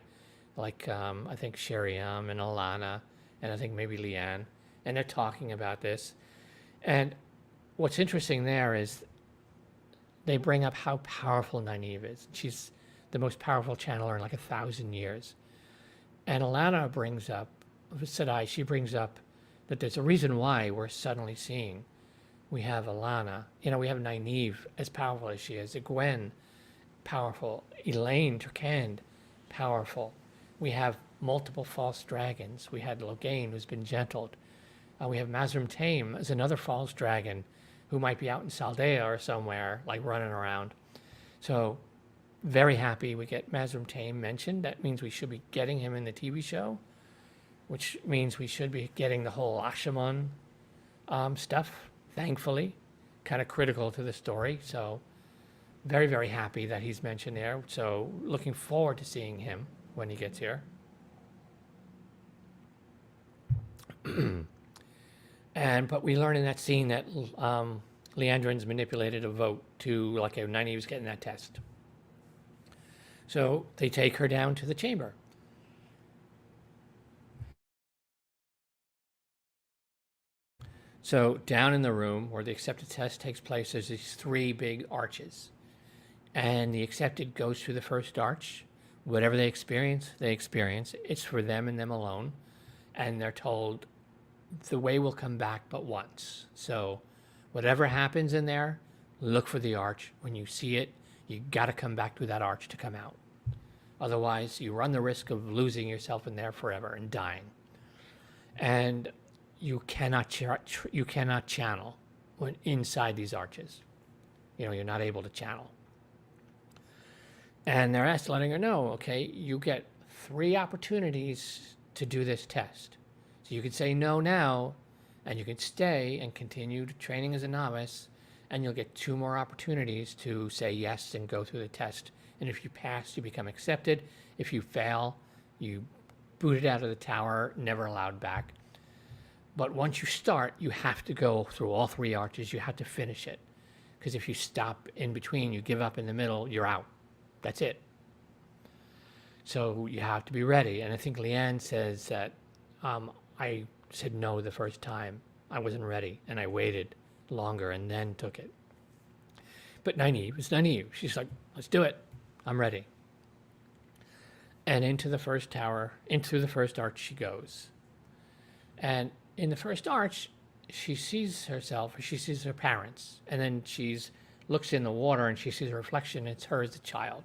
like I think Sheriam and Alana, and I think maybe Leanne, and they're talking about this. And what's interesting there is they bring up how powerful Nynaeve is. She's the most powerful channeler in like 1,000 years. And Alana brings up, Sedai, she brings up that there's a reason why we're suddenly seeing we have Alana, we have Nynaeve as powerful as she is, Gwen, powerful, Elaine Turkand, powerful. We have multiple false dragons. We had Logain, who's been gentled. We have Mazrim Taim as another false dragon who might be out in Saldea or somewhere, like running around. So very happy we get Mazrim Taim mentioned. That means we should be getting him in the TV show, which means we should be getting the whole Ashamon stuff, thankfully. Kind of critical to the story. So very, very happy that he's mentioned there. So looking forward to seeing him when he gets here. But we learn in that scene that Leandrin's manipulated a vote to, like, Nynaeve's getting that test. So they take her down to the chamber. So down in the room where the accepted test takes place, there's these 3 big arches. And the accepted goes through the first arch. Whatever they experience, they experience. It's for them and them alone. And they're told the way will come back but once. So whatever happens in there, look for the arch. When you see it, you got to come back to that arch to come out. Otherwise, you run the risk of losing yourself in there forever and dying. And you cannot channel when inside these arches. You're not able to channel. And they're letting her know, okay, you get 3 opportunities to do this test. So you could say no now, and you can stay and continue training as a novice, and you'll get 2 more opportunities to say yes and go through the test. And if you pass, you become accepted. If you fail, you booted out of the tower, never allowed back. But once you start, you have to go through all 3 arches. You have to finish it. Because if you stop in between, you give up in the middle, you're out. That's it. So you have to be ready. And I think Leanne says that I said no the first time. I wasn't ready, and I waited longer and then took it. But Nynaeve is Nynaeve. She's like, let's do it. I'm ready. And into the first tower, into the first arch she goes. And in the first arch, she sees herself, she sees her parents, and then looks in the water and she sees a reflection. It's her as a child.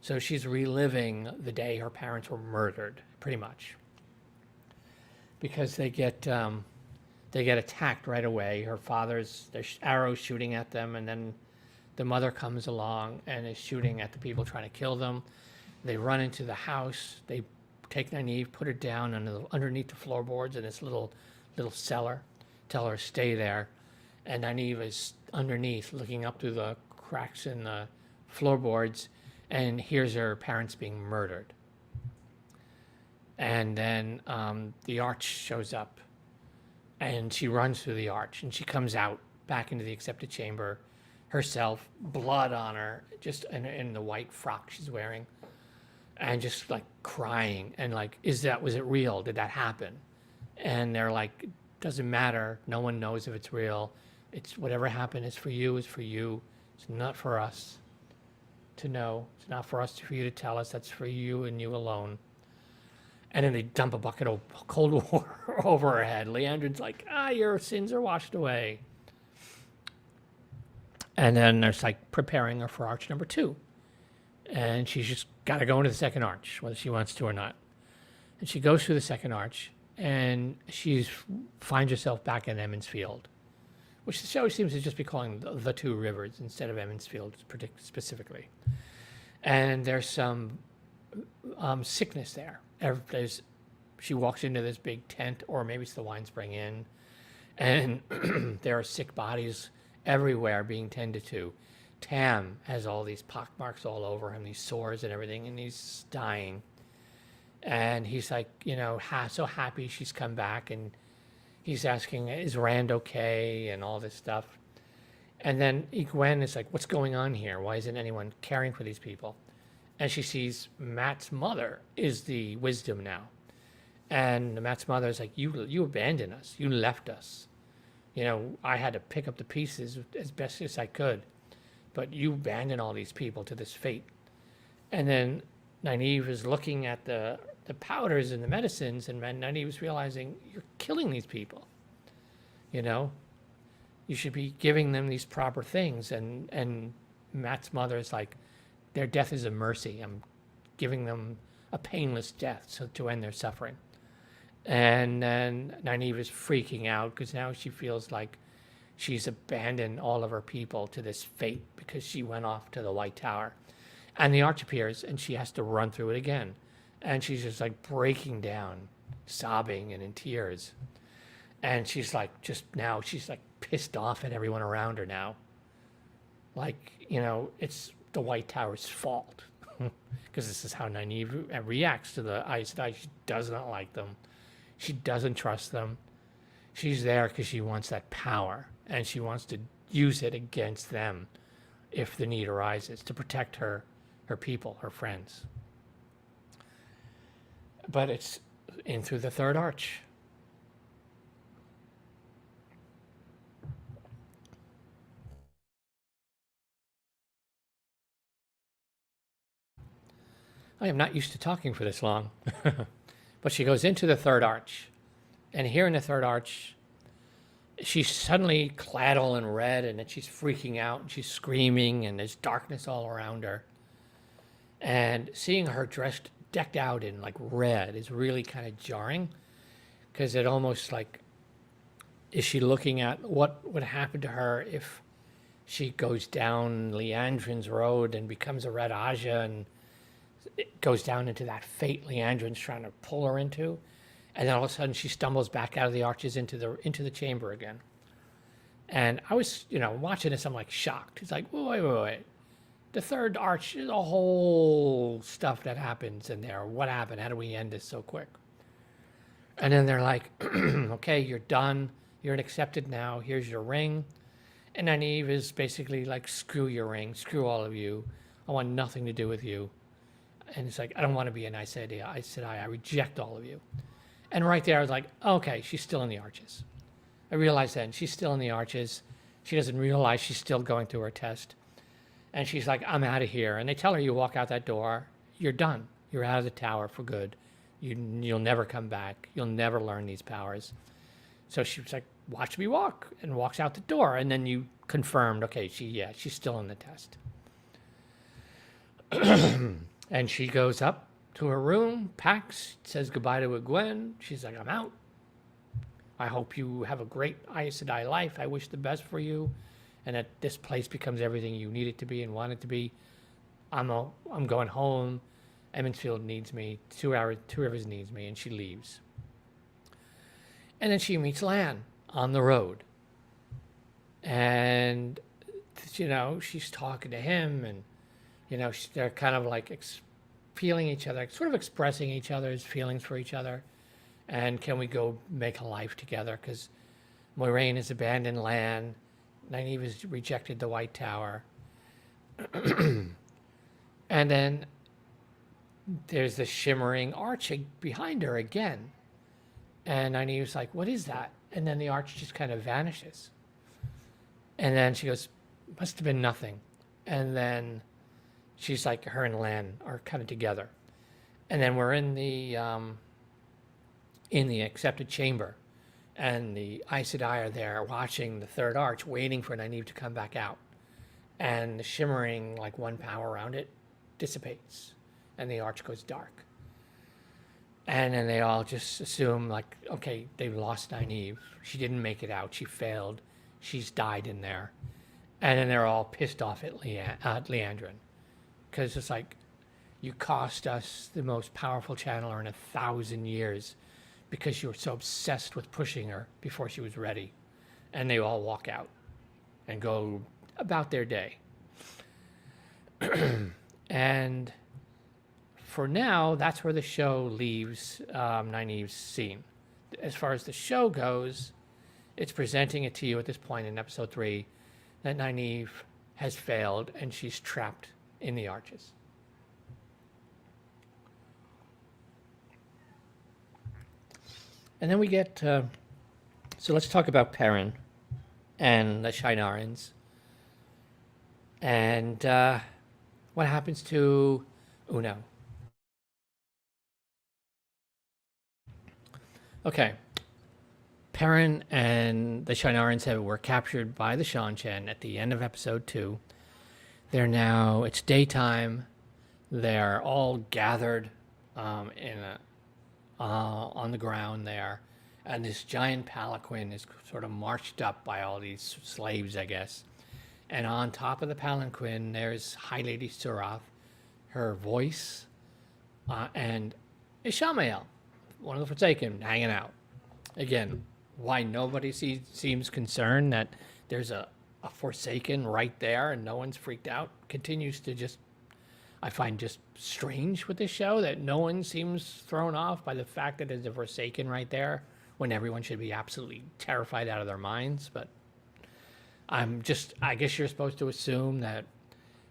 So she's reliving the day her parents were murdered, pretty much, because they get attacked right away. There's arrows shooting at them, and then the mother comes along and is shooting at the people trying to kill them. They run into the house. They take Nynaeve, put her down underneath the floorboards in this little cellar, tell her to stay there. And Nynaeve is underneath, looking up through the cracks in the floorboards, and hears her parents being murdered. And then the arch shows up, and she runs through the arch, and she comes out back into the accepted chamber herself, blood on her, just in the white frock she's wearing, and just like crying and like, was it real? Did that happen? And they're like, doesn't matter. No one knows if it's real. It's whatever happened is for you, is for you. It's not for us to know. It's not for us, for you to tell us. That's for you and you alone. And then they dump a bucket of cold water over her head. Leandrin's like, your sins are washed away. And then there's like preparing her for arch number 2. And she's just got to go into the second arch, whether she wants to or not. And she goes through the second arch, and she finds herself back in Emmons Field, which the show seems to just be calling the 2 rivers instead of Emmons Field specifically. And there's some sickness there. She walks into this big tent, or maybe it's the Wine Spring Inn, and there are sick bodies everywhere being tended to. Tam has all these pockmarks all over him, these sores and everything, and he's dying. And he's like, so happy she's come back, and he's asking, is Rand okay, and all this stuff. And then Gwen is like, what's going on here? Why isn't anyone caring for these people? And she sees Matt's mother is the wisdom now. And Matt's mother is like, you abandoned us. You left us. I had to pick up the pieces as best as I could. But you abandoned all these people to this fate. And then Nynaeve is looking at the powders and the medicines, and Nynaeve is realizing, you're killing these people. You should be giving them these proper things. And Matt's mother is like, their death is a mercy. I'm giving them a painless death to end their suffering. And then Nynaeve is freaking out because now she feels like she's abandoned all of her people to this fate because she went off to the White Tower. And the arch appears, and she has to run through it again. And she's just like breaking down, sobbing and in tears. And she's like, she's like pissed off at everyone around her now. Like, it's the White Tower's fault. Because this is how Nynaeve reacts to the Aes Sedai. She does not like them. She doesn't trust them. She's there because she wants that power, and she wants to use it against them if the need arises, to protect her people, her friends. But it's in through the third arch. I am not used to talking for this long. But she goes into the third arch. And here in the third arch, she's suddenly clad all in red, and then she's freaking out, and she's screaming, and there's darkness all around her. And seeing her decked out in like red is really kind of jarring, because it almost like, is she looking at what would happen to her if she goes down Leandrin's road and becomes a Red Aja, and it goes down into that fate Leandrin's trying to pull her into, and then all of a sudden she stumbles back out of the arches into the chamber again. And I was, watching this, I'm like shocked. It's like, wait. the third arch, the whole stuff that happens in there. What happened? How do we end this so quick? And then they're like, okay, you're done. You're accepted now. Here's your ring. And Nynaeve is basically like, screw your ring. Screw all of you. I want nothing to do with you. And it's like, I don't want to be an Aes Sedai. I reject all of you. And right there, I was like, okay, she's still in the arches. I realized then she's still in the arches. She doesn't realize she's still going through her test. And she's like, I'm out of here. And they tell her, you walk out that door, you're done. You're out of the tower for good. You'll never come back. You'll never learn these powers. So she was like, watch me walk, and walks out the door. And then you confirmed, okay, she's still in the test. And she goes up to her room, packs, says goodbye to Egwene. She's like, I'm out. I hope you have a great Aes Sedai life. I wish the best for you, and that this place becomes everything you need it to be and want it to be. I'm going home. Emmonsfield needs me. Two Rivers needs me, and she leaves. And then she meets Lan on the road. And, she's talking to him, and, they're kind of like feeling each other, sort of expressing each other's feelings for each other. And can we go make a life together? Because Moiraine has abandoned Lan. Nynaeve has rejected the White Tower. And then there's the shimmering arch behind her again. And Nynaeve's like, what is that? And then the arch just kind of vanishes. And then she goes, must have been nothing. And then she's like, her and Lan are kind of together. And then we're in the accepted chamber. And the Aes Sedai are there watching the third arch, waiting for Nynaeve to come back out. And the shimmering, like, one power around it dissipates. And the arch goes dark. And then they all just assume, like, okay, they've lost Nynaeve. She didn't make it out. She failed. She's died in there. And then they're all pissed off at Liandrin. Because it's like, you cost us the most powerful channeler in 1,000 years because you were so obsessed with pushing her before she was ready. And they all walk out and go about their day. And for now, that's where the show leaves Nynaeve's scene. As far as the show goes, it's presenting it to you at this point in episode 3 that Nynaeve has failed and she's trapped in the arches. And then we get, so let's talk about Perrin and the Shienarans. And what happens to Uno. Okay. Perrin and the Shienarans were captured by the Seanchan at the end of episode 2. They're now, it's daytime. They're all gathered on the ground there. And this giant palanquin is sort of marched up by all these slaves, I guess. And on top of the palanquin, there's High Lady Surath, her voice, and Ishamael, one of the Forsaken, hanging out. Again, why nobody seems concerned that there's a Forsaken right there and no one's freaked out continues to just, I find just strange with this show that no one seems thrown off by the fact that there's a Forsaken right there when everyone should be absolutely terrified out of their minds. But I guess you're supposed to assume that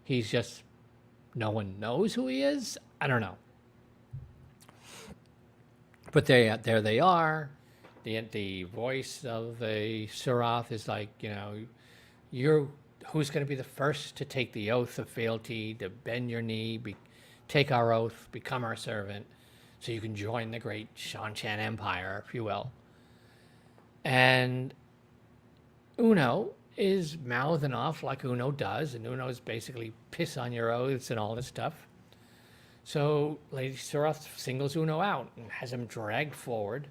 he's just, no one knows who he is. I don't know. But there they are. The voice of the Surath is like, who's going to be the first to take the oath of fealty, to bend your knee, take our oath, become our servant, so you can join the great Seanchan Empire, if you will. And Uno is mouthing off like Uno does, and Uno's basically piss on your oaths and all this stuff. So Lady Surath singles Uno out and has him dragged forward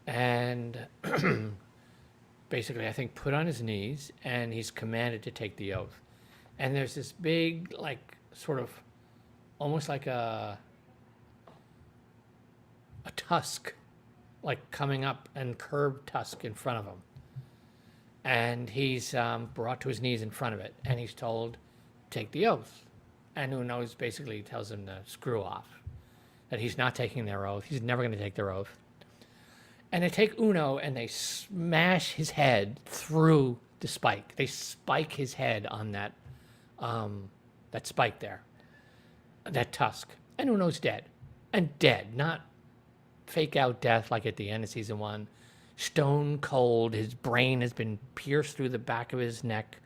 and basically, I think, put on his knees, and he's commanded to take the oath. And there's this big, like, sort of, almost like a tusk, like coming up and curved tusk in front of him. And he's brought to his knees in front of it, and he's told, take the oath. And Uno basically tells him to screw off, that he's not taking their oath. He's never going to take their oath. And they take Uno and they smash his head through the spike. They spike his head on that spike there, that tusk. And Uno's dead. And dead, not fake out death like at the end of season 1. Stone cold. His brain has been pierced through the back of his neck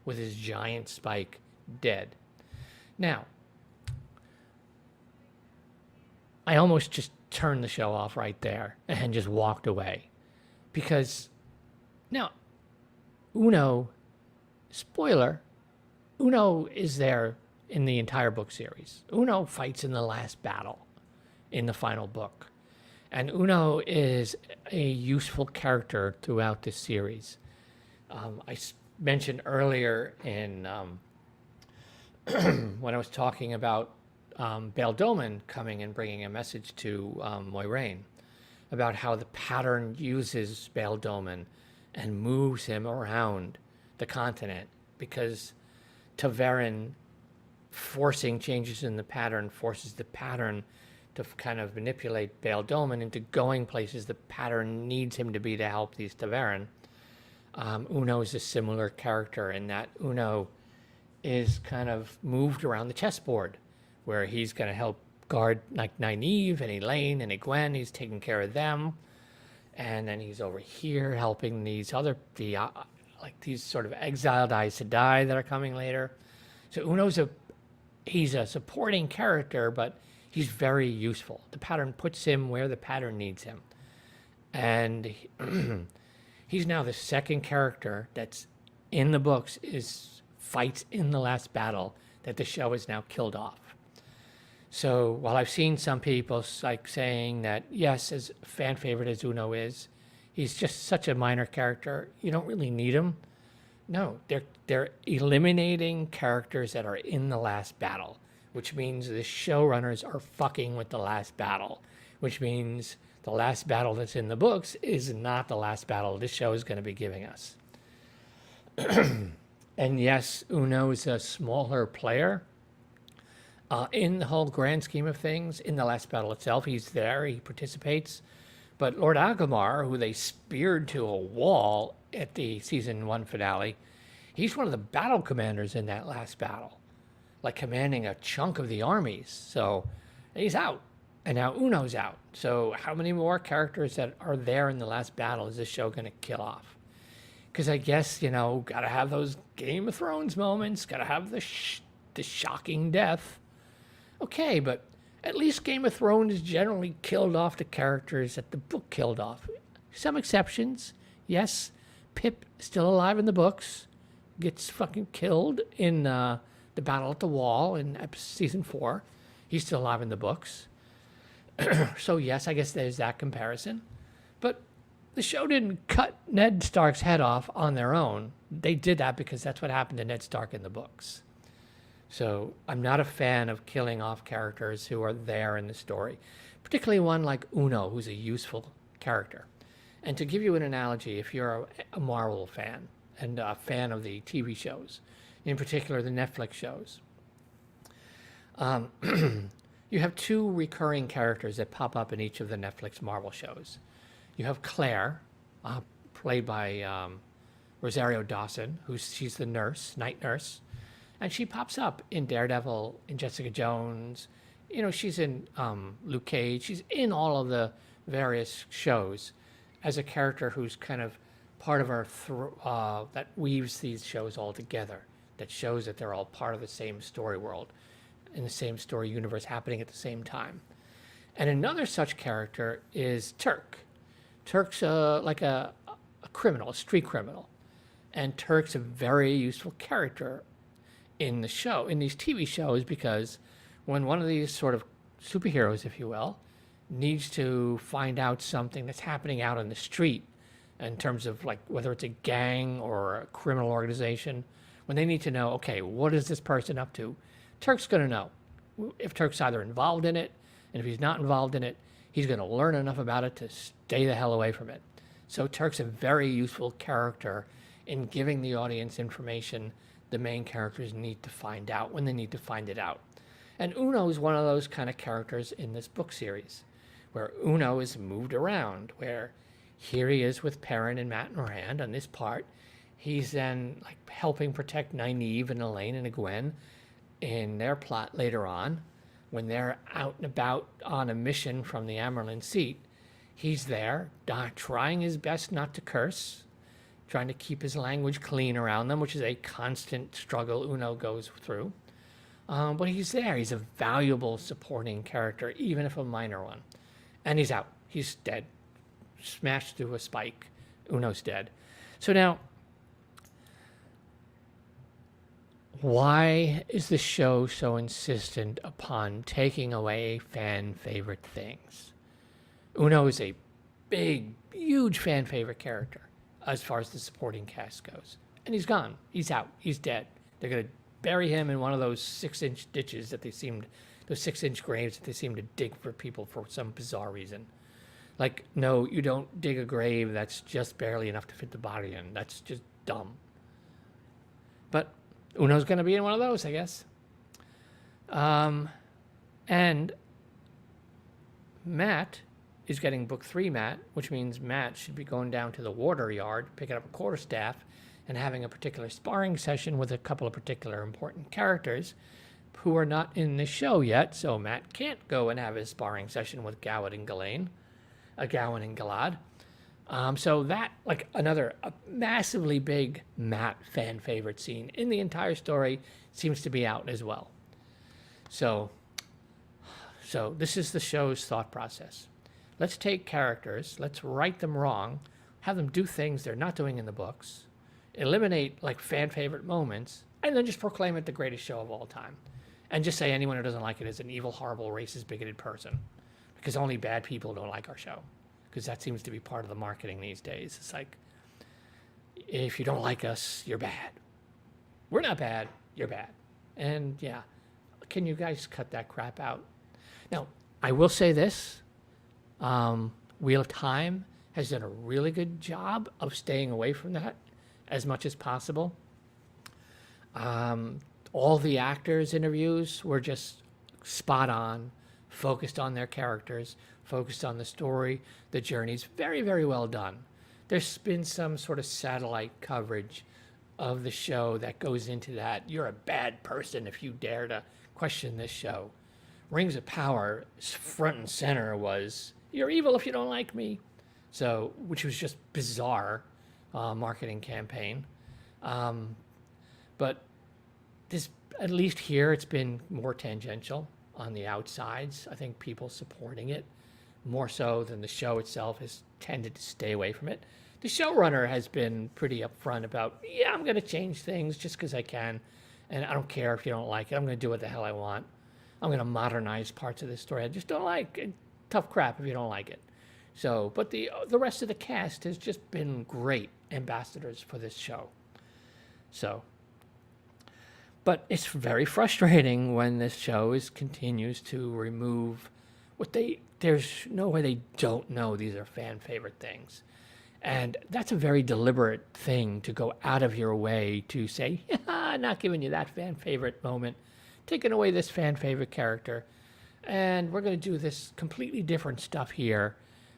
with his giant spike. Dead. Now, I almost just turned the show off right there and just walked away. Because, now, Uno, spoiler, Uno is there in the entire book series. Uno fights in the last battle in the final book. And Uno is a useful character throughout this series. I mentioned earlier in when I was talking about Bail Doman coming and bringing a message to Moiraine about how the pattern uses Bail Doman and moves him around the continent, because Ta'veren forcing changes in the pattern forces the pattern to kind of manipulate Bail Doman into going places the pattern needs him to be to help these Ta'veren. Uno is a similar character in that Uno is kind of moved around the chessboard, where he's going to help guard like Nynaeve and Elaine and Egwene. He's taking care of them. And then he's over here helping these other, these sort of exiled Aes Sedai that are coming later. So Uno's he's a supporting character, but he's very useful. The pattern puts him where the pattern needs him. And he's now the second character that's in the books fights in the last battle that the show has now killed off. So while I've seen some people saying that, yes, as fan favorite as Uno is, he's just such a minor character, you don't really need him. No, they're eliminating characters that are in the last battle, which means the showrunners are fucking with the last battle, which means the last battle that's in the books is not the last battle this show is going to be giving us. And yes, Uno is a smaller player. In the whole grand scheme of things, in the last battle itself, he's there, he participates. But Lord Agamar, who they speared to a wall at the season 1 finale, he's one of the battle commanders in that last battle, like commanding a chunk of the armies. So he's out, and now Uno's out. So how many more characters that are there in the last battle is this show going to kill off? Because I guess, got to have those Game of Thrones moments, got to have the shocking death. Okay, but at least Game of Thrones generally killed off the characters that the book killed off. Some exceptions. Yes, Pip, still alive in the books, gets fucking killed in the battle at the wall in season 4. He's still alive in the books. So yes, I guess there's that comparison. But the show didn't cut Ned Stark's head off on their own. They did that because that's what happened to Ned Stark in the books. So I'm not a fan of killing off characters who are there in the story, particularly one like Uno, who's a useful character. And to give you an analogy, if you're a Marvel fan and a fan of the TV shows, in particular the Netflix shows, you have 2 recurring characters that pop up in each of the Netflix Marvel shows. You have Claire, played by Rosario Dawson, she's the nurse, night nurse. And she pops up in Daredevil, in Jessica Jones. She's in Luke Cage. She's in all of the various shows as a character who's kind of part of our, that weaves these shows all together, that shows that they're all part of the same story world, in the same story universe happening at the same time. And another such character is Turk. Turk's like a criminal, a street criminal. And Turk's a very useful character in the show, in these TV shows, because when one of these sort of superheroes, if you will, needs to find out something that's happening out on the street in terms of like whether it's a gang or a criminal organization, when they need to know, okay, what is this person up to? Turk's going to know if Turk's either involved in it, and if he's not involved in it, he's going to learn enough about it to stay the hell away from it. So Turk's a very useful character in giving the audience information the main characters need to find out when they need to find it out. And Uno is one of those kind of characters in this book series, where Uno is moved around, where here he is with Perrin and Matt Moran on this part. He's then like helping protect Nynaeve and Elaine and Egwene in their plot later on, when they're out and about on a mission from the Amerlin seat. He's there, trying his best not to curse, trying to keep his language clean around them, which is a constant struggle Uno goes through. But he's there. He's a valuable supporting character, even if a minor one. And he's out. He's dead. Smashed through a spike. Uno's dead. So now, why is the show so insistent upon taking away fan favorite things? Uno is a big, huge fan favorite character as far as the supporting cast goes. And he's gone. He's out. He's dead. They're going to bury him in one of those 6-inch ditches that those 6-inch graves that they seem to dig for people for some bizarre reason. Like, no, you don't dig a grave that's just barely enough to fit the body in. That's just dumb. But Uno's going to be in one of those, I guess. And Matt is getting book 3 Matt, which means Matt should be going down to the water yard, picking up a quarterstaff, and having a particular sparring session with a couple of particular important characters who are not in the show yet. So Matt can't go and have his sparring session with Gawain and Galad. So that, like a massively big Matt fan favorite scene in the entire story, seems to be out as well. So this is the show's thought process. Let's take characters, let's write them wrong, have them do things they're not doing in the books, eliminate like fan favorite moments, and then just proclaim it the greatest show of all time. And just say anyone who doesn't like it is an evil, horrible, racist, bigoted person. Because only bad people don't like our show. Because that seems to be part of the marketing these days. It's like, if you don't like us, you're bad. We're not bad, you're bad. And yeah, can you guys cut that crap out? Now, I will say this. Wheel of Time has done a really good job of staying away from that as much as possible. All the actors' interviews were just spot on, focused on their characters, focused on the story. The journey's very, very well done. There's been some sort of satellite coverage of the show that goes into that. You're a bad person if you dare to question this show. Rings of Power, front and center was, you're evil if you don't like me. So, which was just bizarre marketing campaign. But this, at least here, it's been more tangential on the outsides. I think people supporting it more so than the show itself has tended to stay away from it. The showrunner has been pretty upfront about, yeah, I'm going to change things just because I can. And I don't care if you don't like it. I'm going to do what the hell I want. I'm going to modernize parts of this story I just don't like. Tough crap if you don't like it. So, but the rest of the cast has just been great ambassadors for this show. So, but it's very frustrating when this show continues to remove there's no way they don't know these are fan favorite things. And that's a very deliberate thing to go out of your way to say, yeah, not giving you that fan favorite moment, taking away this fan favorite character, and we're going to do this completely different stuff here.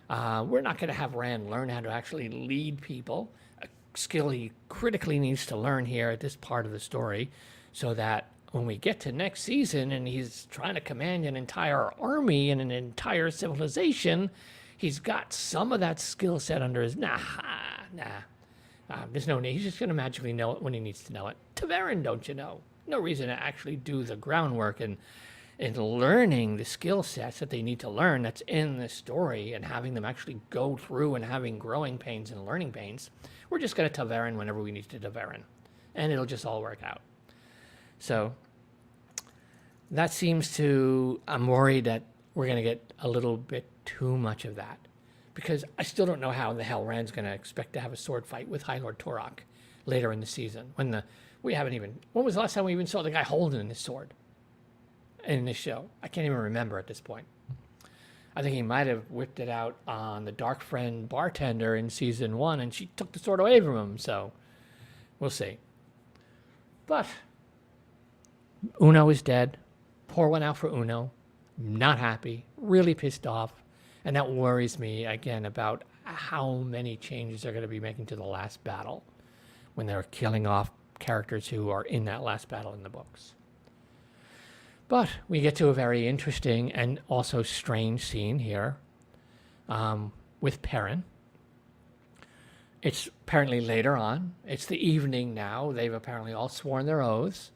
We're not going to have Rand learn how to actually lead people, a skill he critically needs to learn here at this part of the story, so that when we get to next season and he's trying to command an entire army and an entire civilization, he's got some of that skill set under his, there's no need. He's just going to magically know it when he needs to know it. Taverin, don't you know? No reason to actually do the groundwork and learning the skill sets that they need to learn that's in the story and having them actually go through and having growing pains and learning pains. We're just going to Taverin whenever we need to Taverin, and it'll just all work out. So that seems to, I'm worried that we're going to get a little bit too much of that, because I still don't know how the hell Rand's going to expect to have a sword fight with High Lord Torok later in the season when when was the last time we even saw the guy holding his sword in this show? I can't even remember at this point. I think he might have whipped it out on the Dark Friend bartender in season 1, and she took the sword away from him, so we'll see. But Uno is dead. Pour one out for Uno. Not happy. Really pissed off. And that worries me, again, about how many changes they're going to be making to the last battle when they're killing off characters who are in that last battle in the books. But we get to a very interesting and also strange scene here with Perrin. It's apparently later on. It's the evening now. They've apparently all sworn their oaths.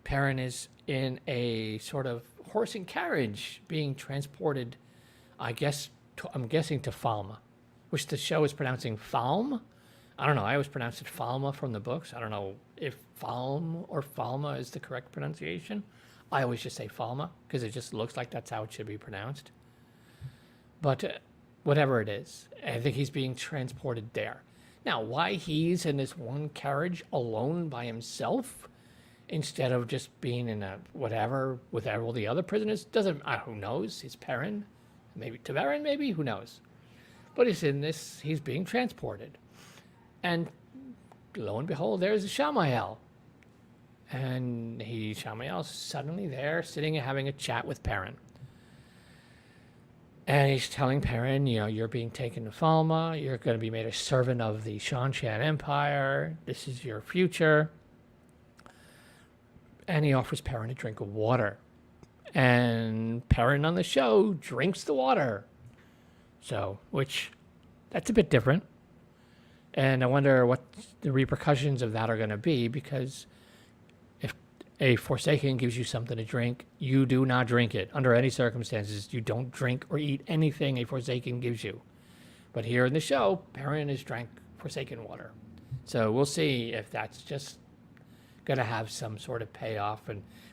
Perrin is in a sort of horse and carriage being transported, I'm guessing to Falma, which the show is pronouncing Falm. I don't know. I always pronounce it Falma from the books. I don't know if Falm or Falma is the correct pronunciation. I always just say Falma because it just looks like that's how it should be pronounced. But whatever it is, I think he's being transported there. Now, why he's in this one carriage alone by himself instead of just being in a whatever with all the other prisoners doesn't. Who knows? He's Perrin, maybe Taverin, maybe who knows? But he's in this. He's being transported, and lo and behold, there's Shamael. And Shamael's suddenly there, sitting and having a chat with Perrin. And he's telling Perrin, you're being taken to Falma. You're going to be made a servant of the Shanshan Empire. This is your future. And he offers Perrin a drink of water. And Perrin on the show drinks the water. That's a bit different. And I wonder what the repercussions of that are going to be, because if a Forsaken gives you something to drink, you do not drink it. Under any circumstances, you don't drink or eat anything a Forsaken gives you. But here in the show, Perrin has drank Forsaken water. So we'll see if that's just going to have some sort of payoff,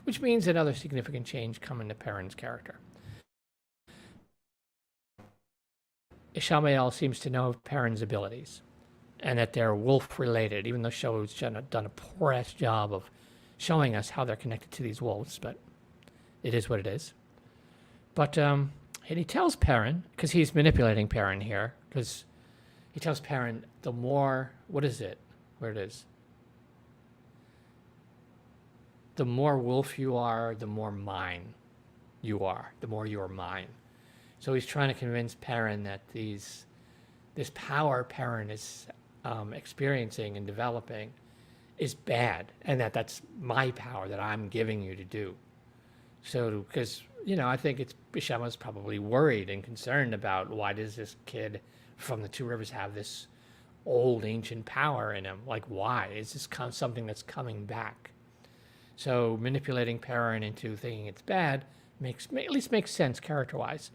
which means another significant change coming to Perrin's character. Ishamael seems to know of Perrin's abilities and that they're wolf-related, even though the show has done a poor-ass job of showing us how they're connected to these wolves, but it is what it is. But and he tells Perrin, because he's manipulating Perrin here, because he tells Perrin, the more, what is it? Where it is? The more wolf you are, the more mine you are, the more you're mine. So he's trying to convince Perrin that this power Perrin is experiencing and developing is bad, and that's my power that I'm giving you to do. So, because, I think Bishama's probably worried and concerned about why does this kid from the Two Rivers have this old ancient power in him? Like, why? Is this something that's coming back? So manipulating Perrin into thinking it's bad at least makes sense character-wise.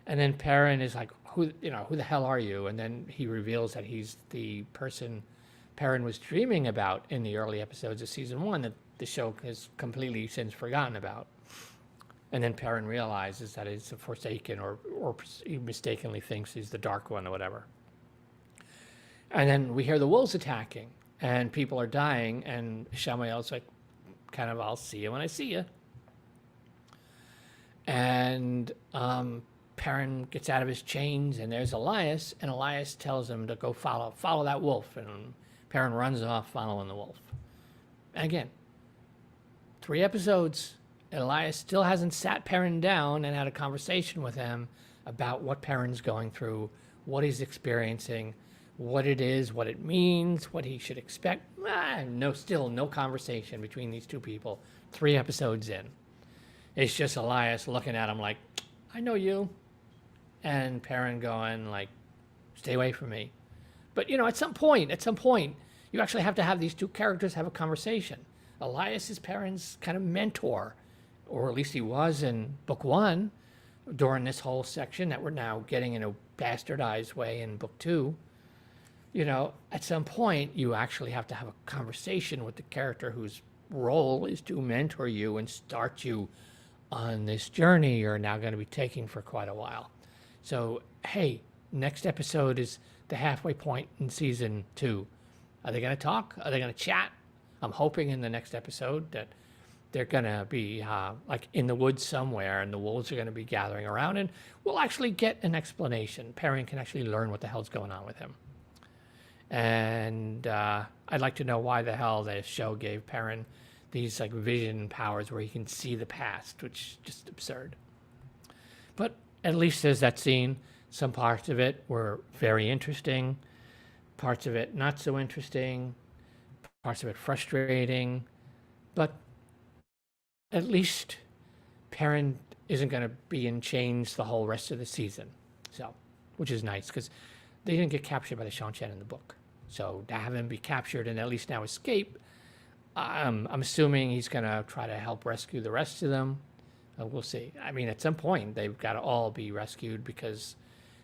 And then Perrin is like, who the hell are you? And then he reveals that he's the person Perrin was dreaming about in the early episodes of season 1 that the show has completely since forgotten about. And then Perrin realizes that it's a Forsaken, or he mistakenly thinks he's the Dark One or whatever. And then we hear the wolves attacking, and people are dying, and Shamael's like, kind of, I'll see you when I see you. And Perrin gets out of his chains, and there's Elias, and Elias tells him to go follow that wolf, and Perrin runs off following the wolf. And again, 3 episodes, Elias still hasn't sat Perrin down and had a conversation with him about what Perrin's going through, what he's experiencing, what it is, what it means, what he should expect. Still no conversation between these two people 3 episodes in. It's just Elias looking at him like, I know you. And Perrin going like, stay away from me. But, at some point, you actually have to have these two characters have a conversation. Elias is Perrin's kind of mentor, or at least he was in book 1 during this whole section that we're now getting in a bastardized way in book 2. At some point, you actually have to have a conversation with the character whose role is to mentor you and start you on this journey you're now going to be taking for quite a while. So, hey, next episode is the halfway point in season 2. Are they going to talk? Are they going to chat? I'm hoping in the next episode that they're going to be like in the woods somewhere, and the wolves are going to be gathering around, and we'll actually get an explanation. Perrin can actually learn what the hell's going on with him. And I'd like to know why the hell the show gave Perrin these like vision powers where he can see the past, which is just absurd. But at least there's that scene. Some parts of it were very interesting, parts of it not so interesting, parts of it frustrating. But at least Perrin isn't going to be in chains the whole rest of the season. So, which is nice because they didn't get captured by the Seanchan in the book. So to have him be captured and at least now escape, I'm assuming he's going to try to help rescue the rest of them. We'll see. I mean, at some point, they've got to all be rescued because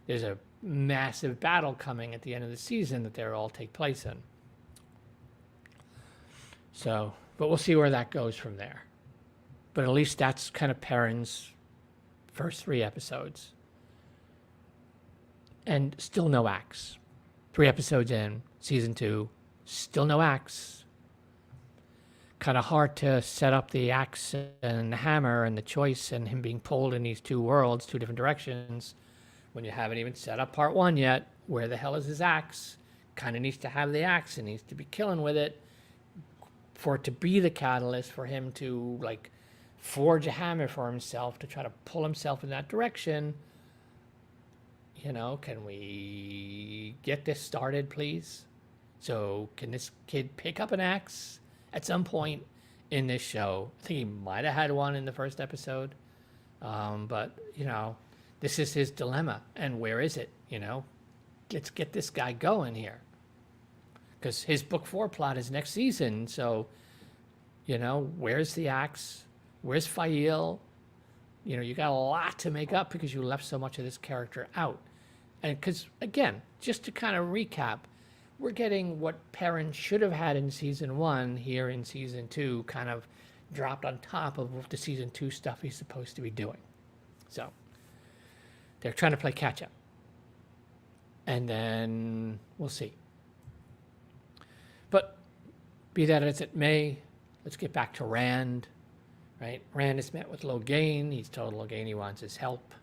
there's a massive battle coming at the end of the season that they'll all take place in. So, but we'll see where that goes from there. But at least that's kind of Perrin's first 3 episodes. And still no axe. 3 episodes in, season 2, still no axe. Kind of hard to set up the axe and the hammer and the choice and him being pulled in these 2 worlds, 2 different directions, when you haven't even set up part 1 yet. Where the hell is his axe? Kind of needs to have the axe and needs to be killing with it for it to be the catalyst for him to like forge a hammer for himself to try to pull himself in that direction. You know, can we get this started, please? So can this kid pick up an axe at some point in this show? I think he might have had one in the first episode. But, you know, this is his dilemma. And where is it? You know, let's get this guy going here. Because his book 4 plot is next season. So, you know, where's the axe? Where's Fael? You know, you got a lot to make up because you left so much of this character out. And because, again, just to kind of recap, we're getting what Perrin should have had in season 1 here in season 2, kind of dropped on top of the season 2 stuff he's supposed to be doing. So they're trying to play catch up. And then we'll see. But be that as it may, let's get back to Rand. Right? Rand has met with Logain. He's told Logain he wants his help.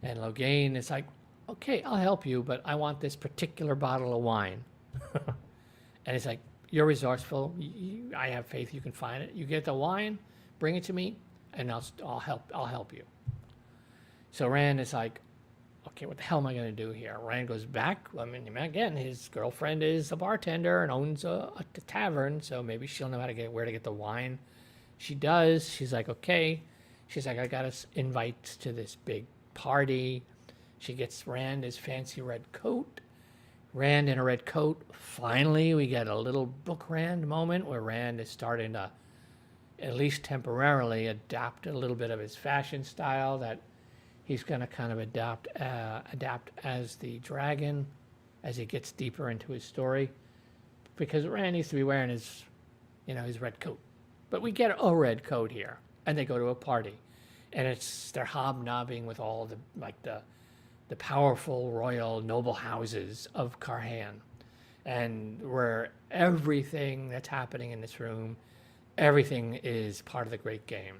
And Logain is like, okay, I'll help you, but I want this particular bottle of wine. And he's like, you're resourceful. I have faith you can find it. You get the wine, bring it to me, and I'll help you. So Rand is like, okay, what the hell am I going to do here? Rand goes back. I mean, again, his girlfriend is a bartender and owns a tavern, so maybe she'll know where to get the wine. She does. She's like, okay. She's like, I got us invites to this big party. She gets Rand his fancy red coat. Rand in a red coat. Finally, we get a little book Rand moment where Rand is starting to, at least temporarily, adapt a little bit of his fashion style that he's going to kind of adapt as the dragon as he gets deeper into his story. Because Rand needs to be wearing his, his red coat. But we get a red coat here, and they go to a party. And they're hobnobbing with all the powerful royal noble houses of Carhan, and where everything that's happening in this room, everything is part of the great game.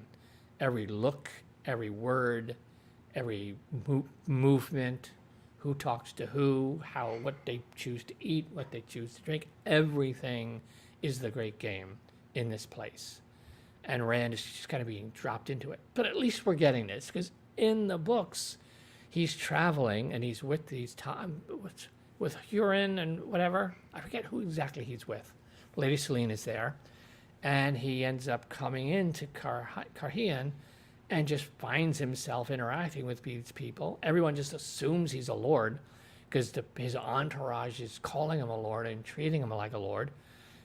Every look, every word, every movement, who talks to who, what they choose to eat, what they choose to drink, everything is the great game in this place. And Rand is just kind of being dropped into it. But at least we're getting this, because in the books, he's traveling and he's with with Huron and whatever. I forget who exactly he's with. Lady Selene is there. And he ends up coming into Carhian and just finds himself interacting with these people. Everyone just assumes he's a lord because his entourage is calling him a lord and treating him like a lord.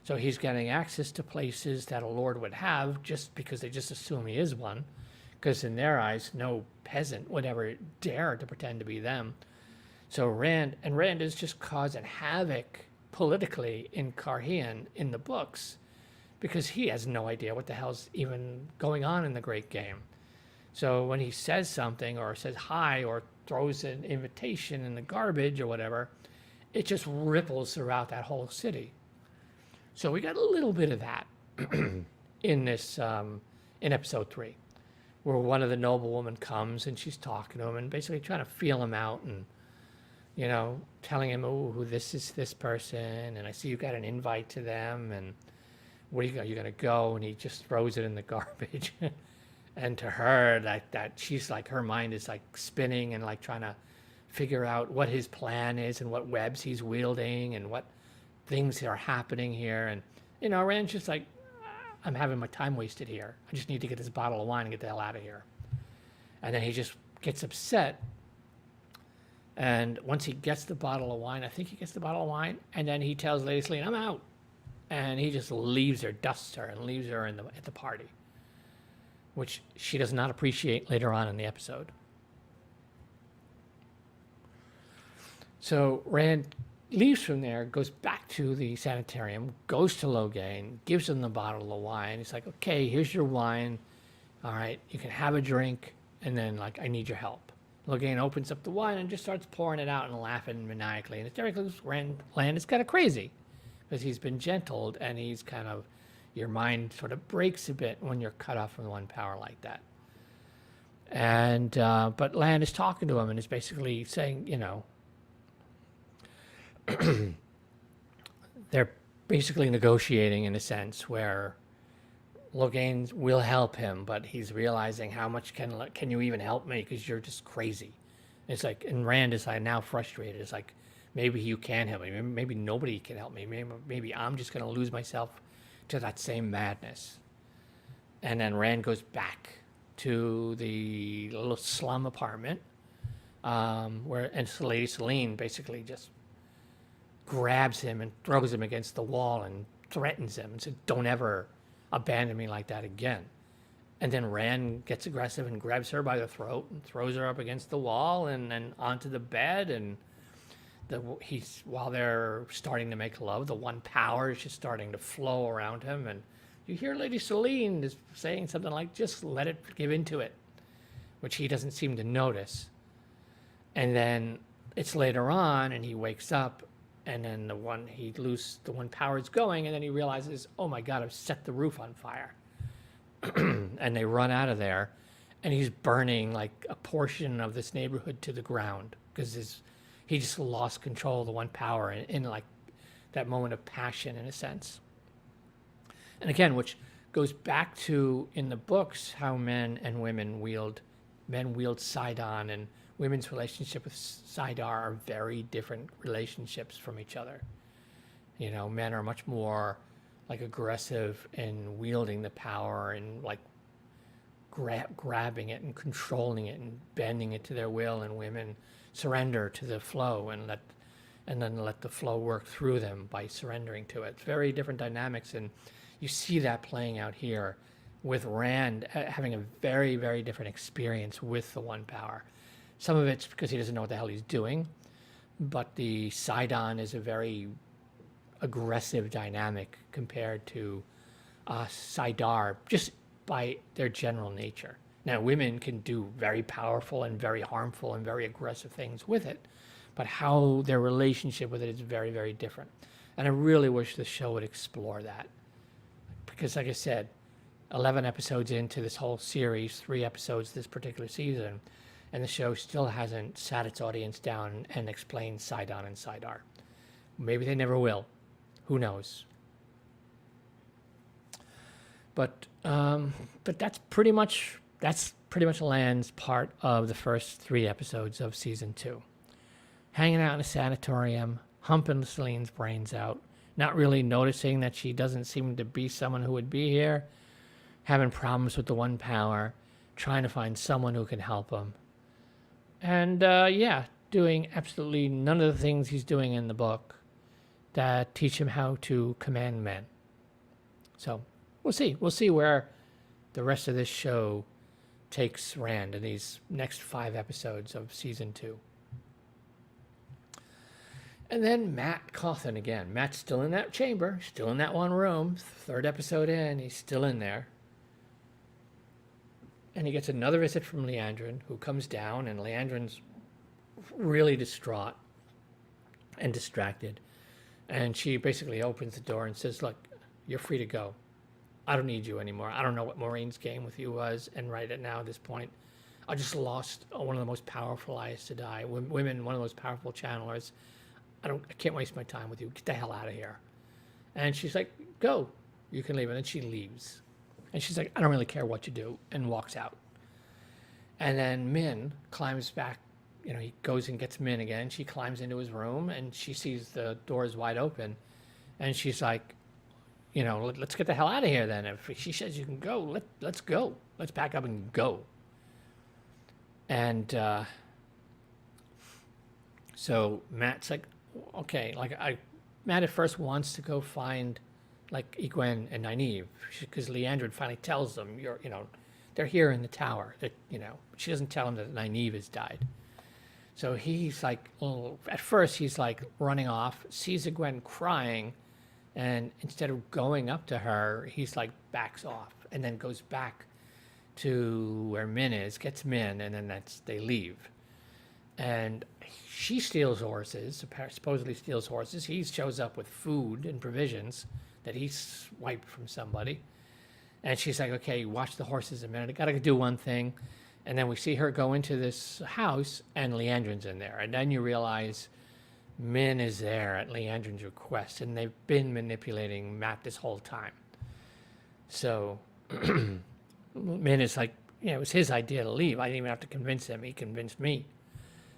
So he's getting access to places that a lord would have just because they just assume he is one. Because in their eyes, no peasant would ever dare to pretend to be them. So Rand is just causing havoc politically in Carhian in the books because he has no idea what the hell's even going on in the Great Game. So when he says something or says hi or throws an invitation in the garbage or whatever, it just ripples throughout that whole city. So we got a little bit of that in this in episode 3. Where one of the noblewomen comes and she's talking to him and basically trying to feel him out and, telling him, oh, who this is, this person, and I see you got an invite to them, and what are you going to go? And he just throws it in the garbage. And to her, that she's like, her mind is like spinning and like trying to figure out what his plan is and what webs he's wielding and what things are happening here. And, Rand's just like, I'm having my time wasted here. I just need to get this bottle of wine and get the hell out of here. And then he just gets upset. And once he gets the bottle of wine, I think he gets the bottle of wine, and then he tells Lady Selene, I'm out. And he just leaves her, dusts her, and leaves her at the party, which she does not appreciate later on in the episode. So Rand leaves from there, goes back to the sanitarium, goes to Logain, gives him the bottle of wine. He's like, okay, here's your wine. All right, you can have a drink, and then, like, I need your help. Logain opens up the wine and just starts pouring it out and laughing maniacally. And it's very close. Land is kind of crazy because he's been gentled, and he's kind of, your mind sort of breaks a bit when you're cut off from the one power like that. And but Land is talking to him and is basically saying, they're basically negotiating in a sense where Logain will help him, but he's realizing how much can you even help me because you're just crazy. It's like, and Rand is like now frustrated. It's like, maybe you can help me. Maybe nobody can help me. Maybe I'm just going to lose myself to that same madness. And then Rand goes back to the little slum apartment and Lady Selene basically just grabs him and throws him against the wall and threatens him and says, don't ever abandon me like that again. And then Rand gets aggressive and grabs her by the throat and throws her up against the wall and then onto the bed. And while they're starting to make love, the one power is just starting to flow around him. And you hear Lady Selene is saying something like, just let it give into it, which he doesn't seem to notice. And then it's later on and he wakes up, and then the one power is going, and then he realizes, oh my God, I've set the roof on fire. And they run out of there, and he's burning like a portion of this neighborhood to the ground because he just lost control of the one power in like that moment of passion in a sense. And again, which goes back to in the books how men wield Sidon, and women's relationship with Sidar are very different relationships from each other. Men are much more like aggressive in wielding the power and like grabbing it and controlling it and bending it to their will, and women surrender to the flow and then let the flow work through them by surrendering to it. It's very different dynamics, and you see that playing out here with Rand having a very, very different experience with the one power. Some of it's because he doesn't know what the hell he's doing, but the Sidon is a very aggressive dynamic compared to Sidar, just by their general nature. Now, women can do very powerful and very harmful and very aggressive things with it, but how their relationship with it is very, very different. And I really wish the show would explore that. Because, like I said, 11 episodes into this whole series, 3 episodes this particular season, and the show still hasn't sat its audience down and explained Sidon and Sidar. Maybe they never will. Who knows? But that's pretty much Land's part of the first 3 episodes of season 2. Hanging out in a sanatorium, humping Celine's brains out, not really noticing that she doesn't seem to be someone who would be here, having problems with the one power, trying to find someone who can help him. And doing absolutely none of the things he's doing in the book that teach him how to command men. So we'll see. We'll see where the rest of this show takes Rand in these next 5 episodes of season 2. And then Matt Cawthon again. Matt's still in that chamber, still in that one room. 3rd episode in, he's still in there. And he gets another visit from Leandrin, who comes down, and Leandrin's really distraught and distracted. And she basically opens the door and says, look, you're free to go. I don't need you anymore. I don't know what Maureen's game with you was, and right now at this point, I just lost one of the most powerful Aes Sedai, women, one of the most powerful channelers. I can't waste my time with you. Get the hell out of here. And she's like, go, you can leave. And then she leaves. And she's like, I don't really care what you do, and walks out. And then Min climbs back, he goes and gets Min again. She climbs into his room, and she sees the doors wide open. And she's like, let's get the hell out of here then. If she says you can go, let's go. Let's pack up and go. And so Matt's like, okay, Matt at first wants to go find Egwene and Nynaeve, because Leandrin finally tells them, they're here in the tower. That she doesn't tell him that Nynaeve has died. So he's like, at first he's like running off, sees Egwene crying, and instead of going up to her, he's like backs off, and then goes back to where Min is, gets Min, and then they leave. And she steals horses, supposedly steals horses. He shows up with food and provisions that he swiped from somebody. And she's like, okay, watch the horses a minute. I gotta do one thing. And then we see her go into this house, and Leandrin's in there. And then you realize Min is there at Leandrin's request, and they've been manipulating Matt this whole time. So Min is like, it was his idea to leave. I didn't even have to convince him. He convinced me.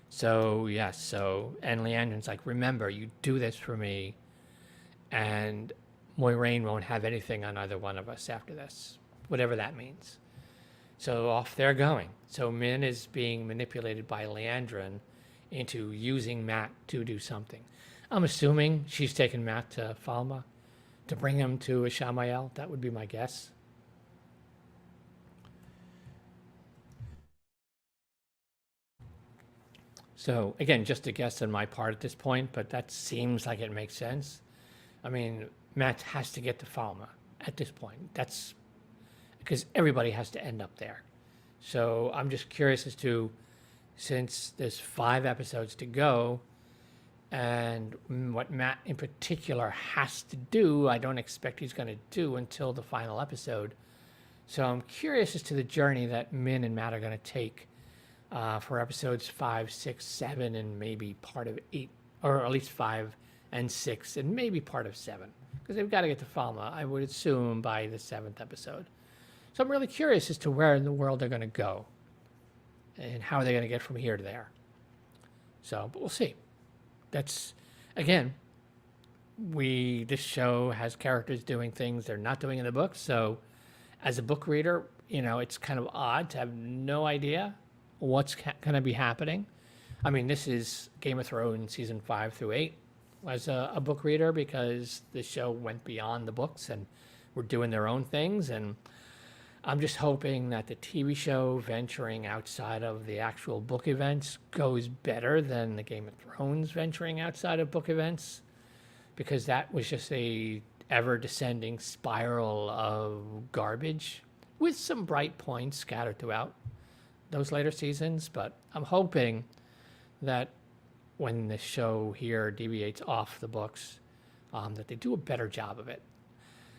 So, yes, and Leandrin's like, remember, you do this for me, and Moiraine won't have anything on either one of us after this, whatever that means. So off they're going. So Min is being manipulated by Leandrin into using Matt to do something. I'm assuming she's taken Matt to Falma to bring him to Ishamael. That would be my guess. So again, just a guess on my part at this point, but that seems like it makes sense. I mean, Matt has to get to Falma at this point. That's because everybody has to end up there. So I'm just curious as to, since there's 5 episodes to go, and what Matt in particular has to do, I don't expect he's going to do until the final episode. So I'm curious as to the journey that Min and Matt are going to take for episodes 5, 6, 7, and maybe part of 8, or at least 5 and 6, and maybe part of 7. Because they've got to get to Falma, I would assume, by the 7th episode. So I'm really curious as to where in the world they're going to go and how they're going to get from here to there. So, but we'll see. That's, again, this show has characters doing things they're not doing in the books. So as a book reader, it's kind of odd to have no idea what's going to be happening. I mean, this is Game of Thrones season 5 through 8 as a book reader, because the show went beyond the books and were doing their own things. And I'm just hoping that the TV show venturing outside of the actual book events goes better than the Game of Thrones venturing outside of book events, because that was just a ever-descending spiral of garbage with some bright points scattered throughout those later seasons. But I'm hoping that when the show here deviates off the books, that they do a better job of it.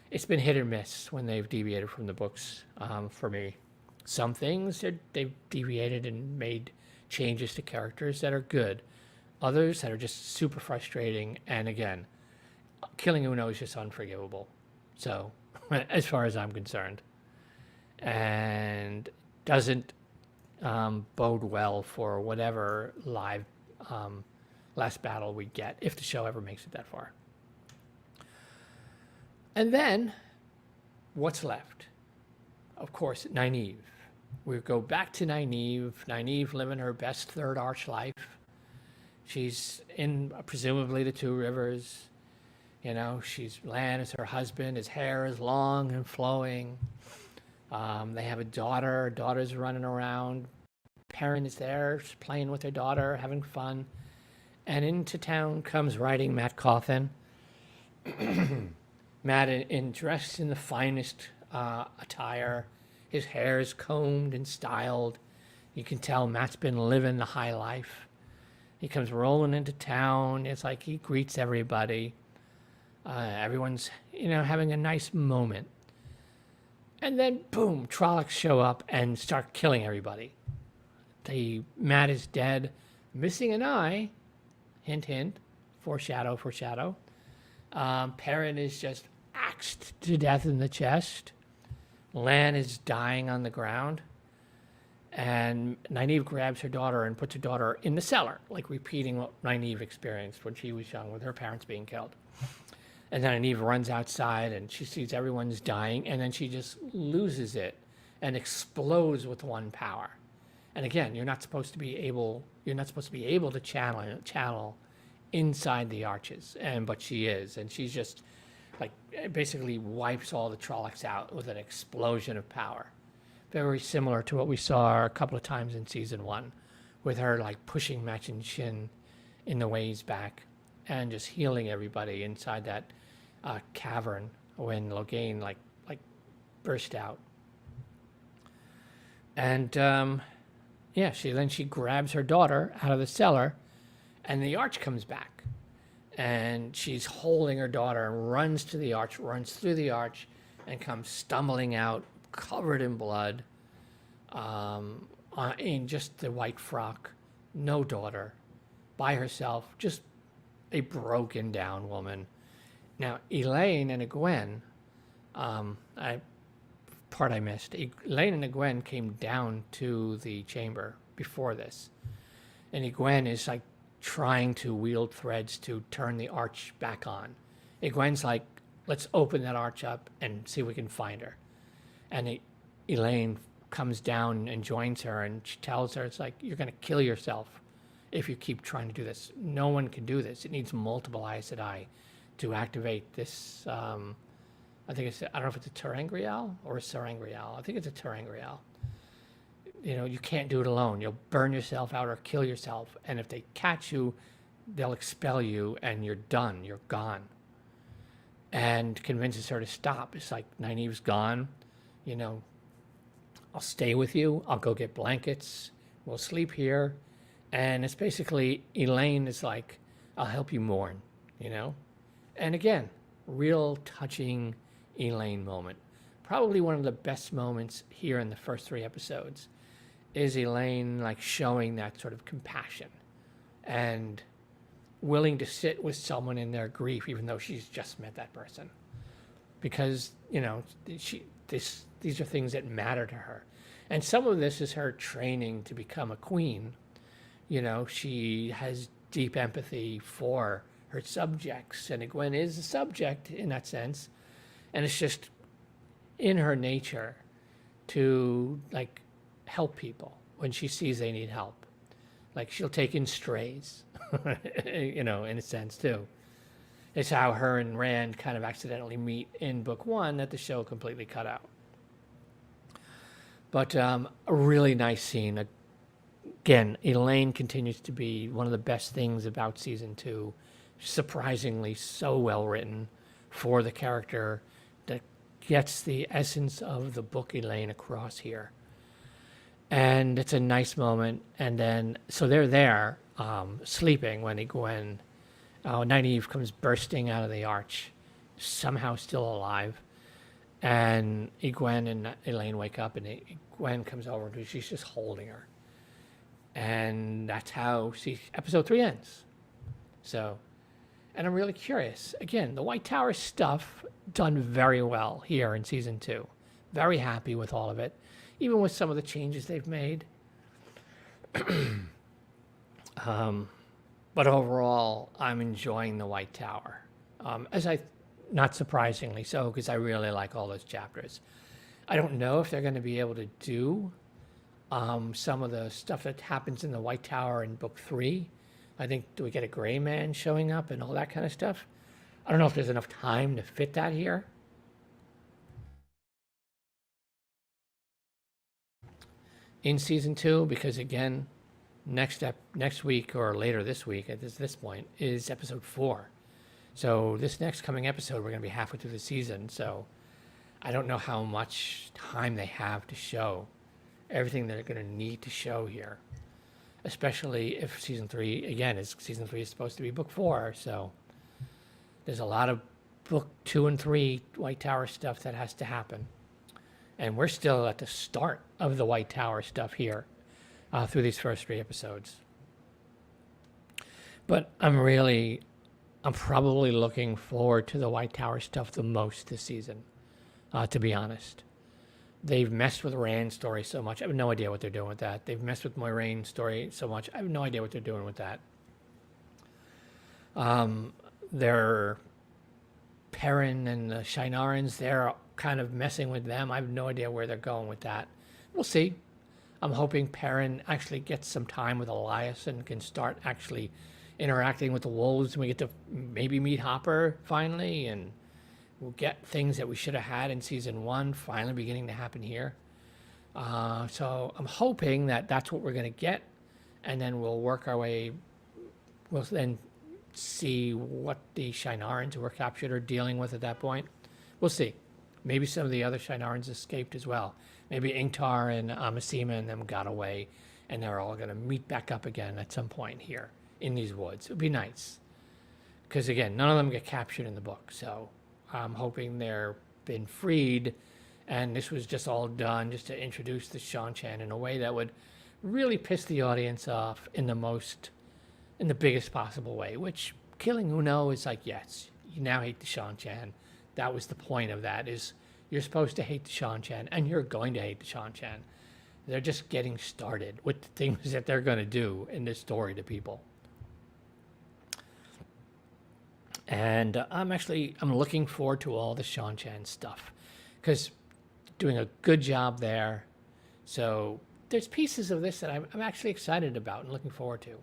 It's been hit or miss when they've deviated from the books for me. Some things they've deviated and made changes to characters that are good. Others that are just super frustrating. And again, killing Uno is just unforgivable. So, as far as I'm concerned, and doesn't bode well for whatever live last battle we get, if the show ever makes it that far. And then, what's left? Of course, Nynaeve. We go back to Nynaeve. Nynaeve living her best third arch life. She's in presumably the Two Rivers. Lan is her husband. His hair is long and flowing. They have a daughter. Her daughter's running around. Perrin is there, she's playing with her daughter, having fun. And into town comes riding Matt Cawthon. Matt dressed in the finest attire. His hair is combed and styled. You can tell Matt's been living the high life. He comes rolling into town. It's like he greets everybody. Everyone's, having a nice moment. And then, boom, Trollocs show up and start killing everybody. Matt is dead, missing an eye. Hint, hint. Foreshadow, foreshadow. Perrin is just axed to death in the chest. Lan is dying on the ground. And Nynaeve grabs her daughter and puts her daughter in the cellar, like repeating what Nynaeve experienced when she was young with her parents being killed. And then Nynaeve runs outside and she sees everyone's dying, and then she just loses it and explodes with one power. And again, you're not supposed to be able to channel inside the arches, but she is, and she's just like basically wipes all the Trollocs out with an explosion of power. Very similar to what we saw a couple of times in season 1, with her like pushing Machin Shin in the ways back and just healing everybody inside that cavern when Logain like burst out. And she grabs her daughter out of the cellar, and the arch comes back, and she's holding her daughter and runs to the arch, runs through the arch, and comes stumbling out, covered in blood, in just the white frock, no daughter, by herself, just a broken down woman. Now, Elaine and Egwene, I missed. Elaine and Egwene came down to the chamber before this, and Egwene is like trying to wield threads to turn the arch back on. Egwene's like, let's open that arch up and see if we can find her. And Elaine comes down and joins her, and she tells her, it's like, you're going to kill yourself if you keep trying to do this. No one can do this. It needs multiple Aes Sedai to activate this. I don't know if it's a ter'angreal or a ser'angreal. I think it's a ter'angreal. You can't do it alone. You'll burn yourself out or kill yourself. And if they catch you, they'll expel you and you're done. You're gone. And convinces her to stop. It's like, Nynaeve's gone. I'll stay with you. I'll go get blankets. We'll sleep here. And it's basically, Elaine is like, I'll help you mourn, And again, real touching Elaine moment. Probably one of the best moments here in the first 3 episodes is Elaine like showing that sort of compassion and willing to sit with someone in their grief, even though she's just met that person, because these are things that matter to her. And some of this is her training to become a queen. She has deep empathy for her subjects, and Egwene is a subject in that sense. And it's just in her nature to like help people when she sees they need help. Like, she'll take in strays, in a sense too. It's how her and Rand kind of accidentally meet in book 1 that the show completely cut out. But a really nice scene. Again, Elaine continues to be one of the best things about season 2. Surprisingly so well written for the character that gets the essence of the book Elaine across here. And it's a nice moment. And then, so they're there sleeping when Nynaeve comes bursting out of the arch, somehow still alive. And Egwene and Elaine wake up, and Egwene comes over and she's just holding her. And that's how episode 3 ends. So, and I'm really curious. Again, the White Tower stuff done very well here in season 2. Very happy with all of it, even with some of the changes they've made. But overall, I'm enjoying the White Tower. Not surprisingly so, because I really like all those chapters. I don't know if they're going to be able to do some of the stuff that happens in the White Tower in book 3. I think, do we get a gray man showing up and all that kind of stuff? I don't know if there's enough time to fit that here. In season 2, because again, next week or later this week at this point is episode 4. So this next coming episode, we're going to be halfway through the season. So I don't know how much time they have to show everything they're going to need to show here, especially if season 3 is supposed to be book 4. So there's a lot of book 2 and 3 White Tower stuff that has to happen. And we're still at the start of the White Tower stuff here. through these first 3 episodes. But I'm probably looking forward to the White Tower stuff the most this season, to be honest. They've messed with Rand's story so much. I have no idea what they're doing with that. They've messed with Moiraine's story so much. I have no idea what they're doing with that. They're Perrin and the Shienarans, they're kind of messing with them. I have no idea where they're going with that. We'll see. I'm hoping Perrin actually gets some time with Elias and can start actually interacting with the wolves, and we get to maybe meet Hopper finally, and we'll get things that we should have had in season 1 finally beginning to happen here. So I'm hoping that that's what we're going to get, and then we'll work our way. We'll then see what the Shienarans who were captured are dealing with at that point. We'll see. Maybe some of the other Shienarans escaped as well. Maybe Ingtar and Masema and them got away, and they're all going to meet back up again at some point here in these woods. It would be nice. Because, again, none of them get captured in the book. So I'm hoping they're been freed, and this was just all done just to introduce the Seanchan in a way that would really piss the audience off in the biggest possible way, which killing Uno is like, yes, you now hate the Seanchan. That was the point of that, is you're supposed to hate the Seanchan, and you're going to hate the Seanchan. They're just getting started with the things that they're going to do in this story to people. And I'm looking forward to all the Seanchan stuff, because doing a good job there. So there's pieces of this that I'm actually excited about and looking forward to.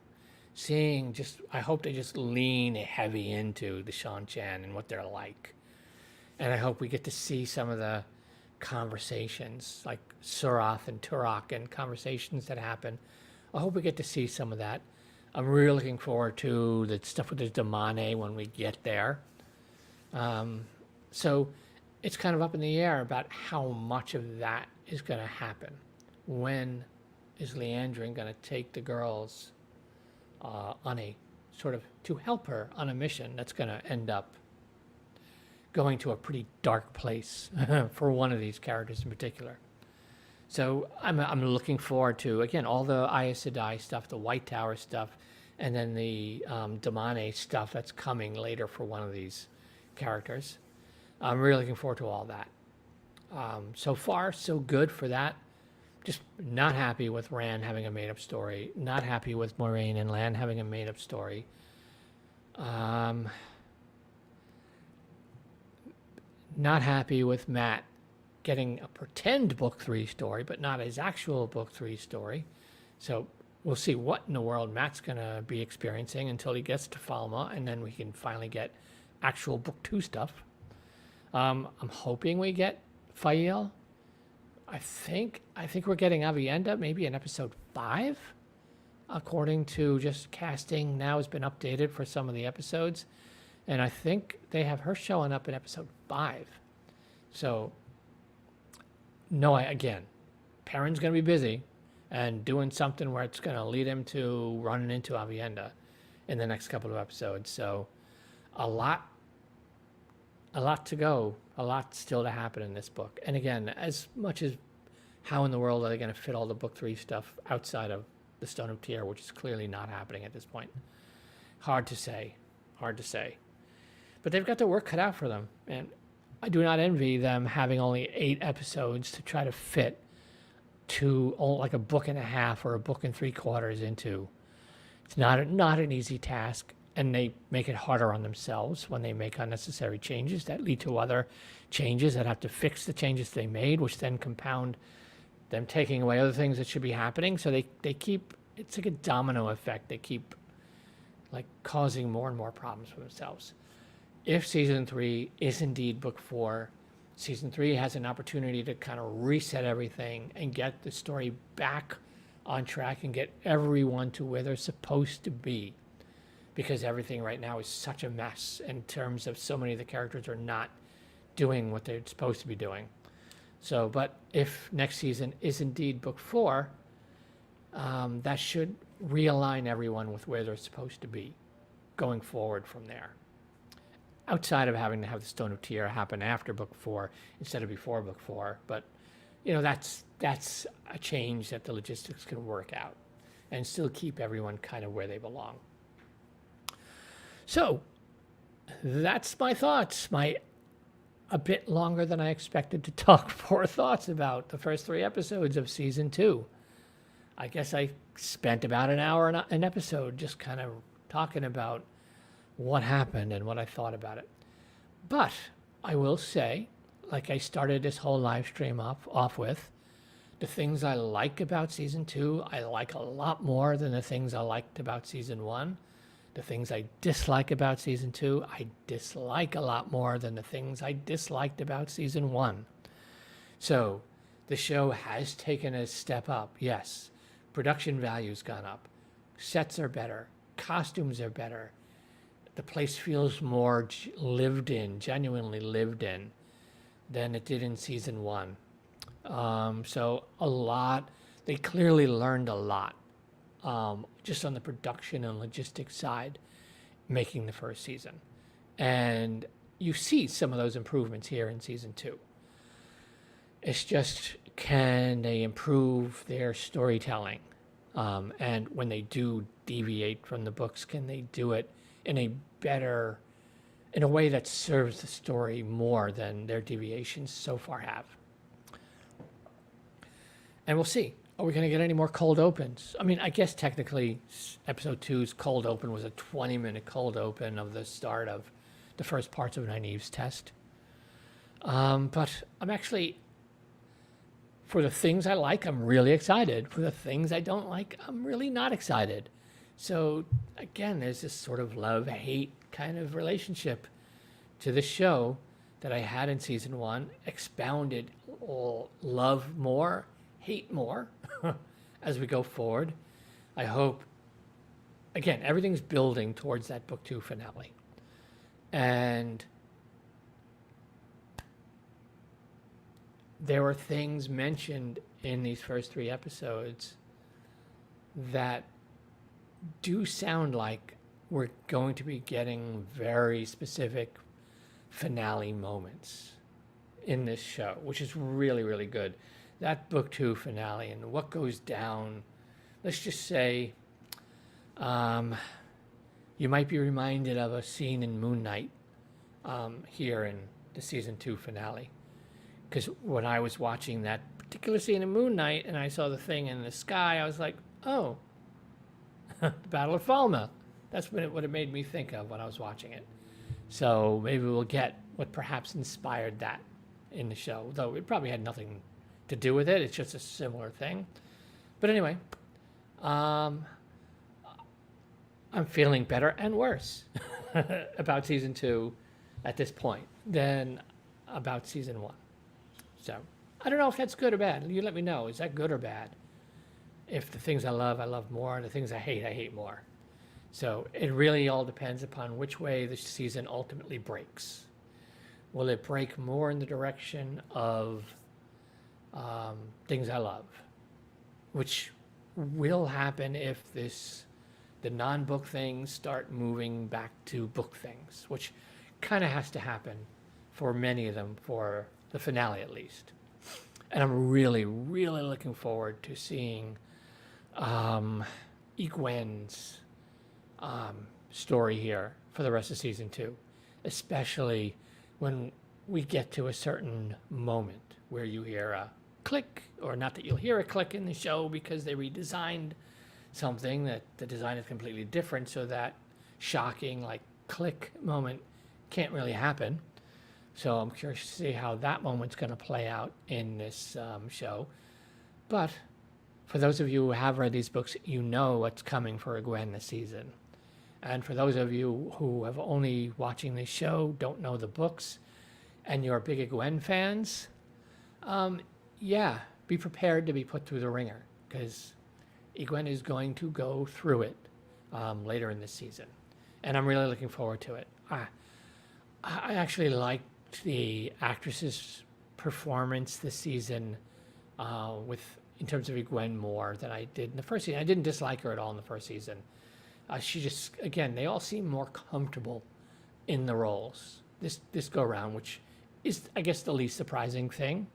I hope they just lean heavy into the Seanchan and what they're like. And I hope we get to see some of the conversations, like Surath and Turok and conversations that happen. I hope we get to see some of that. I'm really looking forward to the stuff with the Damane when we get there. So it's kind of up in the air about how much of that is going to happen. When is Leandrin going to take the girls on a sort of to help her on a mission that's going to end up going to a pretty dark place for one of these characters in particular. So I'm looking forward to, again, all the Aes Sedai stuff, the White Tower stuff, and then the Damane stuff that's coming later for one of these characters. I'm really looking forward to all that. So far, so good for that. Just not happy with Rand having a made-up story. Not happy with Moiraine and Lan having a made-up story. Not happy with Matt getting a pretend book 3 story, but not his actual book 3 story. So we'll see what in the world Matt's going to be experiencing until he gets to Falma, and then we can finally get actual book 2 stuff. I'm hoping we get Fael. I think we're getting Avienda maybe in episode 5, according to just casting now has been updated for some of the episodes. And I think they have her showing up in episode 5. So, no, again, Perrin's going to be busy and doing something where it's going to lead him to running into Avienda in the next couple of episodes. So, a lot to go, a lot still to happen in this book. And again, as much as how in the world are they going to fit all the book 3 stuff outside of the Stone of Tear, which is clearly not happening at this point. Hard to say. But they've got their work cut out for them. And I do not envy them having only 8 episodes to try to fit to like a book and a half or a book and 3/4 into. It's not an easy task, and they make it harder on themselves when they make unnecessary changes that lead to other changes that have to fix the changes they made, which then compound them taking away other things that should be happening. So they keep, it's like a domino effect. They keep like causing more and more problems for themselves. If season 3 is indeed book 4, season 3 has an opportunity to kind of reset everything and get the story back on track and get everyone to where they're supposed to be. Because everything right now is such a mess in terms of so many of the characters are not doing what they're supposed to be doing. So, but if next season is indeed book 4, that should realign everyone with where they're supposed to be going forward from there. Outside of having to have the Stone of Tear happen after book 4 instead of before book 4. But, that's a change that the logistics can work out and still keep everyone kind of where they belong. So that's my thoughts, a bit longer than I expected to talk for thoughts about the first 3 episodes of season 2. I guess I spent about an hour an episode just kind of talking about what happened and what I thought about it. But I will say, like I started this whole live stream off with, the things I like about season 2, I like a lot more than the things I liked about season 1. The things I dislike about season 2, I dislike a lot more than the things I disliked about season 1. So the show has taken a step up, yes. Production value's gone up. Sets are better. Costumes are better. The place feels more lived in, genuinely lived in, than it did in season 1. So a lot, they clearly learned a lot, just on the production and logistics side, making the first season. And you see some of those improvements here in season 2. It's just, can they improve their storytelling? And when they do deviate from the books, can they do it in a way that serves the story more than their deviations so far have? And we'll see. Are we going to get any more cold opens? I mean, I guess technically episode 2's cold open was a 20-minute cold open of the start of the first parts of Nynaeve's test. But I'm actually, for the things I like, I'm really excited. For the things I don't like, I'm really not excited. So again, there's this sort of love-hate kind of relationship to the show that I had in season 1, expounded, love more, hate more as we go forward. I hope, again, everything's building towards that book 2 finale. And there were things mentioned in these first 3 episodes that do sound like we're going to be getting very specific finale moments in this show, which is really, really good. That book 2 finale and what goes down, let's just say, you might be reminded of a scene in Moon Knight here in the season 2 finale. Because when I was watching that particular scene in Moon Knight and I saw the thing in the sky, I was like, oh, the Battle of Falmouth. That's what it made me think of when I was watching it. So maybe we'll get what perhaps inspired that in the show, though it probably had nothing to do with it. It's just a similar thing. But anyway, I'm feeling better and worse about season 2 at this point than about season 1. So I don't know if that's good or bad. You let me know. Is that good or bad? If the things I love more, and the things I hate more. So it really all depends upon which way the season ultimately breaks. Will it break more in the direction of things I love, which will happen if the non-book things start moving back to book things, which kind of has to happen for many of them, for the finale at least. And I'm really, really looking forward to seeing Egwene's story here for the rest of season 2, especially when we get to a certain moment where you hear a click, or not that you'll hear a click in the show because they redesigned something, that the design is completely different, so that shocking like click moment can't really happen. So I'm curious to see how that moment's going to play out in this show. But for those of you who have read these books, you know what's coming for Egwene this season. And for those of you who have only watching this show, don't know the books, and you're big Egwene fans, yeah, be prepared to be put through the ringer, because Egwene is going to go through it later in this season. And I'm really looking forward to it. I actually liked the actress's performance this season in terms of Egwene more than I did in the first season. I didn't dislike her at all in the first season. She just, again, they all seem more comfortable in the roles this go around, which is, I guess, the least surprising thing.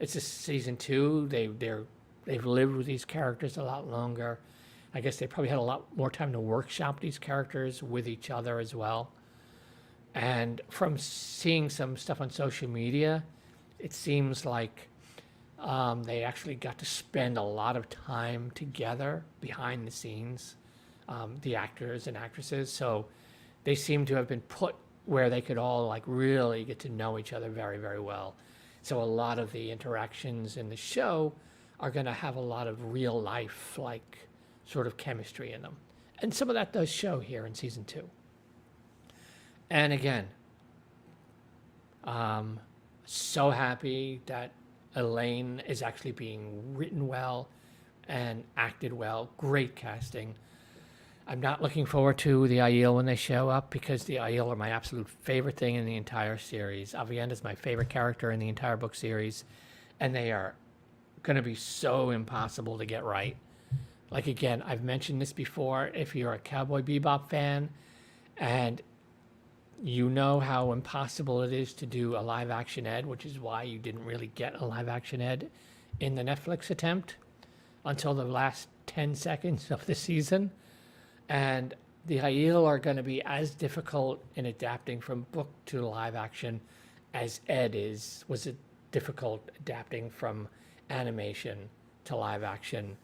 It's just season 2. They've lived with these characters a lot longer. I guess they probably had a lot more time to workshop these characters with each other as well. And from seeing some stuff on social media, it seems like they actually got to spend a lot of time together behind the scenes, the actors and actresses. So they seem to have been put where they could all like really get to know each other very, very well. So a lot of the interactions in the show are going to have a lot of real life, like sort of chemistry in them. And some of that does show here in season 2. And again, so happy that Elaine is actually being written well and acted well. Great casting. I'm not looking forward to the Aiel when they show up, because the Aiel are my absolute favorite thing in the entire series. Aviendha is my favorite character in the entire book series, and they are going to be so impossible to get right. Like, again, I've mentioned this before. If you're a Cowboy Bebop fan and you know how impossible it is to do a live action Ed, which is why you didn't really get a live action Ed in the Netflix attempt until the last 10 seconds of the season. And the Aiel are going to be as difficult in adapting from book to live action as Ed was it difficult adapting from animation to live action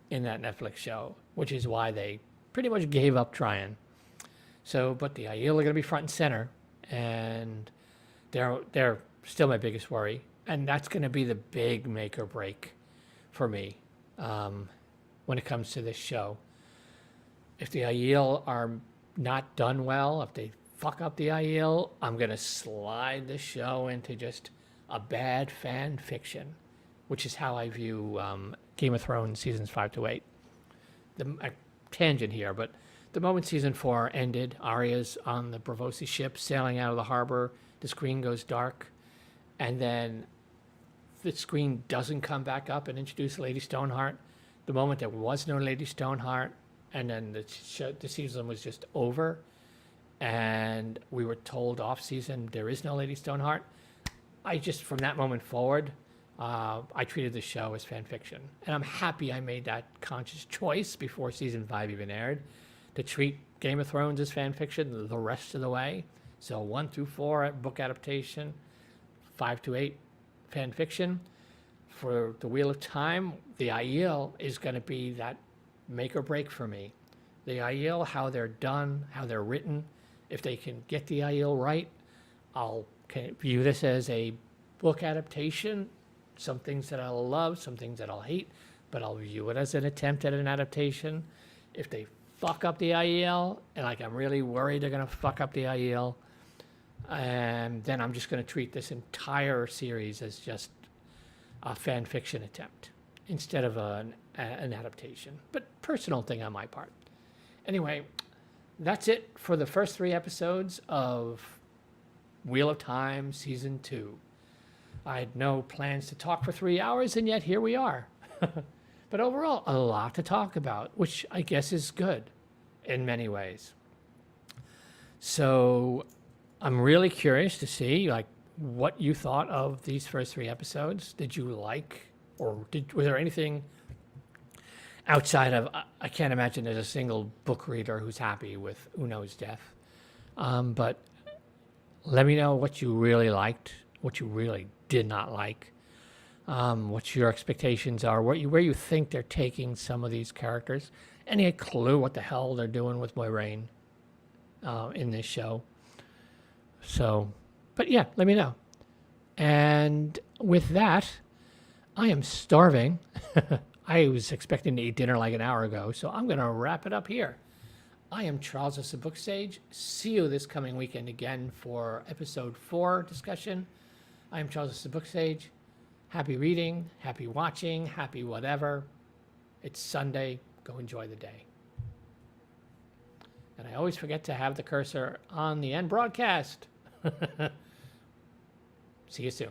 in that Netflix show, which is why they pretty much gave up trying. So, but the Aiel are going to be front and center, and they're still my biggest worry, and that's going to be the big make or break for me when it comes to this show. If the Aiel are not done well, if they fuck up the Aiel, I'm going to slide the show into just a bad fan fiction, which is how I view Game of Thrones seasons 5 to 8. A tangent here, but the moment season 4 ended, Arya's on the Braavosi ship sailing out of the harbor, the screen goes dark, and then the screen doesn't come back up and introduce Lady Stoneheart. The moment there was no Lady Stoneheart, and then the season was just over, and we were told off season there is no Lady Stoneheart. I just, from that moment forward, I treated the show as fan fiction, and I'm happy I made that conscious choice before season 5 even aired, to treat Game of Thrones as fan fiction the rest of the way. So 1 through 4 book adaptation, 5 to 8 fan fiction. For the Wheel of Time, the Aiel is going to be that make or break for me. The Aiel, how they're done, how they're written. If they can get the Aiel right, I'll view this as a book adaptation. Some things that I'll love, some things that I'll hate, but I'll view it as an attempt at an adaptation. If they fuck up the Aiel, and like I'm really worried they're going to fuck up the Aiel, and then I'm just going to treat this entire series as just a fan fiction attempt instead of an adaptation. But personal thing on my part. Anyway, that's it for the first 3 episodes of Wheel of Time Season 2. I had no plans to talk for 3 hours, and yet here we are. But overall, a lot to talk about, which I guess is good in many ways. So I'm really curious to see like what you thought of these first 3 episodes. Did you like, or was there anything outside of, I can't imagine there's a single book reader who's happy with Uno's death. But let me know what you really liked, what you really did not like. What your expectations are, where you think they're taking some of these characters. Any clue what the hell they're doing with Moiraine in this show. So, but yeah, let me know. And with that, I am starving. I was expecting to eat dinner like an hour ago, so I'm going to wrap it up here. I am Charles of SirBookSage. See you this coming weekend again for episode 4 discussion. I am Charles of SirBookSage. Happy reading, happy watching, happy whatever. It's Sunday. Go enjoy the day. And I always forget to have the cursor on the end broadcast. See you soon.